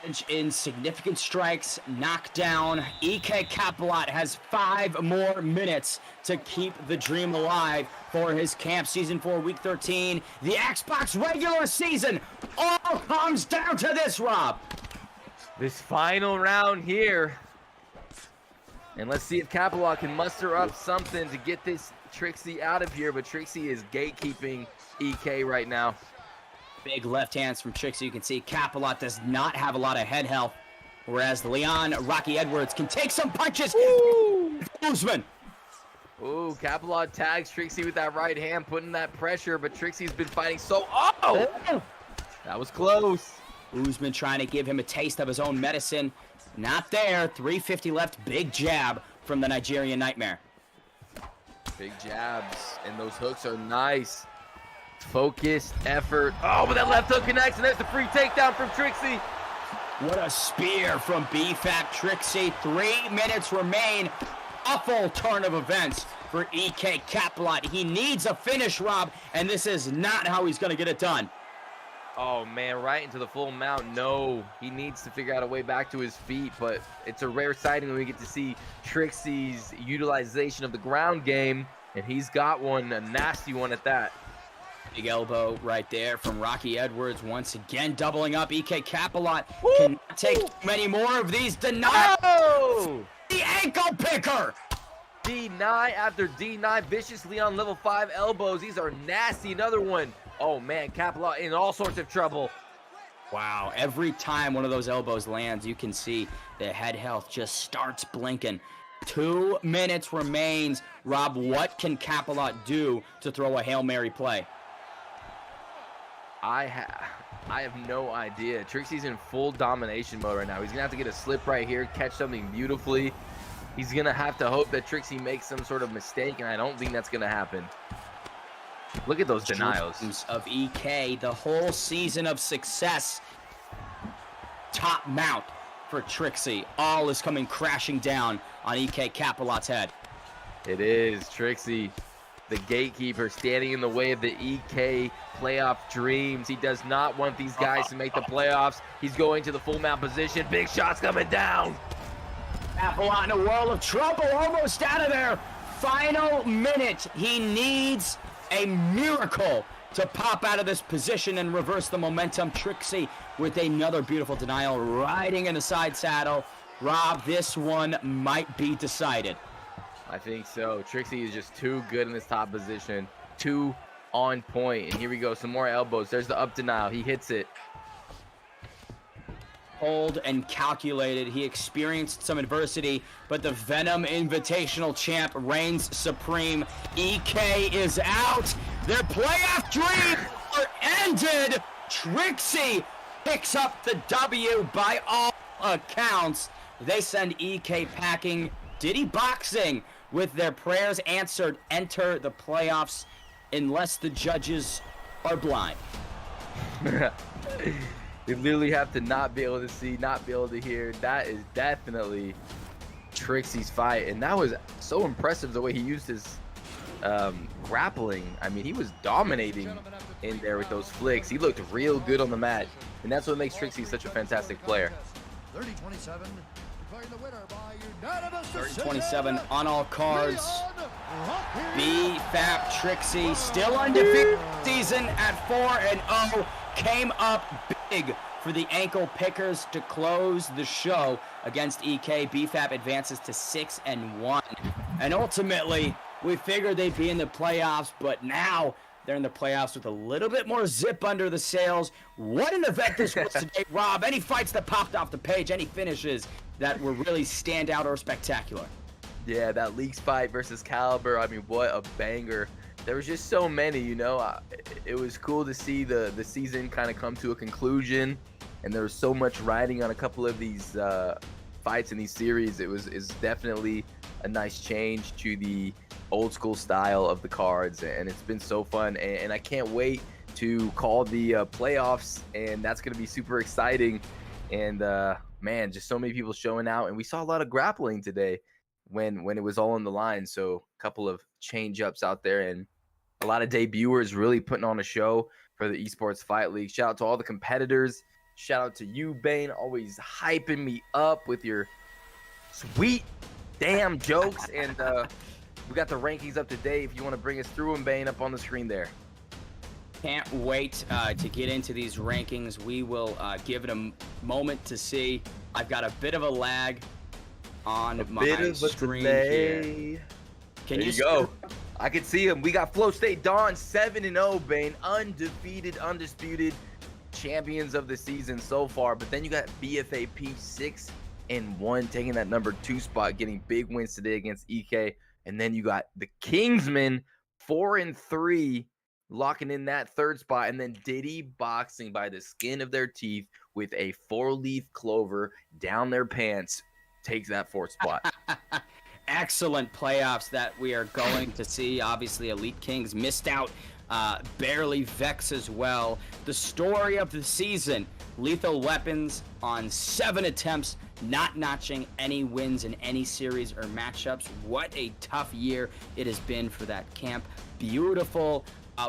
E: Edge in significant strikes, knockdown. EK Capelot has 5 more minutes to keep the dream alive for his camp season 4, week 13. The Xbox regular season all comes down to this, Rob.
F: This final round here. And let's see if Capelot can muster up something to get this Trixie out of here, but Trixie is gatekeeping EK right now.
E: Big left hands from Trixie. You can see Capelot does not have a lot of head health, whereas Leon Rocky Edwards can take some punches. Usman.
F: Ooh, Capelot tags Trixie with that right hand, putting that pressure, but Trixie's been fighting so... Oh! That was close.
E: Usman trying to give him a taste of his own medicine. Not there. 350 left. Big jab from the Nigerian Nightmare.
F: Big jabs, and those hooks are nice. Focused effort. Oh, but that left hook connects, and there's the free takedown from Trixie.
E: What a spear from BFAP Trixie. 3 minutes remain. Awful turn of events for EK Capelot. He needs a finish, Rob, and this is not how he's going to get it done.
F: Oh, man, right into the full mount. No, he needs to figure out a way back to his feet, but it's a rare sighting when we get to see Trixie's utilization of the ground game, and he's got one, a nasty one at that.
E: Big elbow right there from Rocky Edwards. Once again, doubling up. EK Capelot cannot take many more of these denials.
F: Oh!
E: The ankle picker.
F: D9 after D9. Vicious Leon level 5 elbows. These are nasty. Another one. Oh, man, Capelot in all sorts of trouble.
E: Wow, every time one of those elbows lands, you can see the head health just starts blinking. 2 minutes remains. Rob, what can Capelot do to throw a Hail Mary play?
F: I have no idea. Trixie's in full domination mode right now. He's going to have to get a slip right here, catch something beautifully. He's going to have to hope that Trixie makes some sort of mistake, and I don't think that's going to happen. Look at those denials.
E: Of EK, the whole season of success. Top mount for Trixie. All is coming crashing down on EK Capelot's head.
F: It is Trixie, the gatekeeper, standing in the way of the EK playoff dreams. He does not want these guys to make the playoffs. He's going to the full mount position. Big shots coming down.
E: Capelot in a world of trouble, almost out of there. Final minute. He needs a miracle to pop out of this position and reverse the momentum. Trixie with another beautiful denial, riding in the side saddle. Rob, this one might be decided.
F: I think so. Trixie is just too good in this top position. Too on point. And here we go. Some more elbows. There's the up denial. He hits it.
E: cold and calculated. He experienced some adversity, but the Venom Invitational champ reigns supreme. EK is out. Their playoff dreams are ended. Trixie picks up the W by all accounts. They send EK packing. Diddy Boxing, with their prayers answered, enter the playoffs unless the judges are blind.
F: You literally have to not be able to see, not be able to hear. That is definitely Trixie's fight, and that was so impressive the way he used his grappling. I mean, he was dominating in there with those flicks. He looked real good on the mat, and that's what makes Trixie such a fantastic player.
G: 30-27, declaring the winner by unanimous decision.
E: 30-27 on all cards. BFAP Trixie, still undefeated season at 4-0, came up big for the ankle pickers to close the show against EK. BFAP advances to 6-1, and ultimately we figured they'd be in the playoffs, but now they're in the playoffs with a little bit more zip under the sails. What an event this was today, Rob. Any fights that popped off the page, any finishes that were really standout or spectacular?
F: Yeah, that Leaks fight versus Caliber, I mean, what a banger. There was just so many, you know. It was cool to see the season kind of come to a conclusion, and there was so much riding on a couple of these fights in these series. It's definitely a nice change to the old school style of the cards, and it's been so fun, and I can't wait to call the playoffs, and that's going to be super exciting. And man, just so many people showing out, and we saw a lot of grappling today when it was all on the line. So a couple of change ups out there, and a lot of debuters really putting on a show for the Esports Fight League. Shout out to all the competitors. Shout out to you, Bane, always hyping me up with your sweet damn jokes. And we got the rankings up today. If you want to bring us through them, Bane, up on the screen there.
E: Can't wait to get into these rankings. We will give it a moment to see. I've got a bit of a lag on my screen here.
F: Can you go? I can see him. We got Flow State Dawn 7-0, Bane, undefeated, undisputed champions of the season so far. But then you got BFAP 6-1, taking that number 2 spot, getting big wins today against EK. And then you got the Kingsman 4-3, locking in that 3rd spot. And then Diddy Boxing by the skin of their teeth with a 4-leaf clover down their pants, takes that 4th spot.
E: Excellent playoffs that we are going to see. Obviously, Elite Kings missed out. Barely Vex as well. The story of the season, Lethal Weapons on 7 attempts, not notching any wins in any series or matchups. What a tough year it has been for that camp. Beautiful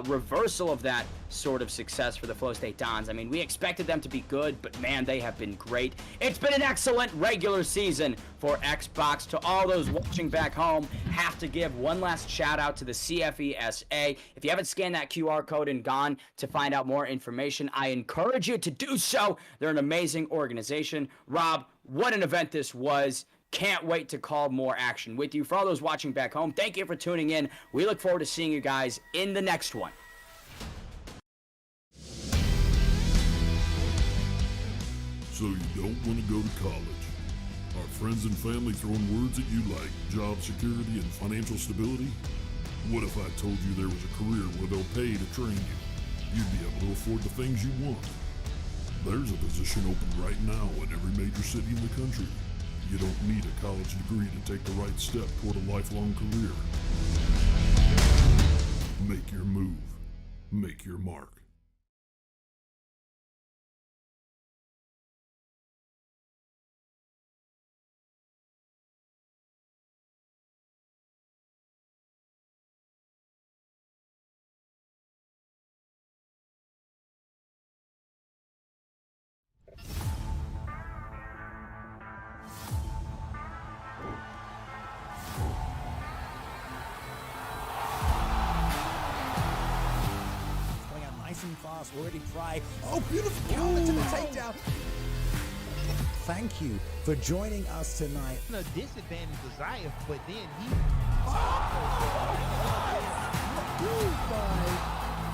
E: reversal of that sort of success for the Flow State Dons. I mean, we expected them to be good, but man, they have been great. It's been an excellent regular season for Xbox. To all those watching back home, have to give one last shout out to the CFESA. If you haven't scanned that QR code and gone to find out more information, I encourage you to do so. They're an amazing organization. Rob, what an event this was. Can't wait to call more action with you. For all those watching back home, thank you for tuning in. We look forward to seeing you guys in the next one.
A: So you don't want to go to college? Are friends and family throwing words at you like job security and financial stability? What if I told you there was a career where they'll pay to train you? You'd be able to afford the things you want. There's a position open right now in every major city in the country. You don't need a college degree to take the right step toward a lifelong career. Make your move. Make your mark.
B: And fast, already try. Oh, beautiful counter to the takedown. Thank you for joining us tonight.
C: A disadvantage Desire, but then he.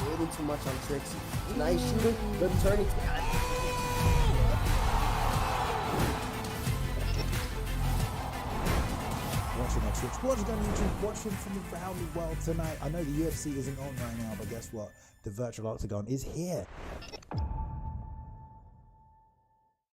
D: Waiting too much on Trixie. Nice shooting, good turning.
B: Switch Sports Gun YouTube. Watching from around the world tonight. I know the UFC isn't on right now, but guess what? The virtual octagon is here.